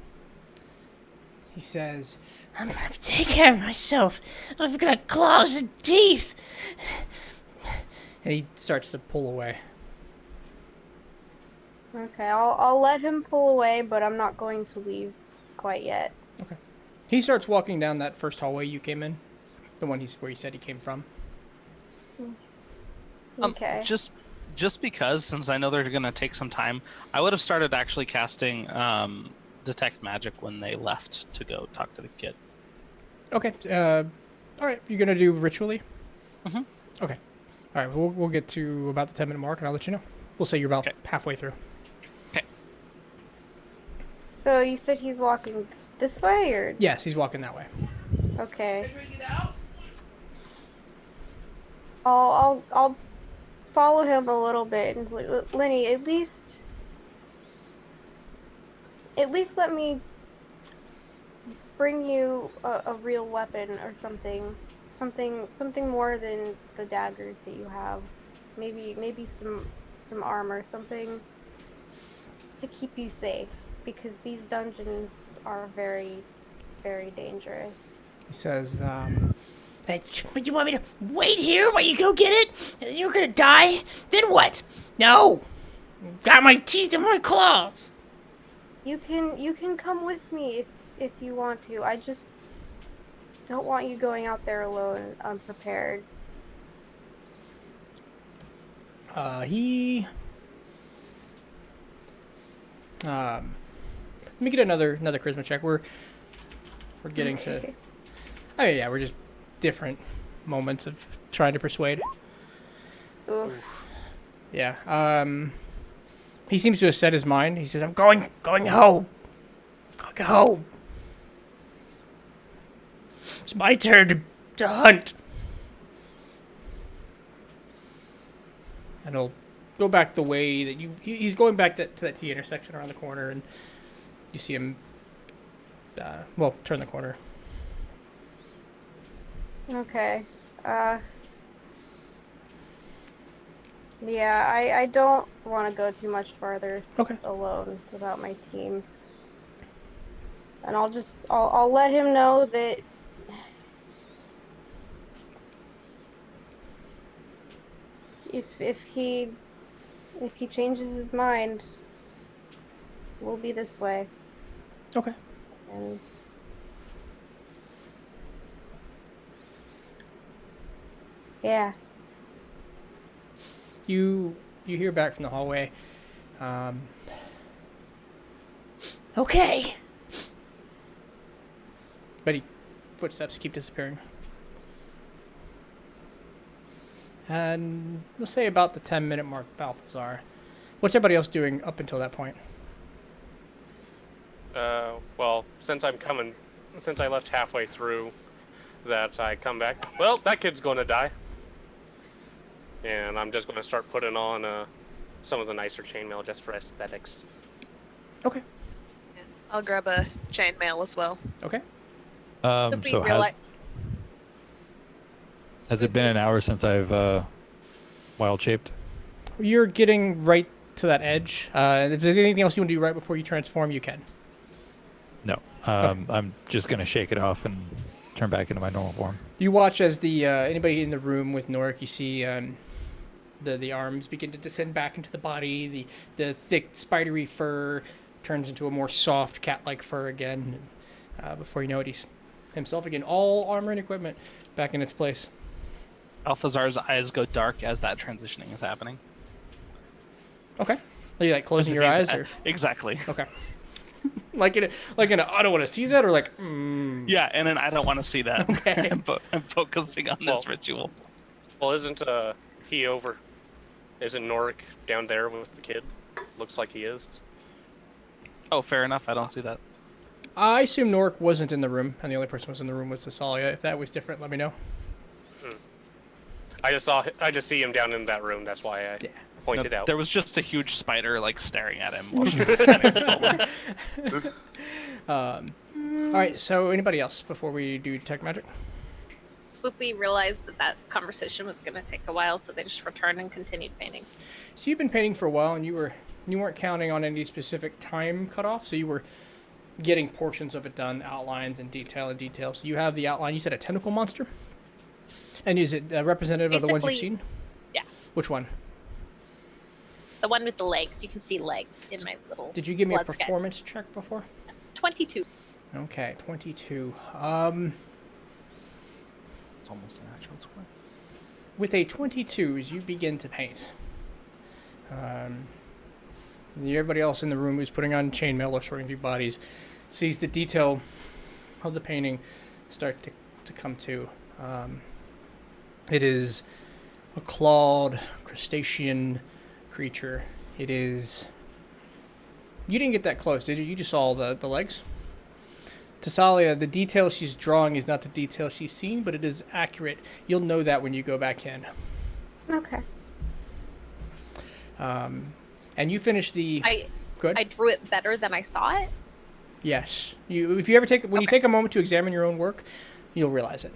He says, I'm gonna take care of myself. I've got claws and teeth. And he starts to pull away. Okay, I'll let him pull away, but I'm not going to leave quite yet. Okay. He starts walking down that first hallway you came in, the one where you said he came from. Okay. Just because, since I know they're gonna take some time, I would have started actually casting detect magic when they left to go talk to the kid. Okay. All right. You're gonna do ritually. Mm-hmm. Okay. All right. We'll get to about the 10-minute mark, and I'll let you know. We'll say you're about halfway through. Okay. So you said he's walking this way, or? Yes, he's walking that way. Okay. I'll follow him a little bit, and Lenny, at least let me bring you a real weapon or something more than the daggers that you have. Maybe some armor, something to keep you safe, because these dungeons are very, very dangerous. He says, But you want me to wait here while you go get it? You're gonna die? Then what? No! Got my teeth and my claws! You can come with me if you want to. I just don't want you going out there alone, unprepared. let me get another charisma check. We're getting to. Oh yeah, we're just different moments of trying to persuade. Oof. Yeah. He seems to have set his mind. He says, "I'm going home. Going home. It's my turn to hunt." And he'll go back the way that he's going back to that T intersection around the corner, and you see him. Turn the corner. Okay. Yeah, I don't want to go too much farther alone without my team. And I'll let him know that if he changes his mind, we'll be this way. Okay. And yeah. You hear back from the hallway. Okay. But footsteps keep disappearing. And we'll say about the 10-minute mark, Balthazar. What's everybody else doing up until that point? Well, since I left halfway through, that I come back. Well, that kid's gonna die. and I'm just going to start putting on some of the nicer chainmail just for aesthetics. Okay. I'll grab a chainmail as well. Okay. So has it been an hour since I've wild shaped? You're getting right to that edge. If there's anything else you want to do right before you transform, you can. No. I'm just gonna shake it off and turn back into my normal form. You watch as the anybody in the room with Norik, you see the arms begin to descend back into the body. The thick spidery fur turns into a more soft cat-like fur again. Before you know it, he's himself again. All armor and equipment back in its place. Althazar's eyes go dark as that transitioning is happening. Okay. Are you like closing your eyes or? Exactly. Okay. like in a, I don't want to see that, or like. Yeah, and then I don't want to see that. Okay. I'm focusing on this ritual. Well, isn't he over? Isn't Norik down there with the kid? Looks like he is. Oh, fair enough. I don't see that. I assume Norik wasn't in the room, and the only person who was in the room was Thessalia. If that was different, let me know. I just see him down in that room. That's why I pointed out. There was just a huge spider like staring at him while she was standing. All right. So, anybody else before we do detect magic? Swoopy realized that conversation was going to take a while, so they just returned and continued painting. So you've been painting for a while, and you weren't counting on any specific time cutoff. So you were getting portions of it done, outlines and details. You have the outline. You said a tentacle monster. And is it representative of the ones you've seen? Yeah. Which one? The one with the legs. You can see legs in my little. Did you give me a blood scan. performance check before? 22. Okay, 22. It's almost a natural score. With a 22, as you begin to paint, everybody else in the room who's putting on chainmail or sorting through bodies sees the detail of the painting start to come to. It is a clawed crustacean creature. It is... You didn't get that close, did you? You just saw the legs? Thessalia, the detail she's drawing is not the detail she's seen, but it is accurate. You'll know that when you go back in. Okay. And you finish the... Good. I drew it better than I saw it? Yes. If you ever you take a moment to examine your own work, you'll realize it.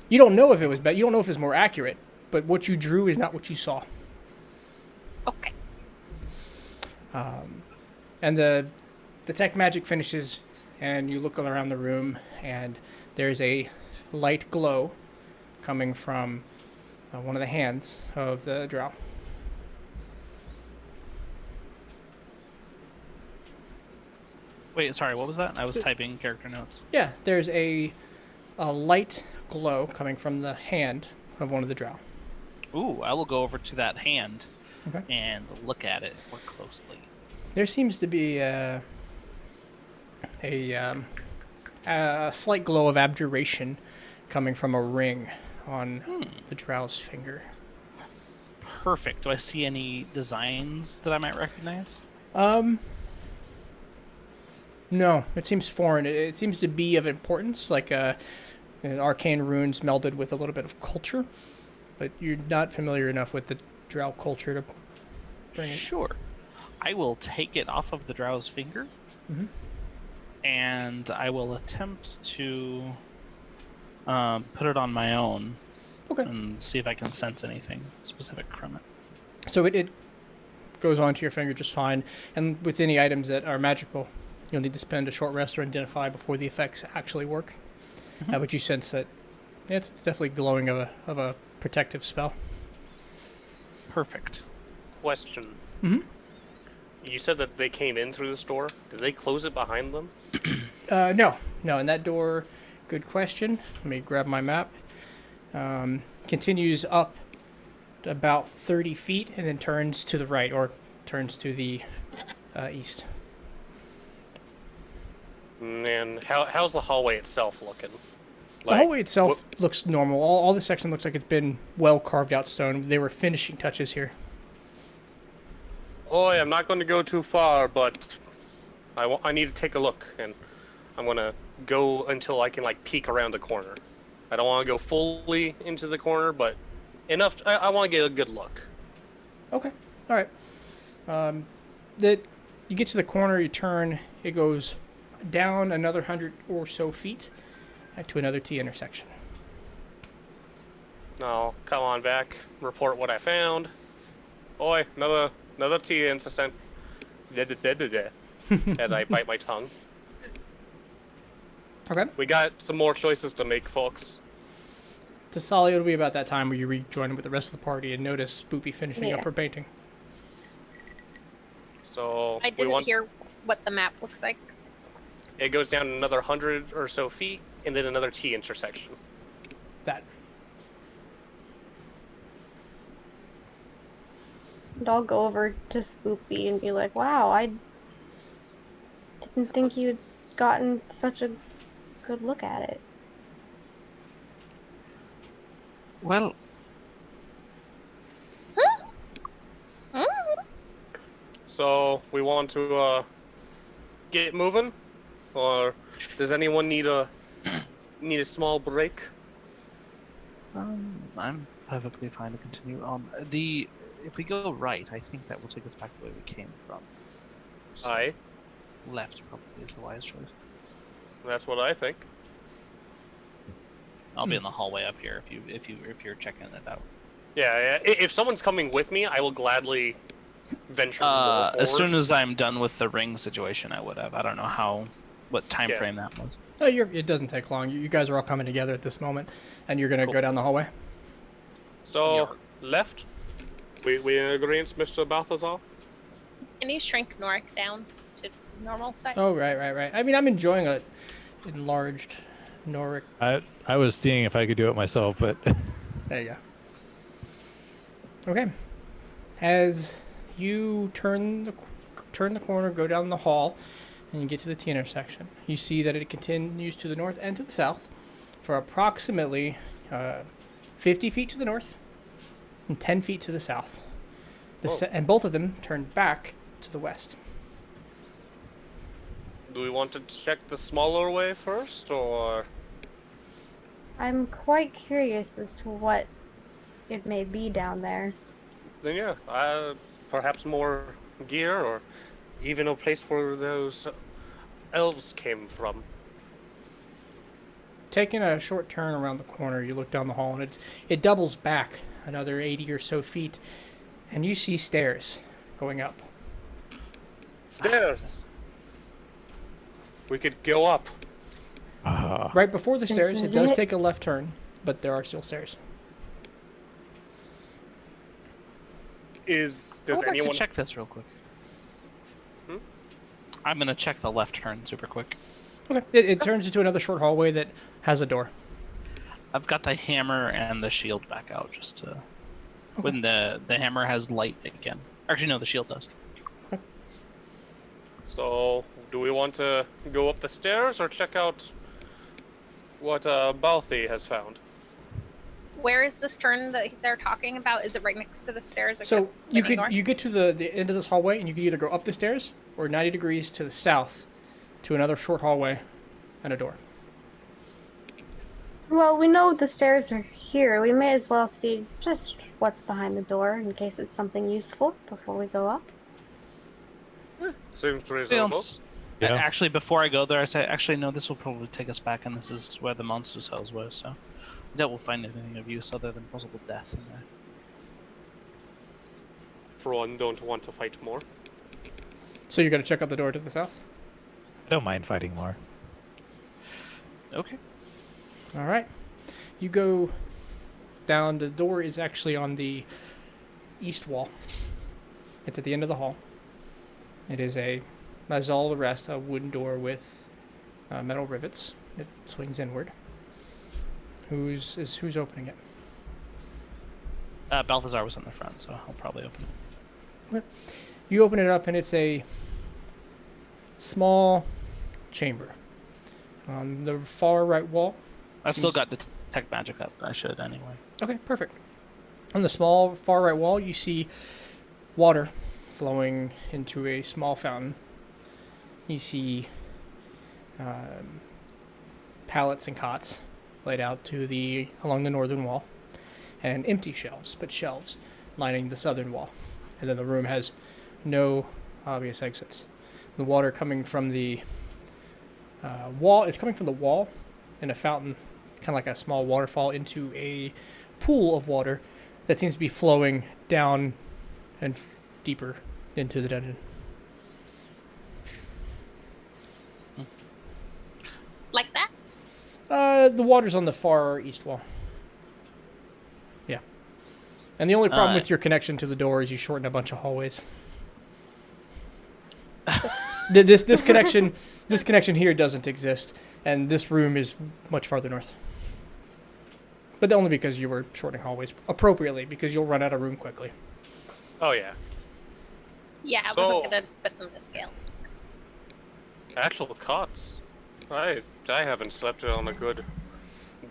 You don't know if it was better. You don't know if it's more accurate, but what you drew is not what you saw. Okay. And the detect magic finishes, and you look around the room, and there's a light glow coming from one of the hands of the drow. Wait, sorry, what was that? I was typing character notes. Yeah, there's a light glow coming from the hand of one of the drow. Ooh, I will go over to that hand Okay. and look at it more closely. There seems to be a slight glow of abjuration coming from a ring on the drow's finger. Perfect. Do I see any designs that I might recognize? No, it seems foreign. It seems to be of importance, like arcane runes melded with a little bit of culture, but you're not familiar enough with the drow culture to bring it. Sure. I will take it off of the drow's finger, and I will attempt to put it on my own and see if I can sense anything specific from it. So it goes onto your finger just fine, and with any items that are magical, you'll need to spend a short rest or identify before the effects actually work. But you sense that it's definitely glowing of a protective spell. Perfect. Question. Mm-hmm. You said that they came in through the store. Did they close it behind them? No. And that door, good question. Let me grab my map. Continues up to about 30 feet and then turns to the right, or turns to the east. And how's the hallway itself looking? The hallway itself looks normal. All this section looks like it's been well carved out stone. They were finishing touches here. Boy, I'm not going to go too far, but I need to take a look, and I'm going to go until I can, peek around the corner. I don't want to go fully into the corner, but enough. I want to get a good look. Okay. All right. That you get to the corner, you turn, it goes down another 100 or so feet to another T intersection. Now, come on back. Report what I found. Oi, another T intersection. As I bite my tongue. Okay. We got some more choices to make, folks. Tasali, it'll be about that time where you rejoin with the rest of the party and notice Spoopy finishing up her painting. So I didn't hear what the map looks like. It goes down another 100 or so feet, and then another T intersection. That. And I'll go over to Spoopy and be like, wow, I didn't think you'd gotten such a good look at it. Well, So we want to get moving, or does anyone need a small break? I'm perfectly fine to continue on. If we go right, I think that will take us back the way we came from. So Aye, left probably is the wise choice. that's what I think. I'll be in the hallway up here if you're checking it out. Yeah. If someone's coming with me, I will gladly venture more forward. As soon as I'm done with the ring situation, I would have. I don't know what time frame that was. Oh, it doesn't take long. You guys are all coming together at this moment, and you're gonna go down the hallway. So left. We in agreement, Mr. Balthazar? Can you shrink Norik down to normal size? Oh, right. I mean, I'm enjoying a enlarged Norik. I was seeing if I could do it myself, but There you go. Okay. As you turn the corner, go down the hall, and you get to the T intersection, you see that it continues to the north and to the south for approximately 50 feet to the north and 10 feet to the south. And both of them turn back to the west. Do we want to check the smaller way first, or...? I'm quite curious as to what it may be down there. Then yeah, perhaps more gear, or even a place where those elves came from. Taking a short turn around the corner, you look down the hall, and it doubles back another 80 or so feet, and you see stairs going up. Stairs! We could go up. Right before the stairs, it does it? take a left turn, but there are still stairs. Does I would like anyone to check this real quick? I'm gonna check the left turn super quick. Okay. It turns into another short hallway that has a door. I've got the hammer and the shield back out just to when the hammer has light again. Actually, no, the shield does. So, do we want to go up the stairs or check out what Balthi has found? Where is this turn that they're talking about? Is it right next to the stairs? So you heading north? get to the end of this hallway, and you can either go up the stairs or 90 degrees to the south to another short hallway and a door. Well, we know the stairs are here. We may as well see just what's behind the door in case it's something useful before we go up. Seems reasonable. Yeah. Actually, before I go there, I say, actually, no, this will probably take us back, and this is where the monster cells were, so I doubt we'll find anything of use other than possible death in there. For one, don't want to fight more. So you're going to check out the door to the south? I don't mind fighting more. Okay. All right. You go down. The door is actually on the east wall. It's at the end of the hall. It is as all the rest, a wooden door with metal rivets. It swings inward. Who's opening it? Balthazar was in the front, so I'll probably open it. You open it up, and it's a small chamber. On the far right wall. I've still got detect magic up. I should anyway. Okay, perfect. On the small far right wall, you see water flowing into a small fountain. You see pallets and cots laid out along the northern wall, and empty shelves, but shelves lining the southern wall. And then the room has no obvious exits. The water coming from the wall is coming from the wall in a fountain, kind of like a small waterfall, into a pool of water that seems to be flowing down and deeper into the dungeon. Like that? The water's on the far east wall. Yeah. And the only problem with your connection to the door is you shorten a bunch of hallways. This connection here doesn't exist, and this room is much farther north. But only because you were shortening hallways appropriately, because you'll run out of room quickly. Oh yeah. Yeah, I So- wasn't gonna put them to scale. Actual cots. I haven't slept on a good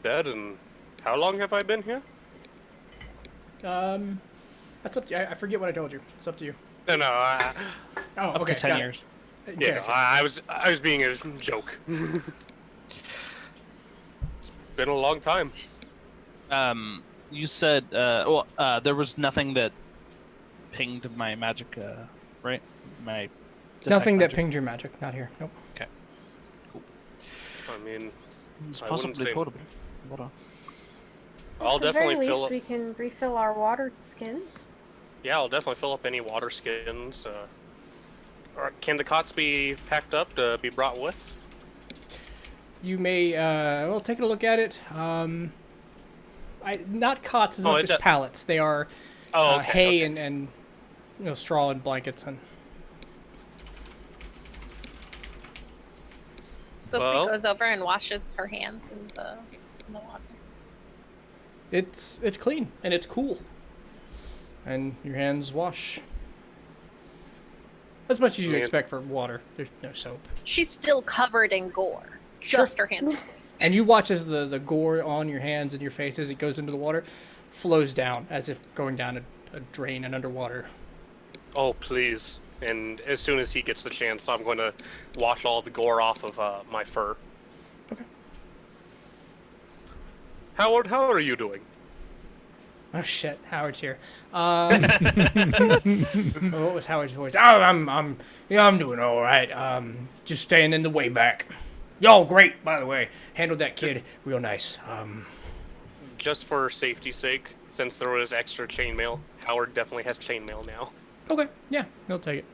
bed, and how long have I been here? That's up to you. I forget what I told you. It's up to you. No, Oh, Up okay. to 10 got it. years. yeah, Gotcha. I was being a joke. It's been a long time. You said, there was nothing that pinged my magic, right? My detect Nothing that magic? pinged your magic. Not here. Nope. I mean, It's I wouldn't possibly say- potable. Hold on. I'll At the definitely very fill least, up. we can refill our water skins. Yeah, I'll definitely fill up any water skins. Or can the cots be packed up to be brought with? You may well take a look at it. Not cots as Oh, much it as do- pallets. They are Oh, okay. hay okay. and straw and blankets and. Spoopy Well- goes over and washes her hands in the water. It's clean and it's cool. And your hands wash as much as you Man. expect for water. There's no soap. She's still covered in gore. Sure. Just her hands. And you watch as the gore on your hands and your face as it goes into the water flows down as if going down a drain and underwater. Oh, please. And as soon as he gets the chance, I'm going to wash all the gore off of my fur. Okay. Howard, how are you doing? Oh shit, Howard's here. What was Howard's voice? Oh, I'm doing all right. Just staying in the way back. Y'all great, by the way. Handled that kid real nice. Just for safety's sake, since there was extra chainmail, Howard definitely has chainmail now. Okay, yeah, they'll take it.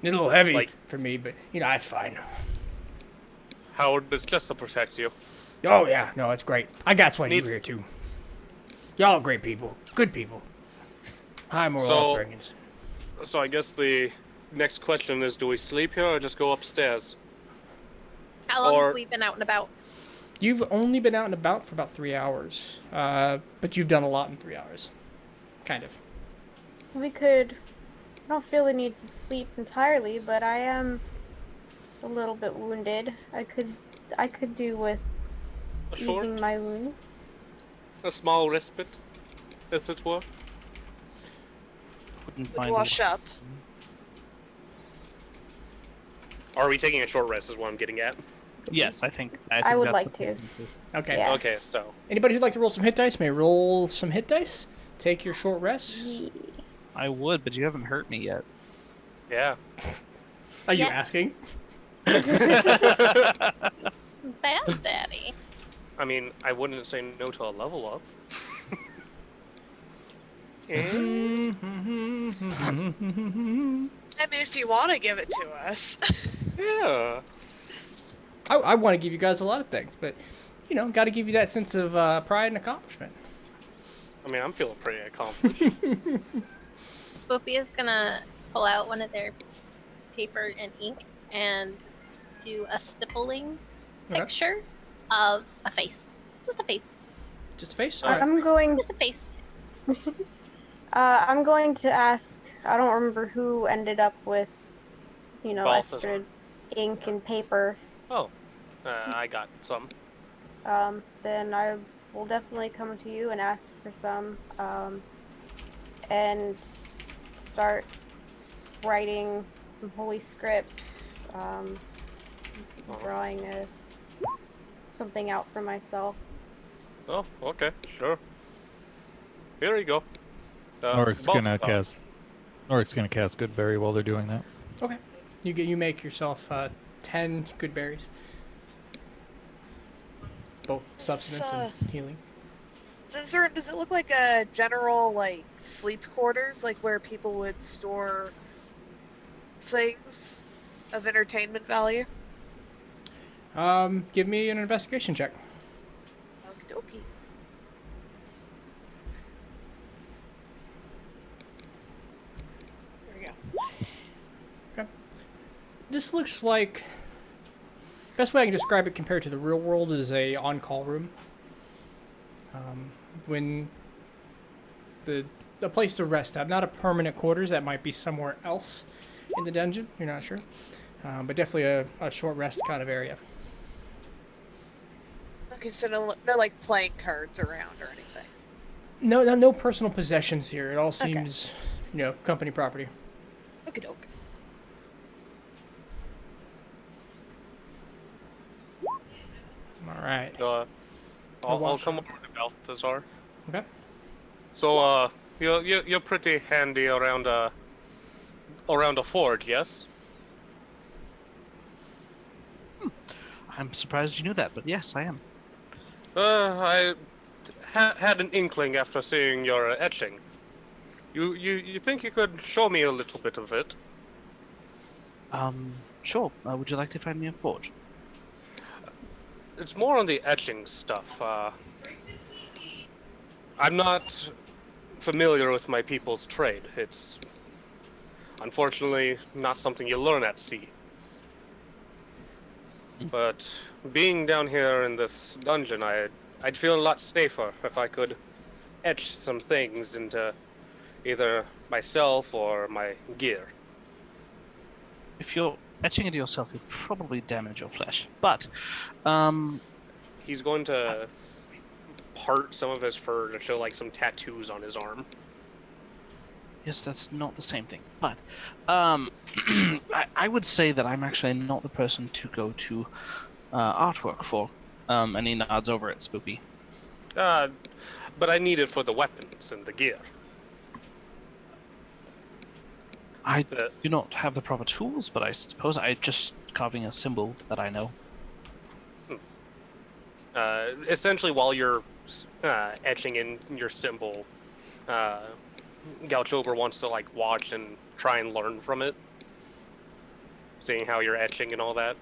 A little heavy Like- for me, but that's fine. Howard, it's just to protect you. Oh yeah, no, it's great. I got why Needs- you're here too. Y'all are great people, good people. High moral So- upbringings. So I guess the next question is, do we sleep here or just go upstairs? How long Or- have we been out and about? You've only been out and about for about 3 hours, but you've done a lot in 3 hours, kind of. We could. I don't feel the need to sleep entirely, but I am a little bit wounded. I could do with A short, easing my wounds. a small respite, as it were. Wouldn't Would mind wash up. Are we taking a short rest is what I'm getting at. Yes, I think I would that's like the to. consensus. Okay. Yeah. Okay, so Anybody who'd like to roll some hit dice may roll some hit dice. Take your short rest. I would, but you haven't hurt me yet. yeah. Are you Yes. asking? Bad daddy. I mean, I wouldn't say no to a level up. Eh? I mean, if you want to give it to us. Yeah. I want to give you guys a lot of things, but got to give you that sense of pride and accomplishment. I mean, I'm feeling pretty accomplished. Spoopy is gonna pull out one of their paper and ink and do a stippling Okay. picture of a face. Just a face. Just a face. Alright. I'm going. Just a face. I'm going to ask. I don't remember who ended up with, Balthazar. extra ink and paper. Oh, I got some. Then I will definitely come to you and ask for some, and start writing some holy script, drawing something out for myself. Oh, okay, sure. Here you go. Norik's both gonna of them. cast. Norik's gonna cast good berry while they're doing that. Okay. You make yourself 10 good berries. Both substance and healing. Does it look like a general, like, sleep quarters, like where people would store things of entertainment value? Give me an investigation check. Okie dokie. There we go. Okay. This looks like... Best way I can describe it compared to the real world is a on-call room. When a place to rest at, not a permanent quarters, that might be somewhere else in the dungeon, you're not sure. But definitely a short rest kind of area. Okay, so no like playing cards around or anything. No personal possessions here. It all seems, company property. Okie doke. All right. I'll come over to Balthazar. Okay. So, you're pretty handy around a forge, yes? I'm surprised you knew that, but yes, I am. I had an inkling after seeing your etching. You think you could show me a little bit of it? Sure. Would you like to find me a forge? It's more on the etching stuff. I'm not familiar with my people's trade. It's unfortunately not something you learn at sea. But being down here in this dungeon, I'd feel a lot safer if I could etch some things into either myself or my gear. If you're etching it yourself, you'll probably damage your flesh. But, He's going to part some of his fur to show like some tattoos on his arm. yes, that's not the same thing. But, I would say that I'm actually not the person to go to artwork for. And he nods over at Spoopy. But I need it for the weapons and the gear. I do not have the proper tools, but I suppose I'm just carving a symbol that I know. Essentially, while you're etching in your symbol, Galchober wants to like watch and try and learn from it, seeing how you're etching and all that.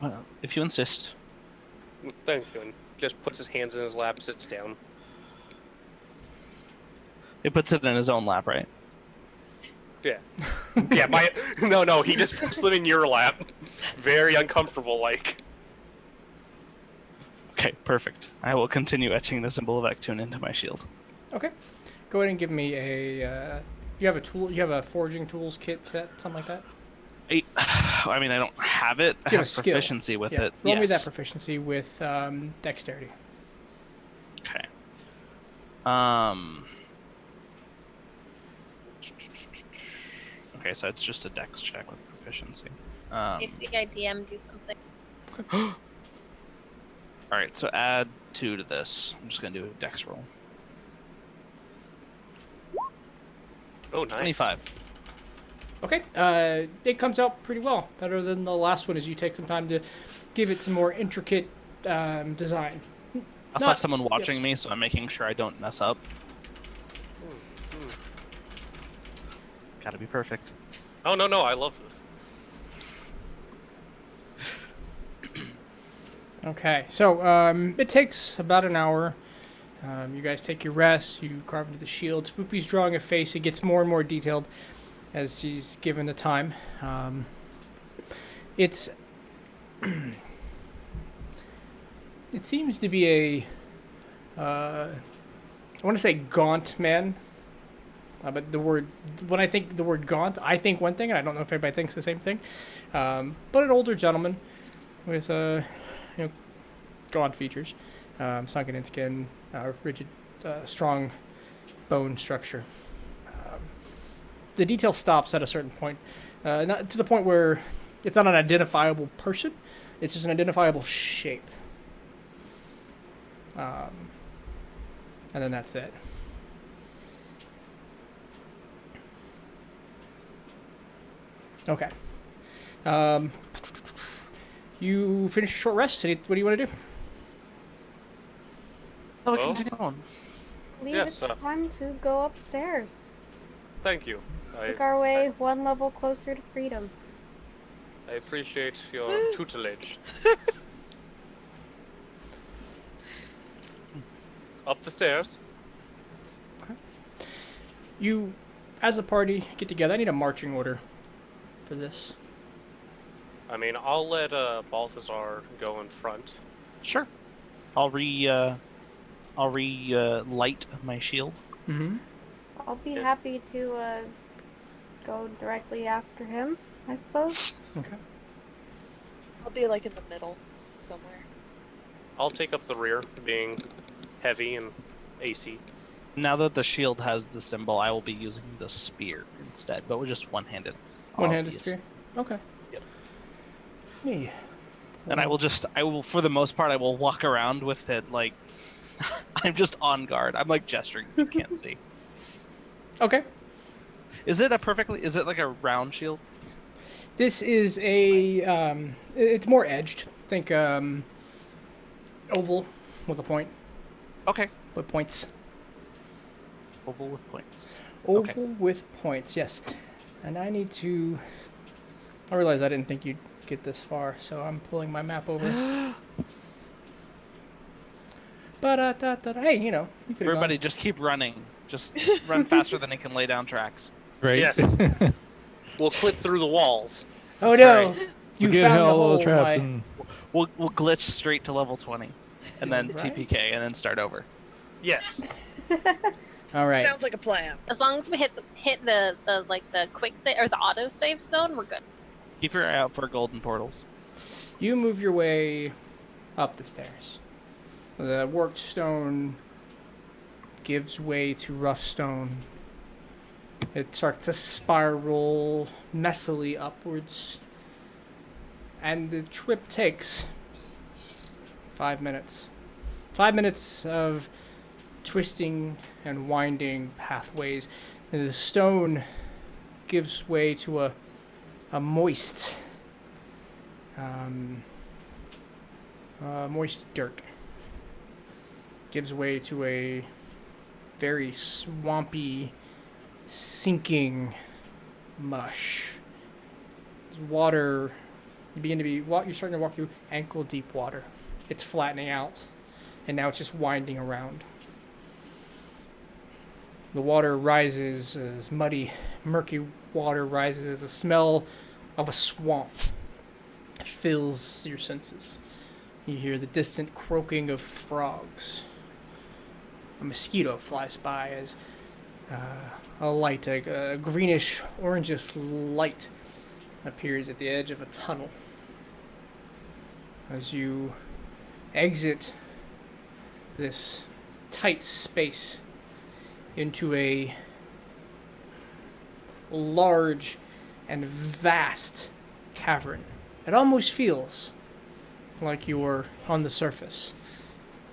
Well, if you insist. Thank you. And just puts his hands in his lap, sits down. He puts it in his own lap, right? Yeah. Yeah, no, he just puts them in your lap. Very uncomfortable, like. Okay, perfect. I will continue etching the symbol of Actun into my shield. Okay. Go ahead and give me a... you have a tool... You have a forging tools kit set, something like that? I mean, I don't have it. I have proficiency with it. Roll me that proficiency with dexterity. Okay. Okay, so it's just a dex check with proficiency. ACIDM do something. Alright, so add 2 to this. I'm just going to do a dex roll. Oh, nice. 25. Okay, it comes out pretty well. Better than the last one as you take some time to give it some more intricate design. I also have someone watching me, so I'm making sure I don't mess up. Gotta be perfect. Oh, no, I love this. Okay, so it takes about an hour. You guys take your rest, you carve into the shield. Spoopy's drawing a face. It gets more and more detailed as he's given the time. It seems to be a, I want to say gaunt man, but when I think the word gaunt, I think one thing, and I don't know if everybody thinks the same thing, but an older gentleman with, gaunt features, sunken in skin, rigid, strong bone structure. The detail stops at a certain point, not to the point where it's not an identifiable person, it's just an identifiable shape. And then that's it. Okay. You finish your short rest. What do you want to do? Oh, Oh. continue on. Leave Yes, it's time to go upstairs. Thank you. Make our way one level closer to freedom. I appreciate your tutelage. Up the stairs. You, as a party, get together. I need a marching order for this. I mean, I'll let Balthazar go in front. Sure. I'll light my shield. Mm-hmm. I'll be Yeah. happy to go directly after him, I suppose. Okay. I'll be like in the middle somewhere. I'll take up the rear, being heavy and AC. Now that the shield has the symbol, I will be using the spear instead, but with just one-handed. One-handed obviously. spear. Okay. Yep. Yeah. And I will, for the most part, I will walk around with it like I'm just on guard. I'm like gesturing if you can't see. Okay. Is it like a round shield? This is a, it's more edged. Think, oval with a point. Okay. With points. Oval with points. Oval Okay. with points, yes. And I realize I didn't think you'd get this far, so I'm pulling my map over. Hey, you know, you could Everybody just keep running. Just run faster than he can lay down tracks. Right? Yes. We'll clip through the walls. Oh That's no! right. You Get found the hell hole. traps My... and We'll glitch straight to level 20. And then Right. TPK and then start over. Yes. All right. Sounds like a plan. As long as we hit the quick save or the auto save zone, we're good. Keep your eye out for golden portals. You move your way up the stairs. The worked stone gives way to rough stone. It starts to spiral messily upwards. And the trip takes 5 minutes. 5 minutes of twisting and winding pathways. And the stone gives way to a moist, moist dirt. Gives way to a very swampy, sinking mush. Water, you're starting to walk through ankle deep water. It's flattening out, and now it's just winding around. The water rises as muddy, murky water rises as the smell of a swamp fills your senses. You hear the distant croaking of frogs. A mosquito flies by as a light, a greenish, orangish light appears at the edge of a tunnel. As you exit this tight space into a large and vast cavern. It almost feels like you're on the surface.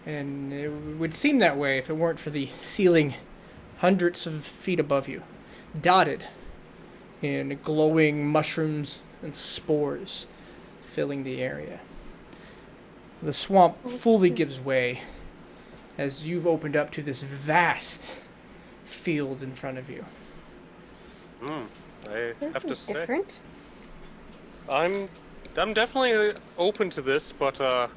And it would seem that way if it weren't for the ceiling hundreds of feet above you, dotted in glowing mushrooms and spores filling the area. The swamp fully gives way as you've opened up to this vast field in front of you. I have to This is say, different. I'm definitely open to this, but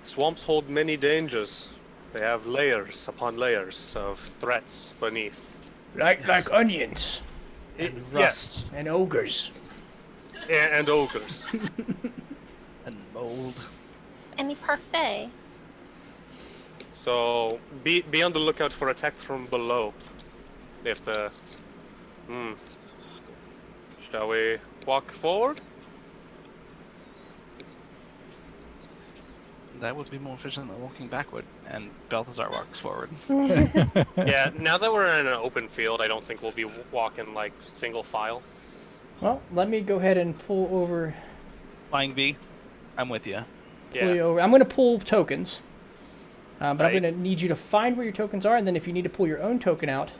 swamps hold many dangers. They have layers upon layers of threats beneath. Like onions Yes, and ogres. and ogres. And mold. Any parfait? So be on the lookout for attack from below. If the shall we walk forward? That would be more efficient than walking backward. And Balthazar walks forward. Yeah. Now that we're in an open field, I don't think we'll be walking like single file. Well, let me go ahead and pull over. Flying V, I'm with you. Pull you Yeah. over. I'm going to pull tokens. But I'm Right. going to need you to find where your tokens are, and then if you need to pull your own token out,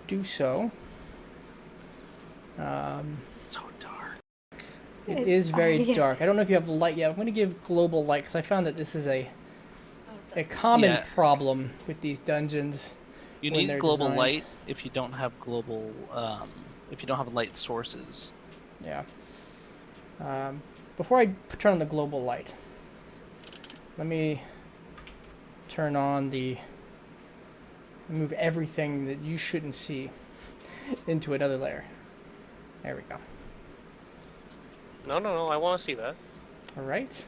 do so. So dark. It is very Yeah. dark. I don't know if you have light yet. I'm going to give global light because I found that this is a Oh, common Yeah. problem with these dungeons. You when need they're global designed. light if you don't have global, if you don't have light sources. Yeah. Before I turn on the global light, let me turn on move everything that you shouldn't see into another layer. There we go. No, I want to see that. All right.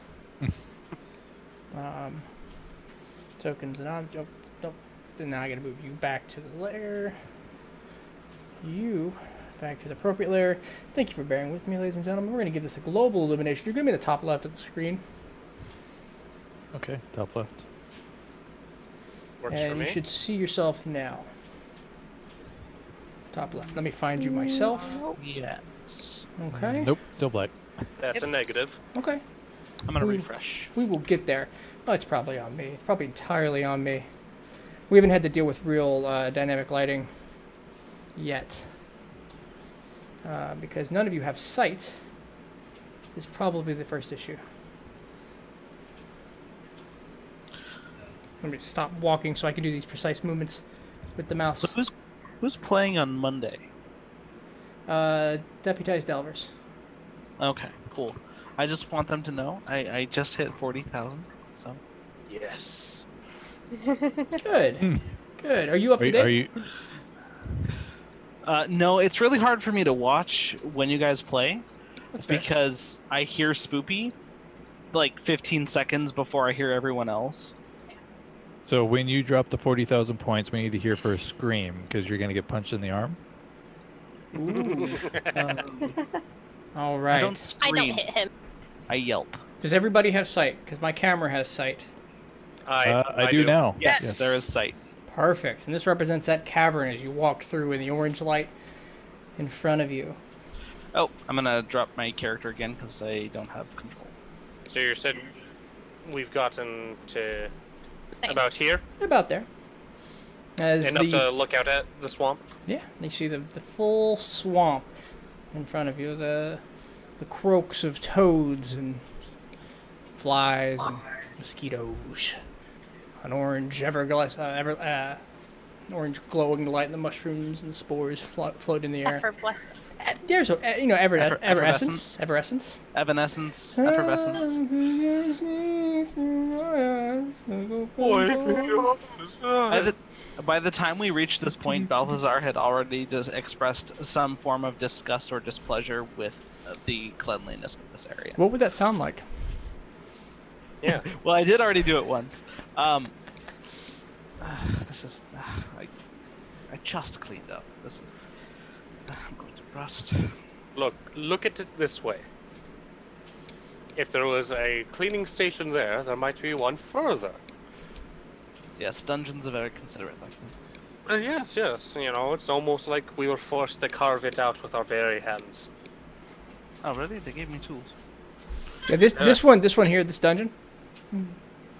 Tokens and object. Nope. Then now I gotta move you back to the layer. You back to the appropriate layer. Thank you for bearing with me, ladies and gentlemen. We're gonna give this a global illumination. You're gonna be in the top left of the screen, Okay, top left. Works for and me. you should see yourself now. Top left. Let me find you myself. Yes. Okay. Nope, still black. That's a negative. Okay. I'm gonna Ooh. refresh. We will get there. Oh, it's probably on me. It's probably entirely on me. We haven't had to deal with real dynamic lighting yet. Because none of you have sight is probably the first issue. Let me stop walking so I can do these precise movements with the mouse. So who's playing on Monday? Deputized Delvers. Okay, cool. I just want them to know I just hit 40,000. So Yes. Good. Good. Are you up to date? Are you? no, it's really hard for me to watch when you guys play That's fair. because I hear Spoopy like 15 seconds before I hear everyone else. So when you drop the 40,000 points, we need to hear for a scream because you're gonna get punched in the arm. Ooh. All I right. don't scream. I don't hit him. I yelp. Does everybody have sight? Because my camera has sight. I do now. Yes, there is sight. Perfect. And this represents that cavern as you walk through in the orange light in front of you. Oh, I'm gonna drop my character again because I don't have control. So you said we've gotten to Same. about here? About there. As Enough the to look out at the swamp? yeah, you see the full swamp in front of you. The croaks of toads and flies and mosquitoes. An orange orange glowing light, and the mushrooms and spores float in the air. Effervescent. There's Effervescence. effervescence. Evanescence, effervescence. By the time we reached this point, Balthazar had already expressed some form of disgust or displeasure with the cleanliness of this area. What would that sound like? Yeah. Well, I did already do it once. This is... I just cleaned up. This is... I'm going to rust. Look at it this way. If there was a cleaning station there might be one further. Yes, dungeons are very considerate like that. Yes. You know, it's almost like we were forced to carve it out with our very hands. Oh, really? They gave me tools. Yeah, this one here, this dungeon.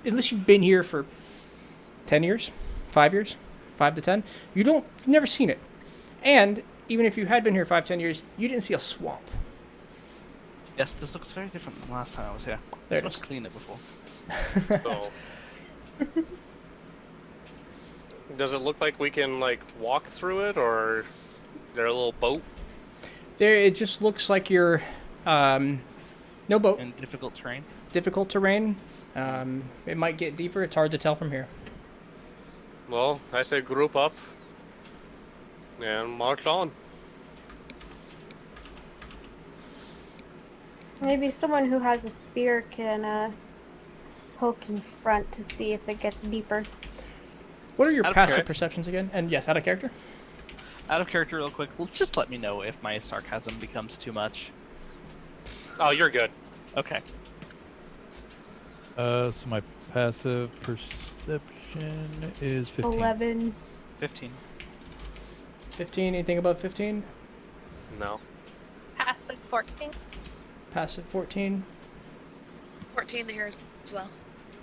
Unless you've been here for 10 years, 5 years, 5 to 10, you've never seen it. And even if you had been here 5-10 years, you didn't see a swamp. Yes, this looks very different than last time I was here. There This it was is. cleaner before. So, does it look like we can walk through it, or is there a little boat? There, it just looks like you're no boat, In difficult terrain. difficult terrain. It might get deeper. It's hard to tell from here. Well, I say group up and march on. Maybe someone who has a spear can poke in front to see if it gets deeper. What are your Out of passive character. perceptions again? And yes, out of character. Out of character real quick, just let me know if my sarcasm becomes too much. Oh, you're good. Okay. So my passive perception is 15. 11. 15. 15. Anything above 15? No. Passive 14. Passive 14. 14 here as well.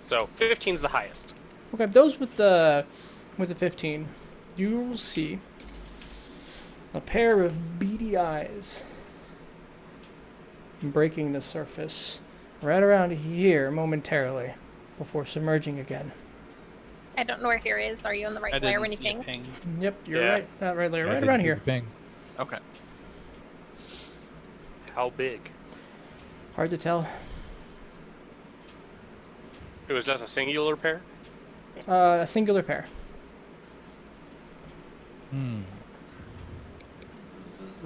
So 15's the highest. Okay, those with the 15, you will see a pair of beady eyes breaking the surface right around here momentarily before submerging again. I don't know where here is. Are you on the right I layer didn't when you see a ping? ping. Yep, you're Yeah. right. Not right there, I right didn't around see here. the ping. Okay. How big? Hard to tell. It was just a singular pair? A singular pair.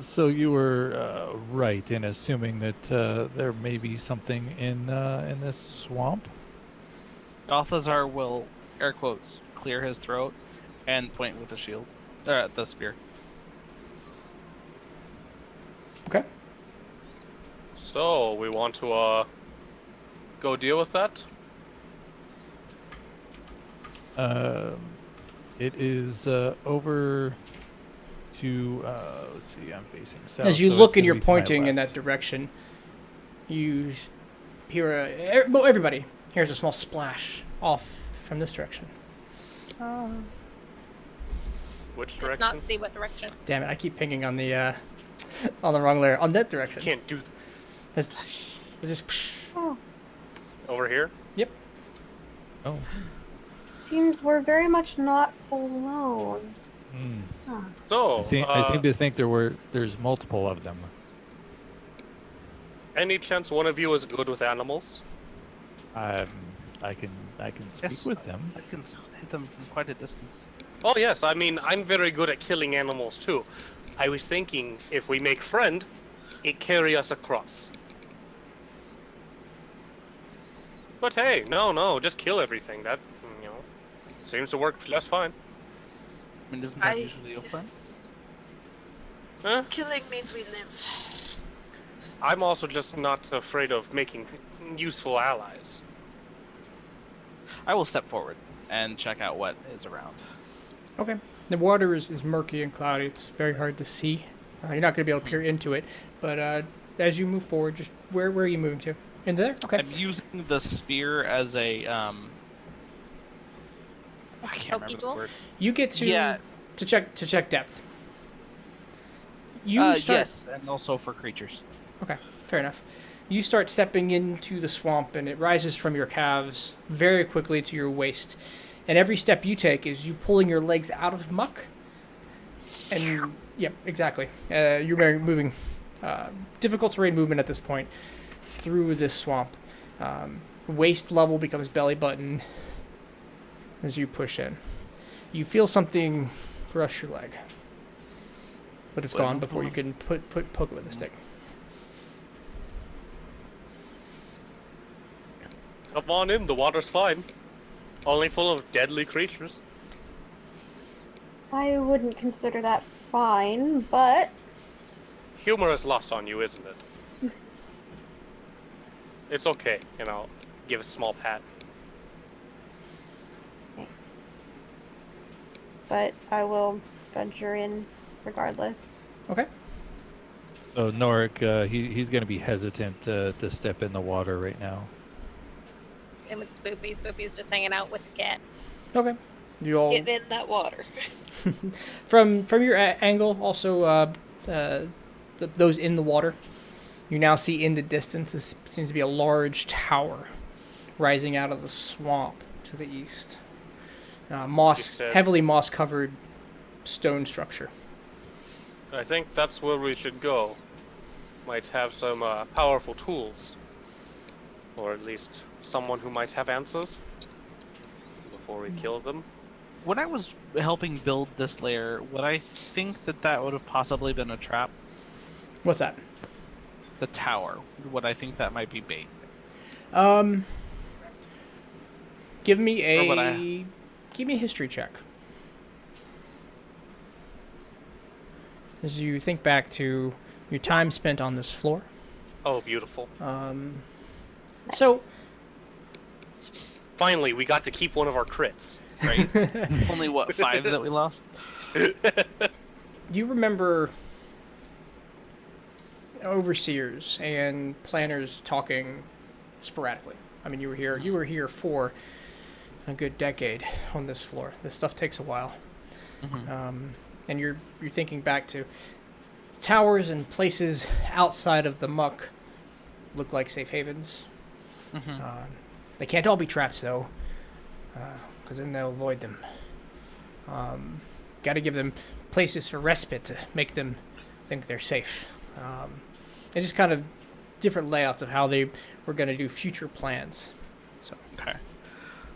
So you were right in assuming that there may be something in this swamp. Balthazar will, air quotes, clear his throat and point with the shield, the spear. Okay. So, we want to, go deal with that? It is over to. Let's see. I'm facing south. As you so look it's and gonna you're be to my pointing in left. that direction, you hear everybody hears a small splash off from this direction. Which Did direction? not see what direction. Damn it! I keep pinging on the wrong layer. On that direction. Can't do There's this. over here? Yep. Oh. Seems we're very much not alone. So, I seem to think there's multiple of them. any chance one of you is good with animals? I can speak Yes. with them. I can hit them from quite a distance. Oh yes, I mean, I'm very good at killing animals too. I was thinking, if we make friend, it carry us across. But hey, no, just kill everything. That, seems to work just fine. I mean, isn't that usually your plan? Huh? Killing means we live. I'm also just not afraid of making useful allies. I will step forward and check out what is around. Okay. The water is murky and cloudy. It's very hard to see. You're not going to be able to peer into it. But as you move forward, just where are you moving to? Into there? Okay. I'm using the spear as a I can't remember the tool? word. You get to to check depth. You start. Yes, and also for creatures. Okay, fair enough. You start stepping into the swamp, and it rises from your calves very quickly to your waist. And every step you take is you pulling your legs out of muck. And yeah, exactly. You're moving, difficult terrain movement at this point through this swamp. Waist level becomes belly button as you push in. You feel something brush your leg, but it's gone before you can poke it with a stick. Come on in, the water's fine. Only full of deadly creatures. I wouldn't consider that fine, but Humor is lost on you, isn't it? It's okay, give a small pat. thanks. But I will venture in regardless. Okay. So Norik, he's going to be hesitant to step in the water right now. And with Spoopy, Spoopy's just hanging out with the cat. Okay. You all Get in that water. from your angle. Also, those in the water. You now see in the distance. This seems to be a large tower rising out of the swamp to the east. Heavily moss-covered stone structure. I think that's where we should go. Might have some powerful tools. Or at least someone who might have answers before we kill them. When I was helping build this lair, would I think that would have possibly been a trap? What's that? The tower. Would I think that might be bait? Give me Or would a history check. As you think back to your time spent on this floor. Oh, beautiful. So Finally, we got to keep one of our crits. Right? Only, 5 that we lost? you remember overseers and planners talking sporadically. I mean, you were here for a good decade on this floor. This stuff takes a while. And you're thinking back to towers and places outside of the muck look like safe havens. They can't all be traps, though, because then they'll avoid them. Got to give them places for respite to make them think they're safe. And just kind of different layouts of how they were going to do future plans. So. Okay.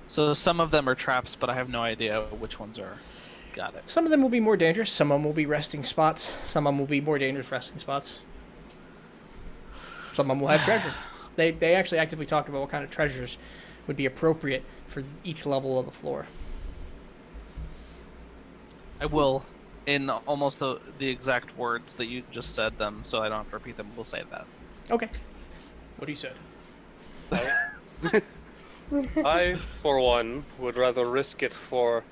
So some of them are traps, but I have no idea which ones are. Got it. Some of them will be more dangerous. Some of them will be resting spots. Some of them will be more dangerous resting spots. Some of them will have treasure. They actually actively talk about what kind of treasures would be appropriate for each level of the floor. I will, in almost the exact words that you just said them, so I don't have to repeat them, we'll say that. Okay. What do you say? I, for one, would rather risk it for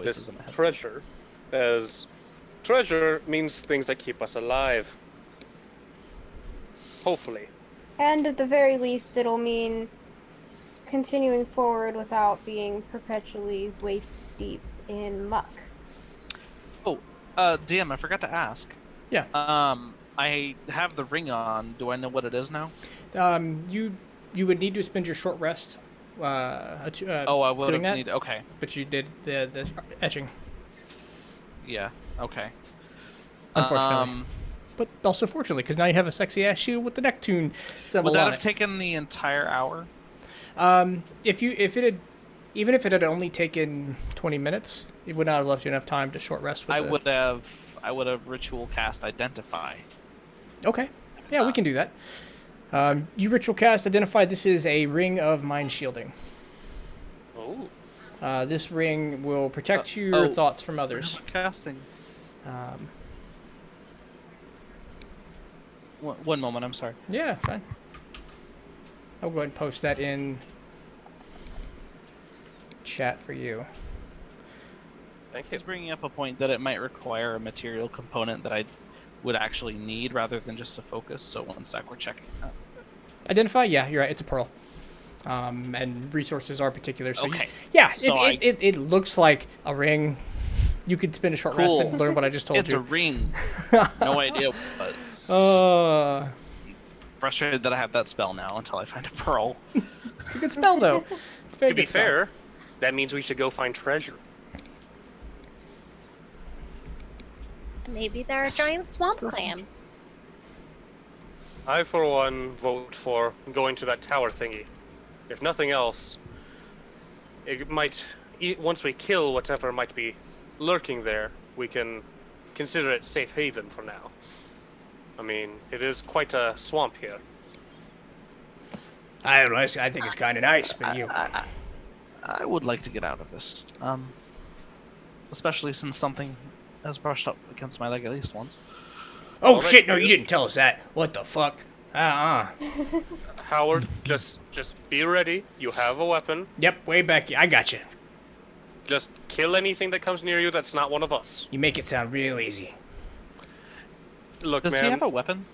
this treasure, as treasure means things that keep us alive. Hopefully. And at the very least, it'll mean continuing forward without being perpetually waist deep in muck. Oh, DM, I forgot to ask. Yeah. I have the ring on. Do I know what it is now? You would need to spend your short rest. I would doing have that. need. Okay. But you did the etching. Yeah. Okay. Unfortunately. But also fortunately, because now you have a sexy ass shoe with the Neptune symbol Would that on have taken the entire hour? Even if it had only taken 20 minutes, it would not have left you enough time to short rest. With I would have ritual cast identify. Okay. Yeah, we can do that. You ritual cast identify. This is a ring of mind shielding. Oh. This ring will protect your thoughts from others. Casting. One moment, I'm sorry. Yeah, fine. I'll go ahead and post that in chat for you. Thank you. He's bringing up a point that it might require a material component that I would actually need rather than just a focus. So one sec, we're checking that. Identify? Yeah, you're right. It's a pearl. And resources are particular. So okay. It looks like a ring. You could spend a short rest and learn what I just told it's you. It's a ring. No idea what it was. Frustrated that I have that spell now until I find a pearl. It's a good spell, though. It's very to be fair, that means we should go find treasure. Maybe there are giant swamp clams. I, for one, vote for going to that tower thingy. If nothing else, it might... Once we kill whatever might be lurking there, we can consider it safe haven for now. I mean, it is quite a swamp here. I don't know. I think it's kind of nice, but I would like to get out of this. Especially since something has brushed up against my leg at least once. Oh, shit, no, you didn't tell us that. What the fuck? Howard, just be ready. You have a weapon. Yep, way back here. I got you. Just kill anything that comes near you that's not one of us. You make it sound real easy. Look, Does man, he have a weapon?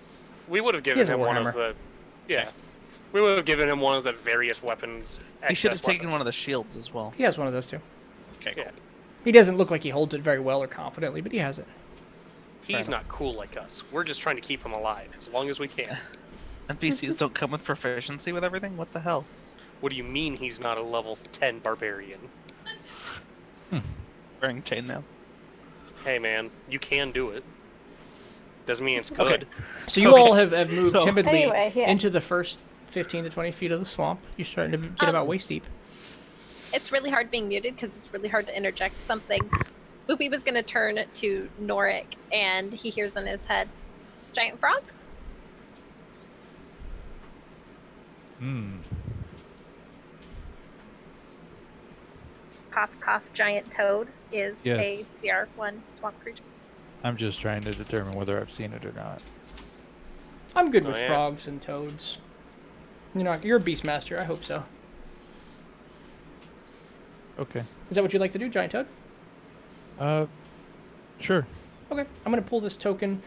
We would have given him one of the... Yeah. We would have given him one of the various weapons. He should have taken one of the shields as well. He has one of those, too. Okay, cool. Yeah. He doesn't look like he holds it very well or confidently, but he has it. He's not cool like us. We're just trying to keep him alive as long as we can. NPCs don't come with proficiency with everything? What the hell? What do you mean he's not a level 10 barbarian? Wearing chainmail. Hey man, you can do it. Doesn't mean it's good. Okay. So you all have moved timidly Anyway, into the first 15 to 20 feet of the swamp. You're starting to get about waist deep. It's really hard being muted because it's really hard to interject something. Boopy was going to turn to Norik, and he hears in his head, giant frog? Cough, cough, giant toad is a CR1 swamp creature. I'm just trying to determine whether I've seen it or not. I'm good with frogs and toads. You're a beastmaster. I hope so. Okay. Is that what you'd like to do, giant toad? Sure. Okay. I'm going to pull this token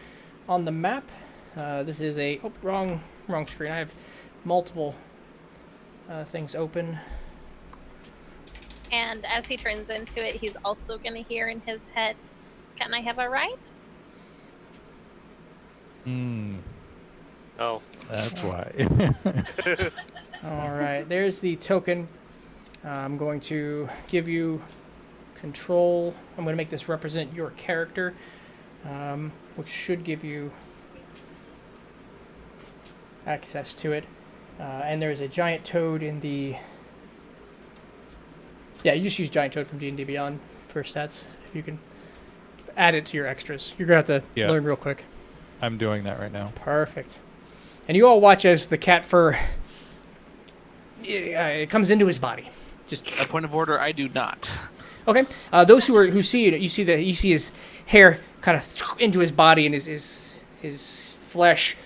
on the map. This is a... Oh, wrong screen. I have multiple things open. And as he turns into it, he's also going to hear in his head, "Can I have a ride?" Oh. That's why. All right, there's the token. I'm going to give you control. I'm going to make this represent your character, which should give you access to it. And there's a giant toad in the... Yeah, you just use giant toad from D&D Beyond for stats. If you can add it to your extras. You're going to have to learn real quick. I'm doing that right now. Perfect. And you all watch as the cat fur it comes into his body. Just A point of order, I do not. okay. Those who see it, you see his hair kind of into his body, and his flesh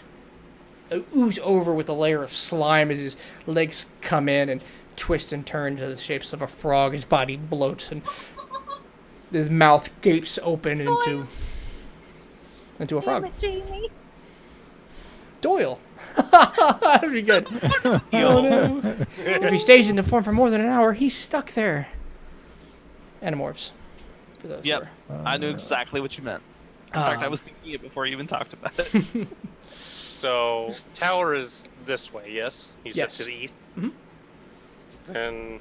ooze over with a layer of slime as his legs come in and twist and turn to the shapes of a frog. His body bloats and his mouth gapes open into a frog. Damn it, Jamie. Doyle. That'd be good. Oh, no. If he stays in the form for more than an hour, he's stuck there. Animorphs. For those Yep, I knew exactly what you meant. In fact, I was thinking it before you even talked about it. So, tower is this way, yes? You said Yes. to the east? Mm-hmm. And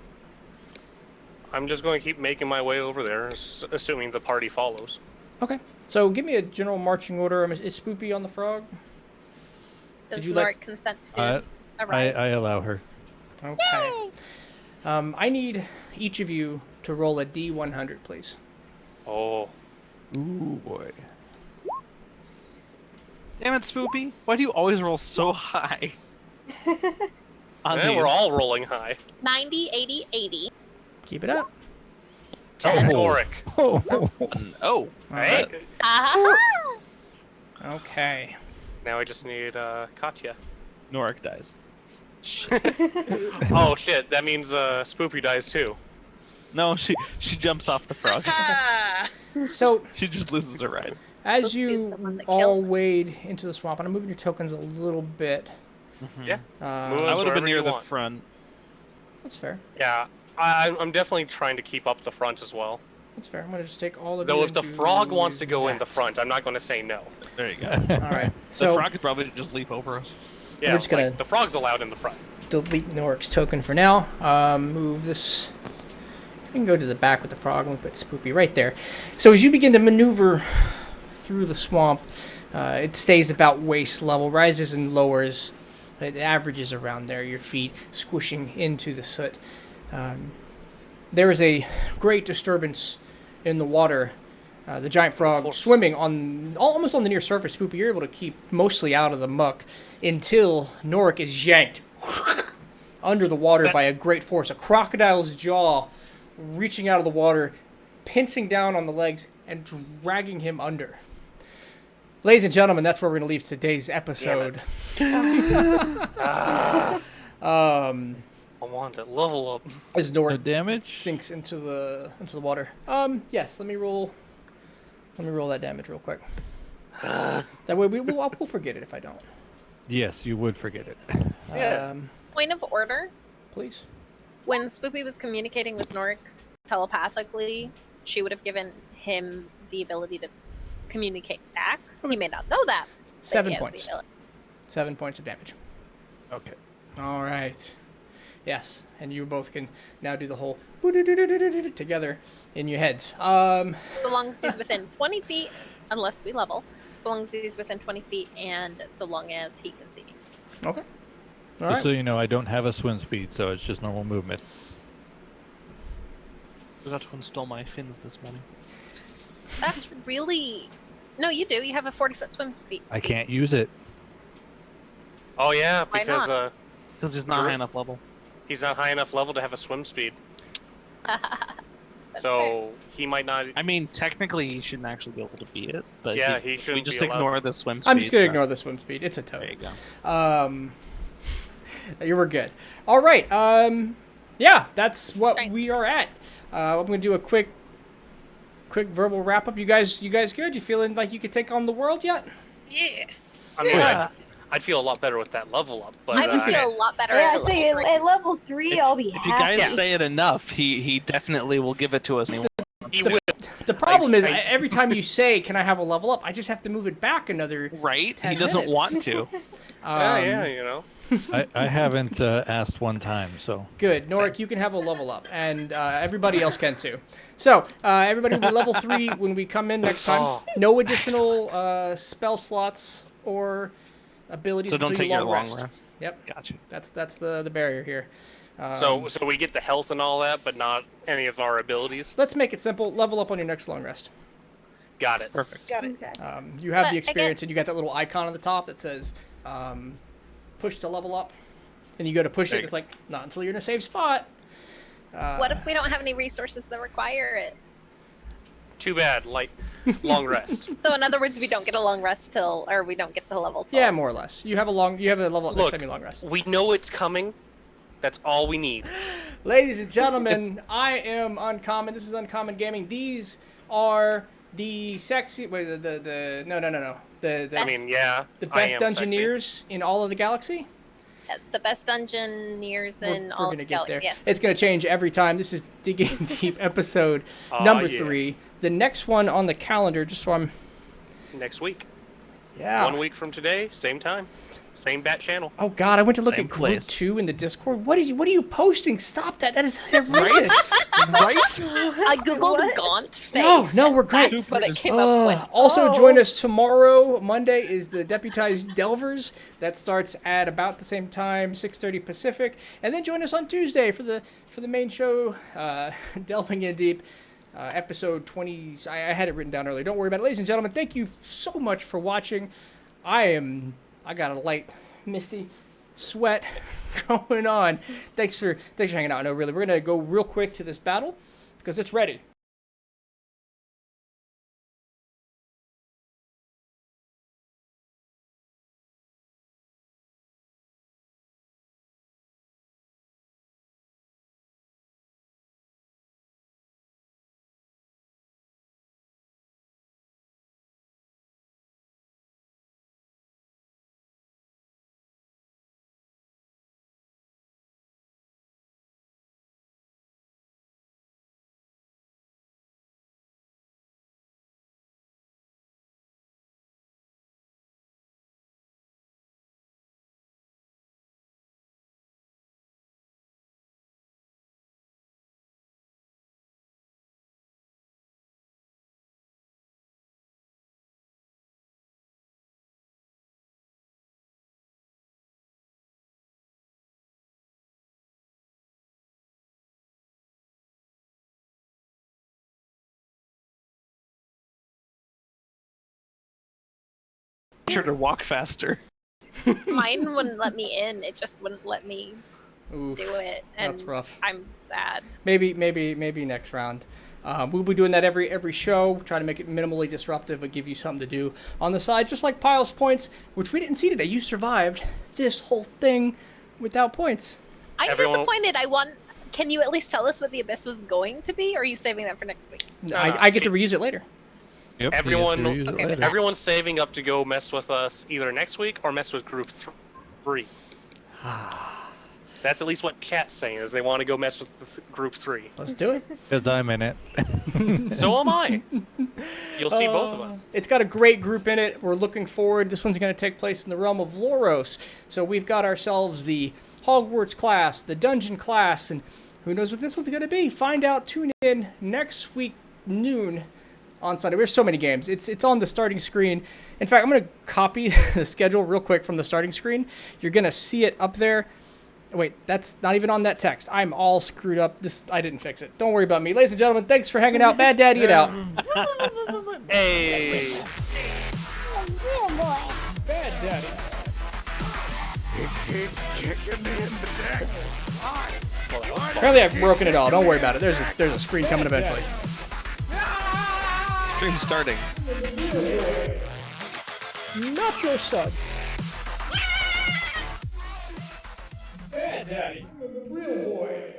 I'm just going to keep making my way over there, assuming the party follows. Okay. So give me a general marching order. Is Spoopy on the frog? Does you Lord like- consent to a ride? I allow her. Okay. I need each of you to roll a D100, please. Oh. Ooh, boy. Damn it, Spoopy. Why do you always roll so high? And we're all rolling high. 90, 80, 80. Keep it up. Doric. Oh. Oh. Hey. Ah! Okay. Now I just need Katya. Norik dies. Oh shit, that means Spoopy dies too. No, she jumps off the frog. Ah, So She just loses her ride. as Spoopy's you the one that all kills him. wade into the swamp, and I'm moving your tokens a little bit. Yeah. Move I us would have wherever been near you the want. front. That's fair. Yeah, I'm definitely trying to keep up the front as well. That's fair. I'm gonna just take all of Though you if the into frog wants to go in the that. front, I'm not going to say no. There you go. All right. The So frog could probably just leap over us. Yeah, just gonna- like, the frog's allowed in the front. delete Norik's token for now. Move this. We can go to the back with the frog. We'll put Spoopy right there. So as you begin to maneuver through the swamp, it stays about waist level, rises and lowers. It averages around there, your feet squishing into the soot. There is a great disturbance in the water. The giant frog swimming almost on the near surface. Spoopy, you're able to keep mostly out of the muck until Norik is yanked under the water by a great force. A crocodile's jaw reaching out of the water, pincing down on the legs, and dragging him under. Ladies and gentlemen, that's where we're going to leave today's episode. I want that level up. As No Norik damage? sinks into the water. Yes. Let me roll that damage real quick. That way we'll forget it if I don't. Yes, you would forget it. Point of order. Please. When Spoopy was communicating with Norik telepathically, she would have given him the ability to communicate back. He may not know that. but 7 he has the points. ability. 7 points of damage. Okay. All right. Yes, and you both can now do the whole together in your heads. So long as he's within 20 feet, unless we level. So long as he's within 20 feet and so long as he can see me. Okay. All Just right. so you know, I don't have a swim speed, so it's just normal movement. Forgot to install my fins this morning. That's really... No, you do. You have a 40-foot swim speed. I can't use it. Oh yeah, Why because not? Because he's not high enough level. he's not high enough level to have a swim speed. So he might not. I mean, technically, he shouldn't actually be able to beat it, but Yeah, if he we shouldn't just be allowed. ignore the swim speed. I'm just gonna then- ignore the swim speed. It's a There you toad. go. You were good. All right. Yeah, that's what Thanks. we are at. I'm gonna do a quick verbal wrap up. You guys good? You feeling like you could take on the world yet? yeah. I mean, I'd feel a lot better with that level up. But I would feel a lot better. Yeah, at I think level at level 3, I'll be If you happy. guys say it enough, he definitely will give it to us. The problem is, every time you say, "Can I have a level up?" I just have to move it back another. Right? 10 He doesn't minutes. want to. yeah, you know. I haven't asked one time, so. Good, Norik, you can have a level up, and everybody else can too. So everybody will be level 3 when we come in next time. No additional spell slots or abilities. So don't until take your long long rest. rest. Yep, Gotcha. that's the barrier here. So we get the health and all that, but not any of our abilities. Let's make it simple. Level up on your next long rest. Got it. Perfect. Got it. Okay. You have But the I experience, and you got that little icon on the top that says push to level up. And you go to push it, There you it's like, not until you're in a safe spot. What if we don't have any resources that require it? Too bad. Like long rest. So in other words, we don't get a long rest till, or we don't get the level till. Yeah, more or less. You have a level up next Look, time you long rest. we know it's coming. That's all we need. Ladies and gentlemen, I am Uncommon. This is Uncommon Gaming. These are the sexy. Wait, no. The I mean, yeah. the I best am sexy. dungeoneers in all of the galaxy. The best dungeoneers in We're all gonna of get there. Galaxy. Yes. It's gonna change every time. This is Digging Deep episode Aw, number yeah. 3. The next one on the calendar, just so I'm. Next week. Yeah. 1 week from today, same time, same bat channel. Oh God, I went to look Same at Group place. 2 in the Discord. What are you posting? Stop that. That is horrendous. Right? I googled What? gaunt face. No, we're great. That's what it came up with. Also, join us tomorrow. Monday is the Deputized Delvers. That starts at about the same time, 6:30 Pacific. And then join us on Tuesday for the main show, Delving in Deep, episode 20. I had it written down earlier. Don't worry about it. Ladies and gentlemen, thank you so much for watching. I got a light, misty sweat going on. Thanks for hanging out. No, really, we're going to go real quick to this battle because it's ready. Sure to walk faster. Mine wouldn't let me in. It just wouldn't let me Oof, do it. And that's rough. I'm sad. Maybe next round. We'll be doing that every show. Try to make it minimally disruptive, but give you something to do on the side, just like Piles Points, which we didn't see today. You survived this whole thing without points. I'm Everyone- disappointed. Can you at least tell us what the abyss was going to be, or are you saving that for next week? I get to reuse it later. Yep, Everyone- you use it Okay, later. Everyone's saving up to go mess with us either next week or mess with Group 3. That's at least what chat's saying, is they want to go mess with Group 3. Let's do it. Because I'm in it. So am I. You'll see both of us. It's got a great group in it. We're looking forward. This one's going to take place in the realm of Loros. So we've got ourselves the Hogwarts class, the dungeon class, and who knows what this one's going to be. Find out. Tune in next week noon on Sunday. There's so many games. It's on the starting screen. In fact, I'm going to copy the schedule real quick from the starting screen. You're going to see it up there. Wait, that's not even on that text. I'm all screwed up. I didn't fix it. Don't worry about me. Ladies and gentlemen, thanks for hanging out. Bad Daddy, get out. Hey! Bad Daddy. It keeps kicking me in the deck. Why? Why does Apparently it I've keep broken it all. kicking Don't me worry in about the it. There's a screen coming eventually. Stream starting. Not your son. Bad Daddy, real boy.